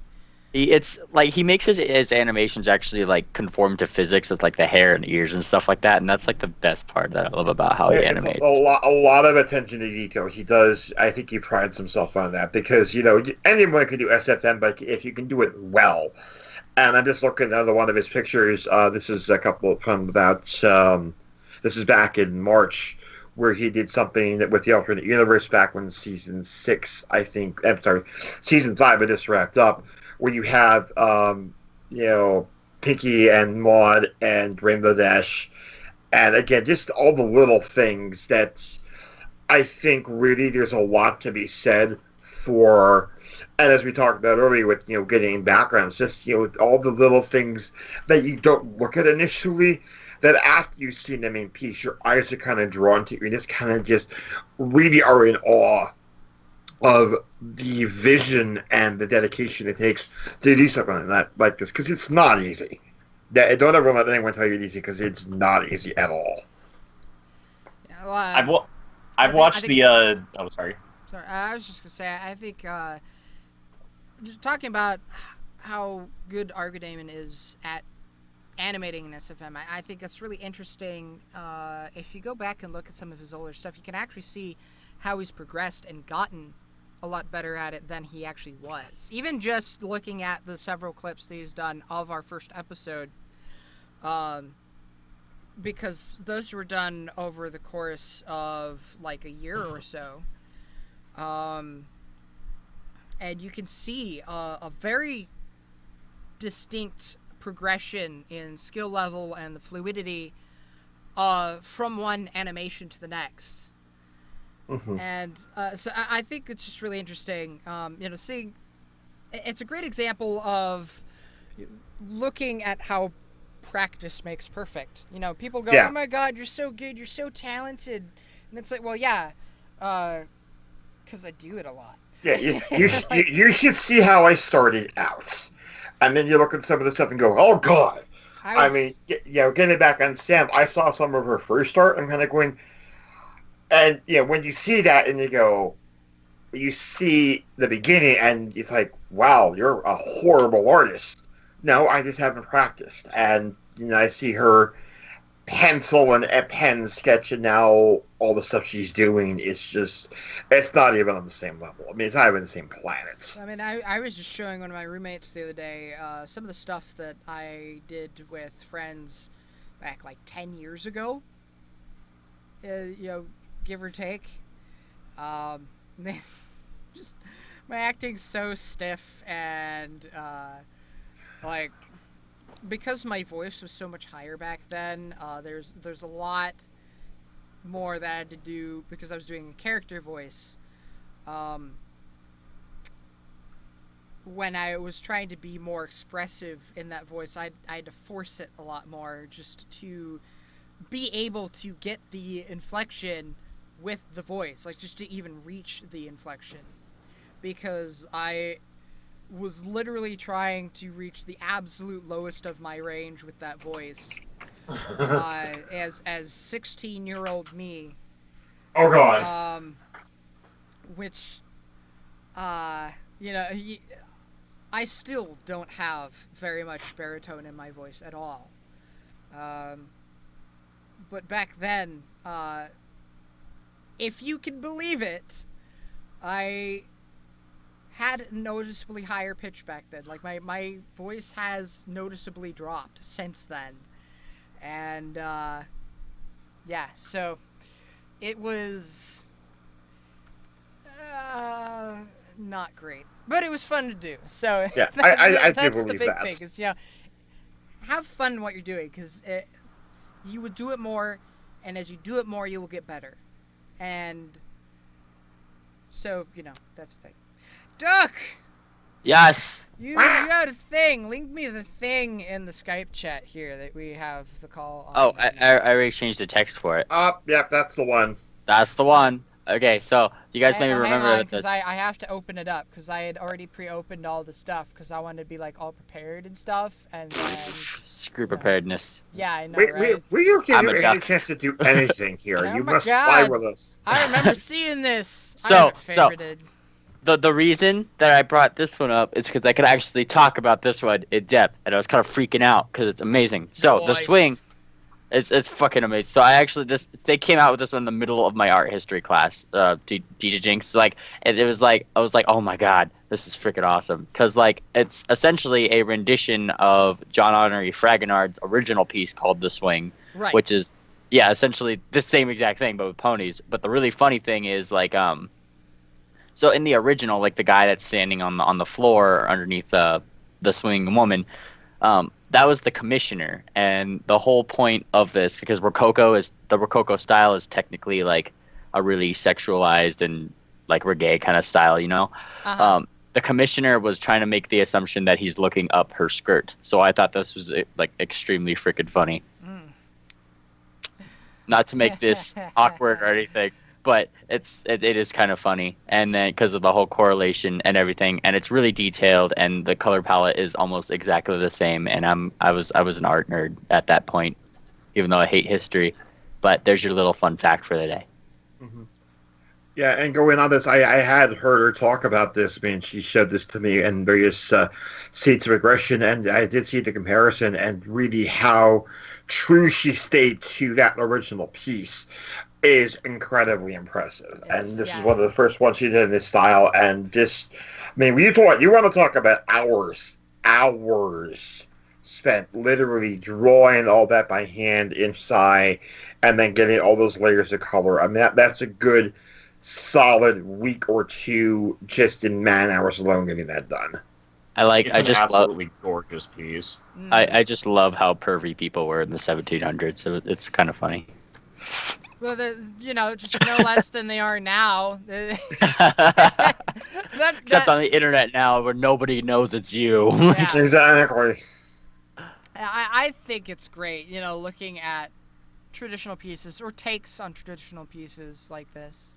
[SPEAKER 5] It's he makes his animations actually conform to physics with the hair and ears and stuff like that, and that's the best part that I love about how he animates.
[SPEAKER 2] A lot of attention to detail. He does. I think he prides himself on that because anyone can do SFM, but if you can do it well. And I'm just looking at another one of his pictures. This is a couple from about. This is back in March, where he did something with the alternate universe back when season 6, I think. I'm sorry, season 5 had just wrapped up. Where you have, Pinky and Maud and Rainbow Dash, and again, just all the little things that I think really there's a lot to be said for. And as we talked about earlier with getting backgrounds, just all the little things that you don't look at initially, that after you've seen them in piece, your eyes are kind of drawn to, you just kind of just really are in awe of the vision and the dedication it takes to do something like this, because it's not easy. Don't ever let anyone tell you it's easy, because it's not easy at all.
[SPEAKER 1] Yeah, well,
[SPEAKER 3] I've watched the. Oh, sorry.
[SPEAKER 1] Sorry, I was just gonna say. I think just talking about how good Argo Damon is at animating in SFM. I think that's really interesting. If you go back and look at some of his older stuff, you can actually see how he's progressed and gotten a lot better at it than he actually was. Even just looking at the several clips that he's done of our first episode, because those were done over the course of like a year or so. And you can see a very distinct progression in skill level and the fluidity from one animation to the next.
[SPEAKER 2] Mm-hmm.
[SPEAKER 1] And so I think it's just really interesting, seeing... It's a great example of looking at how practice makes perfect. People go, oh my god, you're so good, you're so talented. And it's like, well, yeah, because I do it a lot.
[SPEAKER 2] Yeah, you should see how I started out. And then you look at some of the stuff and go, oh god. I mean, getting back on Sam, I saw some of her first art. I'm kind of going... And, when you see that and you see the beginning and it's like, wow, you're a horrible artist. No, I just haven't practiced. And, I see her pencil and a pen sketch, and now all the stuff she's doing is just, it's not even on the same level. I mean, it's not even the same planet.
[SPEAKER 1] I mean, I was just showing one of my roommates the other day some of the stuff that I did with friends back like 10 years ago. Give or take. Just my acting's so stiff, and because my voice was so much higher back then, there's a lot more that I had to do because I was doing a character voice. When I was trying to be more expressive in that voice, I had to force it a lot more just to be able to get the inflection with the voice, like just to even reach the inflection, because I was literally trying to reach the absolute lowest of my range with that voice. As 16-year-old me.
[SPEAKER 2] Oh god.
[SPEAKER 1] Which, I still don't have very much baritone in my voice at all. But back then, if you can believe it, I had noticeably higher pitch back then. Like, my voice has noticeably dropped since then. And, so it was not great. But it was fun to do. So
[SPEAKER 2] yeah, I
[SPEAKER 1] that's
[SPEAKER 2] do
[SPEAKER 1] the
[SPEAKER 2] believe
[SPEAKER 1] big
[SPEAKER 2] that.
[SPEAKER 1] thing. Is, have fun in what you're doing, because you would do it more, and as you do it more, you will get better. And so, that's the thing. Duck!
[SPEAKER 5] Yes!
[SPEAKER 1] You had a thing. Link me the thing in the Skype chat here that we have the call on.
[SPEAKER 5] Oh, I already changed the text for it.
[SPEAKER 2] Yep, that's the one.
[SPEAKER 5] That's the one. Okay, so you guys maybe remember
[SPEAKER 1] because I have to open it up, because I had already pre-opened all the stuff, because I wanted to be all prepared and stuff, and then...
[SPEAKER 5] Screw preparedness.
[SPEAKER 1] Yeah, I know, right?
[SPEAKER 2] We don't give you any chance to do anything here.
[SPEAKER 1] Oh
[SPEAKER 2] you
[SPEAKER 1] my
[SPEAKER 2] must
[SPEAKER 1] God.
[SPEAKER 2] fly with us.
[SPEAKER 1] I remember seeing this. I
[SPEAKER 5] So
[SPEAKER 1] have it favorited.
[SPEAKER 5] the reason that I brought this one up is because I could actually talk about this one in depth, and I was kind of freaking out because it's amazing. So the swing, it's fucking amazing. So they came out with this one in the middle of my art history class, DJ Jinx. And it was I was like, oh my god, this is freaking awesome, because it's essentially a rendition of John Honoré Fragonard's original piece called The Swing,
[SPEAKER 1] Right.
[SPEAKER 5] which is essentially the same exact thing but with ponies. But the really funny thing is so in the original, the guy that's standing on the floor underneath the swinging woman, that was the commissioner. And the whole point of this, because the Rococo style is technically a really sexualized and reggae kind of style,
[SPEAKER 1] Uh-huh.
[SPEAKER 5] The commissioner was trying to make the assumption that he's looking up her skirt. So I thought this was extremely freaking funny. Not to make this awkward or anything, but it is kind of funny. And then because of the whole correlation and everything, and it's really detailed, and the color palette is almost exactly the same. And I was an art nerd at that point, even though I hate history. But there's your little fun fact for the day.
[SPEAKER 2] Mm-hmm. Yeah, and going on this, I had heard her talk about this. I mean, she showed this to me in various states of aggression, and I did see the comparison and really how true she stayed to that original piece is incredibly impressive. And this is one of the first ones she did in this style. And just, I mean, you want to talk about hours spent literally drawing all that by hand inside, and then getting all those layers of color. I mean, that's a good solid week or two just in man hours alone getting that done.
[SPEAKER 3] I just absolutely gorgeous piece.
[SPEAKER 5] I just love how pervy people were in the 1700s. So it's kind of funny.
[SPEAKER 1] Well, just no less than they are now.
[SPEAKER 5] Except on the internet now, where nobody knows it's you.
[SPEAKER 1] Yeah.
[SPEAKER 2] Exactly.
[SPEAKER 1] I think it's great, looking at traditional pieces or takes on traditional pieces like this.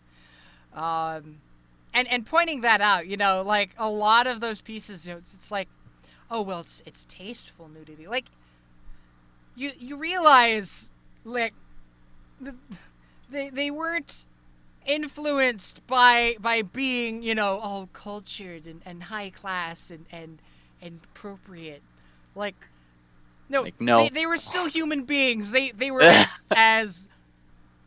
[SPEAKER 1] And pointing that out, like a lot of those pieces, it's like, oh well, it's tasteful nudity. Like you realize, like they weren't influenced by being, all cultured and high class and appropriate. Like no, they were still human beings. They were as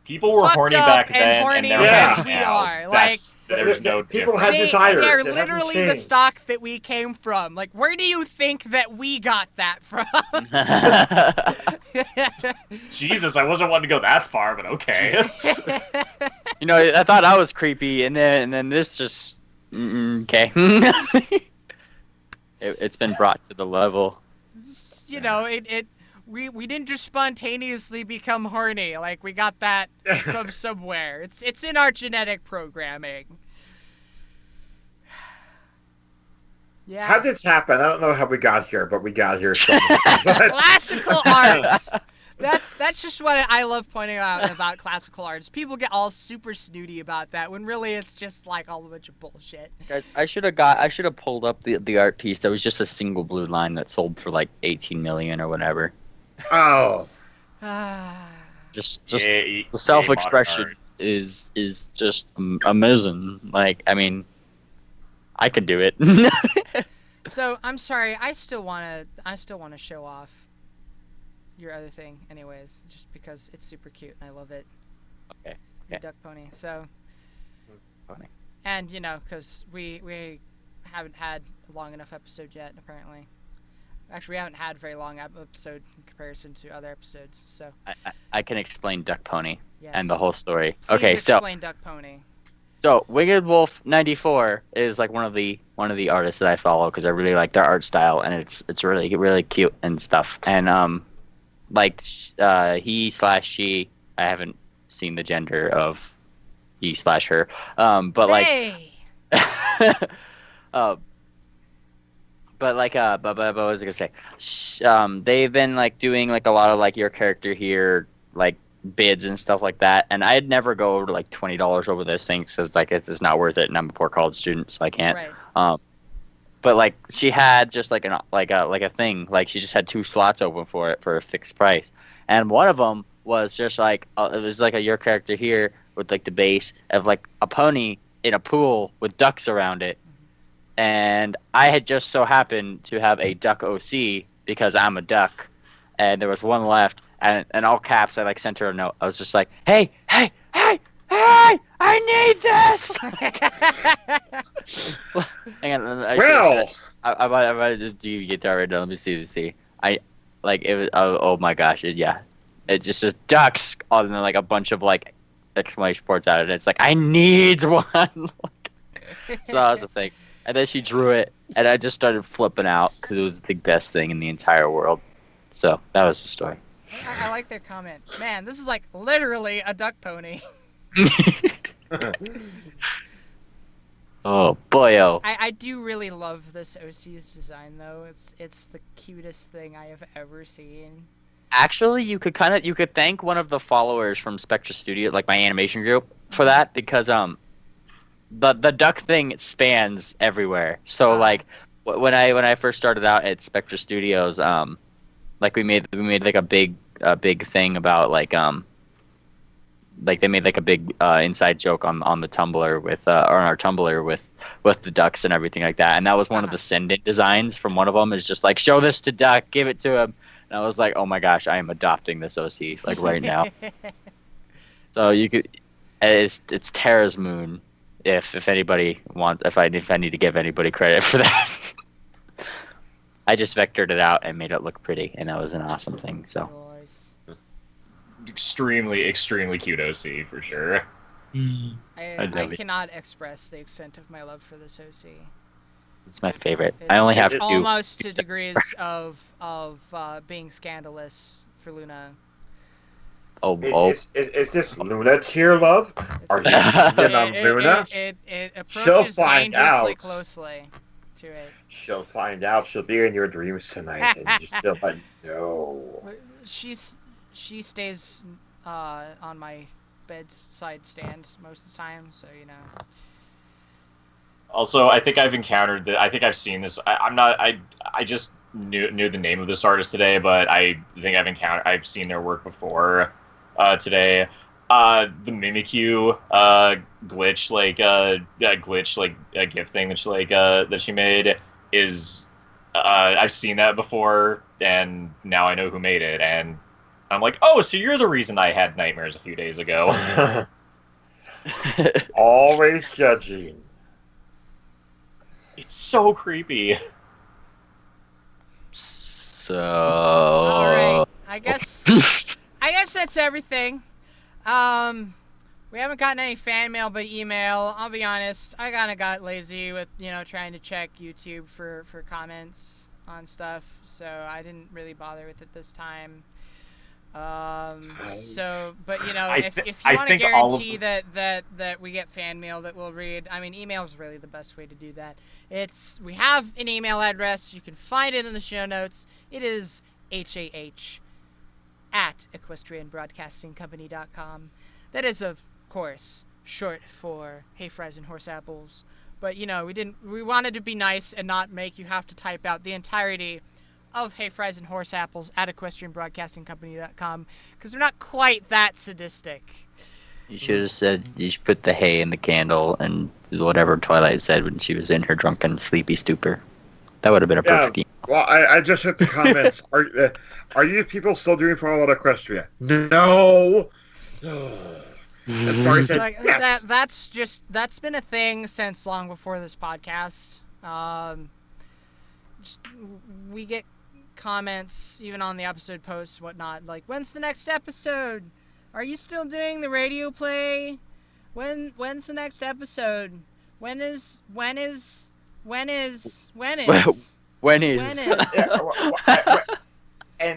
[SPEAKER 3] people were horny back then,
[SPEAKER 1] and horny as we are. Like
[SPEAKER 3] there's no
[SPEAKER 2] people had desires.
[SPEAKER 1] They are literally the stock that we came from. Like, where do you think that we got that from?
[SPEAKER 3] Jesus, I wasn't wanting to go that far, but okay.
[SPEAKER 5] I thought I was creepy, and then this just okay. It's been brought to the level.
[SPEAKER 1] We didn't just spontaneously become horny. Like, we got that from somewhere. It's in our genetic programming. Yeah.
[SPEAKER 2] How did this happen? I don't know how we got here, but we got here.
[SPEAKER 1] Classical arts. That's just what I love pointing out about classical arts. People get all super snooty about that when really it's just like all a bunch of bullshit.
[SPEAKER 5] Guys, I should have pulled up the art piece that was just a single blue line that sold for like 18 million or whatever.
[SPEAKER 2] Oh.
[SPEAKER 5] just the self-expression is just amazing. Like, I mean, I could do it.
[SPEAKER 1] So I'm sorry. I still wanna show off your other thing, anyways, just because it's super cute and I love it.
[SPEAKER 5] Okay.
[SPEAKER 1] Your duck pony. So.
[SPEAKER 5] Funny.
[SPEAKER 1] And because we haven't had a long enough episode yet, apparently. Actually, we haven't had a very long episode in comparison to other episodes, so.
[SPEAKER 5] I can explain Duck Pony
[SPEAKER 1] yes.
[SPEAKER 5] and the whole story.
[SPEAKER 1] Please
[SPEAKER 5] okay,
[SPEAKER 1] explain Duck Pony.
[SPEAKER 5] So Winged Wolf 94 is like one of the artists that I follow because I really like their art style and it's really cute and stuff. And like he/she, I haven't seen the gender of he/her, but like. But what was I gonna say? They've been like doing like a lot of like your character here like bids and stuff like that, and I'd never go over like $20 over those things because like it's not worth it, and I'm a poor college student, so I can't.
[SPEAKER 1] Right.
[SPEAKER 5] But like she had just like a thing, like she just had 2 slots open for it for a fixed price, and one of them was just like it was like a your character here with like the base of like a pony in a pool with ducks around it. And I had just so happened to have a duck OC because I'm a duck, and there was one left, and in all caps I like sent her a note. I was just like, hey, I need this. Hang on, I might do you get that right now. Let me see. I like it was oh my gosh, it just says ducks and then like a bunch of like exclamation points out, and it's like I need one. So that was the thing. And then she drew it, and I just started flipping out because it was the best thing in the entire world. So that was the story.
[SPEAKER 1] I like their comment. Man, this is like literally a duck pony.
[SPEAKER 5] Oh boyo!
[SPEAKER 1] I do really love this OC's design though. It's the cutest thing I have ever seen.
[SPEAKER 5] Actually, you could thank one of the followers from Spectra Studio, like my animation group, for that because the duck thing spans everywhere. So like when I first started out at Spectra Studios, like we made like a big thing about like like they made like a big inside joke on the Tumblr with or on our Tumblr with the ducks and everything like that. And that was one of the send-in designs from one of them. Is just like, show this to Duck, give it to him. And I was like, oh my gosh, I am adopting this OC like right now. So you could, it's Terra's Moon. If anybody wants, if I need to give anybody credit for that. I just vectored it out and made it look pretty, and that was an awesome thing. So
[SPEAKER 3] extremely cute OC for sure.
[SPEAKER 1] I cannot express the extent of my love for this OC.
[SPEAKER 5] It's my favorite. I only have
[SPEAKER 1] almost to degrees of being scandalous for Luna.
[SPEAKER 2] Is this Luna tier love? Are you on Luna?
[SPEAKER 1] It approaches dangerously closely to it.
[SPEAKER 2] She'll find out. She'll be in your dreams tonight, and you still like no.
[SPEAKER 1] She stays on my bedside stand most of the time, so you know.
[SPEAKER 3] Also, I think I've encountered I think I've seen this. I just knew the name of this artist today, but I think I've seen their work before today. The Mimikyu glitch, GIF thing that she made is I've seen that before, and now I know who made it, and I'm like, oh, so you're the reason I had nightmares a few days ago.
[SPEAKER 2] Always judging.
[SPEAKER 3] It's so creepy.
[SPEAKER 5] So.
[SPEAKER 1] All right, I guess that's everything. We haven't gotten any fan mail but email. I'll be honest, I kind of got lazy with trying to check YouTube for comments on stuff, so I didn't really bother with it this time. But if you want to guarantee that we get fan mail that we'll read, I mean, email is really the best way to do that. We have an email address. You can find it in the show notes. It is HAH@equestrianbroadcastingcompany.com. That is, of course, short for Hayfries and Horseapples. But we wanted to be nice and not make you have to type out the entirety of Hayfries and Horseapples at equestrianbroadcastingcompany.com, because they're not quite that sadistic.
[SPEAKER 5] You should have said you should put the hay in the candle and whatever Twilight said when she was in her drunken, sleepy stupor. That would have been a perfect email.
[SPEAKER 2] Well, I just hit the comments. Are you people still doing Fallout Equestria? No. And sorry, said yes.
[SPEAKER 1] That's been a thing since long before this podcast. We get comments even on the episode posts, whatnot, like, when's the next episode? Are you still doing the radio play? When's the next episode? When is?
[SPEAKER 2] And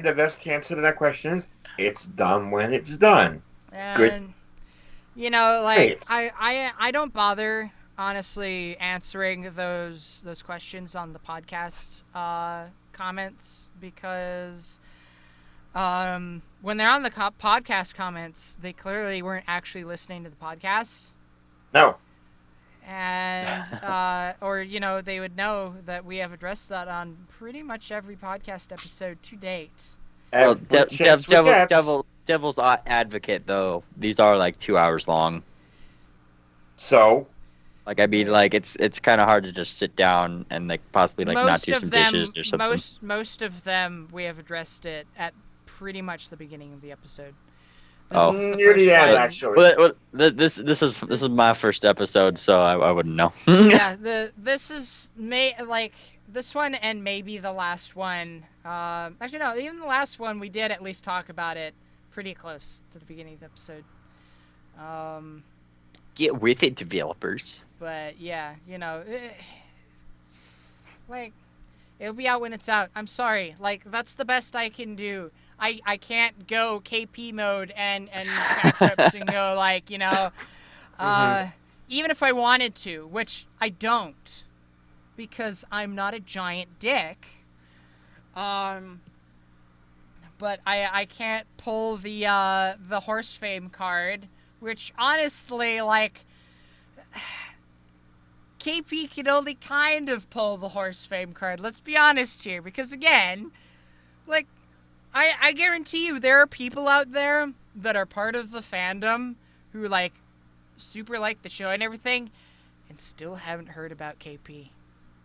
[SPEAKER 2] the best answer to that question is, it's done when it's done.
[SPEAKER 1] And,
[SPEAKER 2] good.
[SPEAKER 1] I don't bother, honestly, answering those questions on the podcast comments, because when they're on the podcast comments, they clearly weren't actually listening to the podcast.
[SPEAKER 2] No.
[SPEAKER 1] And or they would know that we have addressed that on pretty much every podcast episode to date.
[SPEAKER 5] Well, devil's advocate, though, these are like 2 hours long.
[SPEAKER 2] So,
[SPEAKER 5] like, I mean, like, it's kind of hard to just sit down and like possibly like not do some dishes or something.
[SPEAKER 1] Most of them we have addressed it at pretty much the beginning of the episode.
[SPEAKER 2] Actually.
[SPEAKER 5] Well, this is my first episode, so I wouldn't know.
[SPEAKER 1] Yeah, this is this one and maybe the last one. Actually, no, even the last one we did at least talk about it pretty close to the beginning of the episode.
[SPEAKER 5] Get with it, developers.
[SPEAKER 1] But yeah, it'll be out when it's out. I'm sorry, that's the best I can do. I can't go KP mode and backflips and go even if I wanted to, which I don't, because I'm not a giant dick. But I can't pull the horse fame card, which honestly, KP can only kind of pull the horse fame card. Let's be honest here, because again, I guarantee you there are people out there that are part of the fandom who like super like the show and everything, and still haven't heard about KP.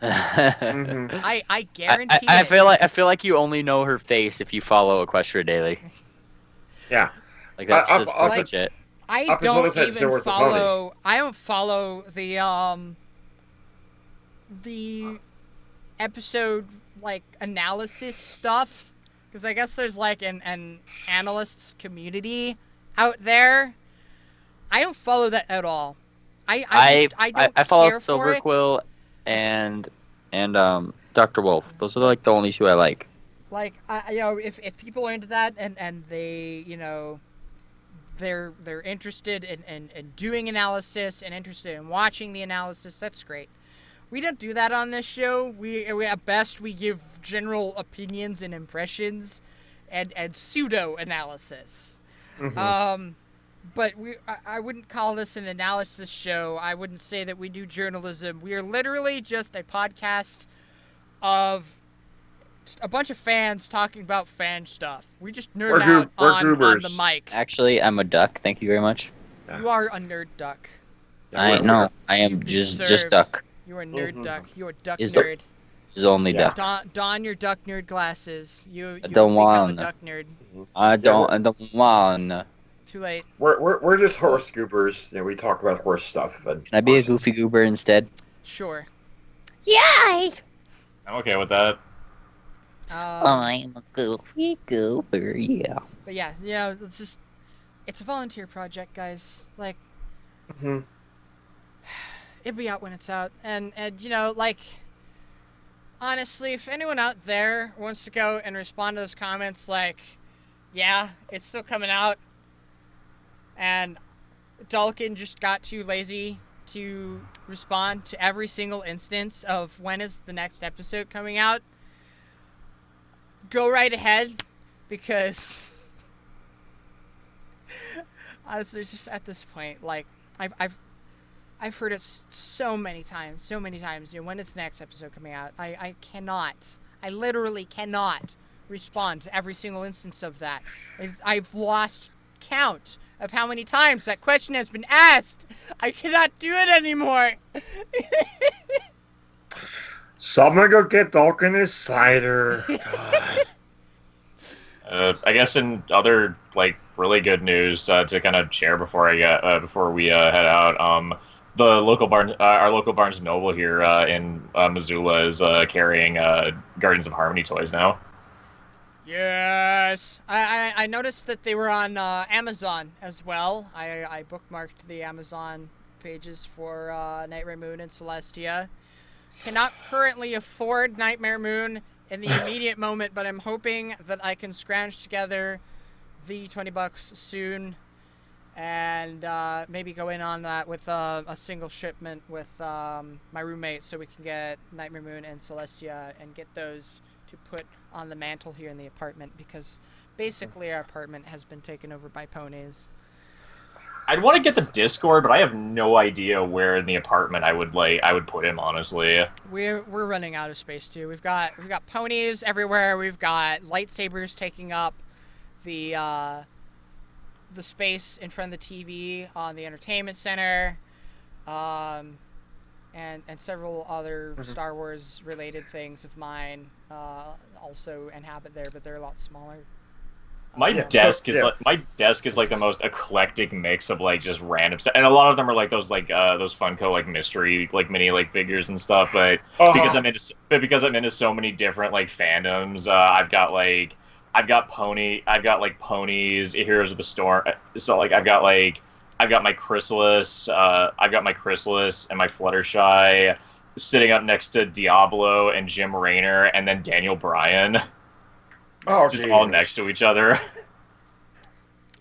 [SPEAKER 2] Mm-hmm.
[SPEAKER 1] I guarantee
[SPEAKER 5] I
[SPEAKER 1] it.
[SPEAKER 5] feel like you only know her face if you follow Equestria Daily.
[SPEAKER 2] Yeah.
[SPEAKER 5] Like that's
[SPEAKER 2] Up-
[SPEAKER 5] pretty
[SPEAKER 2] up-
[SPEAKER 5] much it.
[SPEAKER 1] I
[SPEAKER 2] Up until
[SPEAKER 1] don't
[SPEAKER 2] this episode
[SPEAKER 1] even
[SPEAKER 2] with the pony.
[SPEAKER 1] follow. I don't follow the episode like analysis stuff because I guess there's like an analysts community out there. I don't follow that at all. I
[SPEAKER 5] follow
[SPEAKER 1] care for it.
[SPEAKER 5] Silverquill and Dr. Wolf. Those are like the only two I like.
[SPEAKER 1] Like if people are into that and they they're interested in doing analysis and interested in watching the analysis, that's great. We don't do that on this show. We at best we give general opinions and impressions and pseudo analysis.
[SPEAKER 2] Mm-hmm.
[SPEAKER 1] But I wouldn't call this an analysis show. I wouldn't say that we do journalism. We are literally just a podcast of a bunch of fans talking about fan stuff. We just nerd out on the mic.
[SPEAKER 5] Actually, I'm a duck. Thank you very much.
[SPEAKER 1] You are a nerd duck.
[SPEAKER 5] I am just duck.
[SPEAKER 1] You are nerd duck. You are duck
[SPEAKER 5] Is
[SPEAKER 1] nerd.
[SPEAKER 5] Is only duck.
[SPEAKER 1] Don your duck nerd glasses. You
[SPEAKER 5] don't
[SPEAKER 1] become
[SPEAKER 5] want.
[SPEAKER 1] a duck nerd.
[SPEAKER 5] I don't want.
[SPEAKER 1] Too late.
[SPEAKER 2] We're just horse goobers. We talk about horse stuff. But
[SPEAKER 5] Can I be a goofy goober instead?
[SPEAKER 1] Sure.
[SPEAKER 4] Yay!
[SPEAKER 3] I'm okay with that.
[SPEAKER 4] I'm a goofy goober, yeah.
[SPEAKER 1] But yeah, it's a volunteer project, guys. Like,
[SPEAKER 2] Mm-hmm.
[SPEAKER 1] it'll be out when it's out. And honestly, if anyone out there wants to go and respond to those comments, like, yeah, it's still coming out, and Dalkin just got too lazy to respond to every single instance of when is the next episode coming out, go right ahead, because honestly, it's just at this point, like, I've heard it so many times, when is the next episode coming out? I literally cannot respond to every single instance of that. I've lost count of how many times that question has been asked. I cannot do it anymore.
[SPEAKER 2] So I'm gonna go get Dalkin his cider.
[SPEAKER 3] I guess in other like really good news to kind of share before we head out, the local our local Barnes and Noble here in Missoula is carrying Guardians of Harmony toys now.
[SPEAKER 1] Yes, I noticed that they were on Amazon as well. I bookmarked the Amazon pages for Nightmare Moon and Celestia. Cannot currently afford Nightmare Moon in the immediate moment, but I'm hoping that I can scrounge together the $20 soon, and maybe go in on that with a single shipment with my roommate, so we can get Nightmare Moon and Celestia and get those to put on the mantle here in the apartment, because basically our apartment has been taken over by ponies.
[SPEAKER 3] I'd want to get the Discord, but I have no idea where in the apartment I would put him, honestly.
[SPEAKER 1] We're running out of space too. We've got ponies everywhere. We've got lightsabers taking up the space in front of the TV on the entertainment center, and several other Star Wars related things of mine also inhabit there, but they're a lot smaller.
[SPEAKER 3] My desk is like the most eclectic mix of like just random stuff, and a lot of them are like those Funko like mystery like mini like figures and stuff. But because I'm into so many different like fandoms, I've got Ponies, Heroes of the Storm. So like I've got my Chrysalis, and my Fluttershy sitting up next to Diablo and Jim Raynor, and then Daniel Bryan.
[SPEAKER 2] Oh,
[SPEAKER 3] just all next to each other.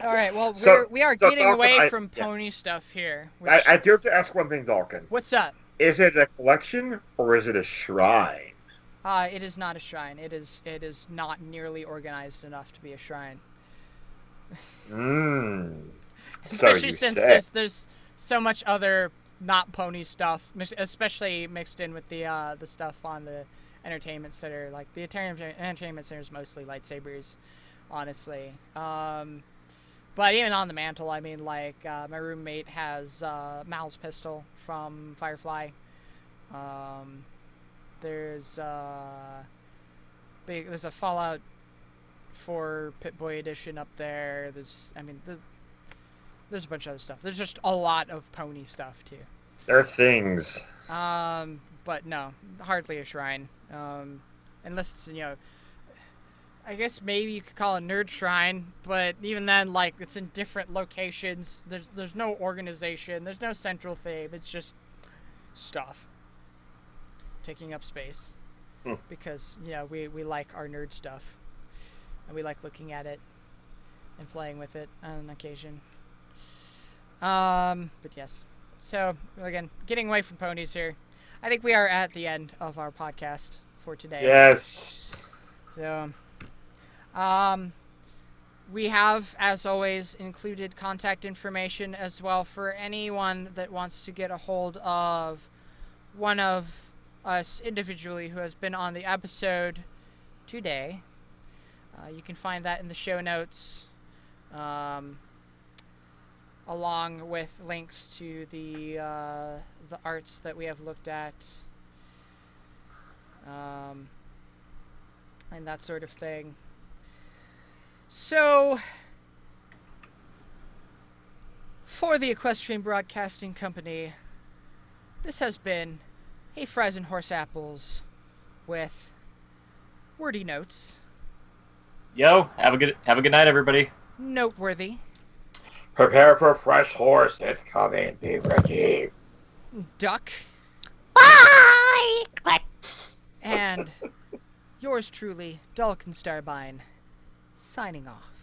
[SPEAKER 1] All right, well, we are
[SPEAKER 2] so
[SPEAKER 1] getting
[SPEAKER 2] Dalkin,
[SPEAKER 1] away from pony stuff here.
[SPEAKER 2] I do have to ask one thing, Dalkin.
[SPEAKER 1] What's up?
[SPEAKER 2] Is it a collection or is it a shrine?
[SPEAKER 1] It is not a shrine. It is not nearly organized enough to be a shrine. Especially since there's so much other not pony stuff, especially mixed in with the stuff on the entertainment center. Like the entertainment center is mostly lightsabers, honestly. But even on the mantle, I mean, like, my roommate has Mal's pistol from Firefly. There's there's a Fallout 4 Pip-Boy edition up there. There's a bunch of other stuff. There's just a lot of pony stuff, too.
[SPEAKER 2] There are things.
[SPEAKER 1] But no, hardly a shrine. Unless it's, I guess maybe you could call it a nerd shrine, but even then, like, it's in different locations. There's no organization. There's no central theme. It's just stuff taking up space. Because, we like our nerd stuff. And we like looking at it and playing with it on occasion. But yes. So, again, getting away from ponies here. I think we are at the end of our podcast for today.
[SPEAKER 2] Yes.
[SPEAKER 1] So, we have, as always, included contact information as well for anyone that wants to get a hold of one of us individually who has been on the episode today. You can find that in the show notes, along with links to the arts that we have looked at, and that sort of thing. So, for the Equestrian Broadcasting Company, this has been Hayfries and Horseapples with wordy notes.
[SPEAKER 3] Yo, have a good night, everybody.
[SPEAKER 1] Noteworthy.
[SPEAKER 2] Prepare for a fresh horse. It's coming. Be ready.
[SPEAKER 1] Duck.
[SPEAKER 4] Bye! Click.
[SPEAKER 1] And yours truly, Dulcan Starbine, signing off.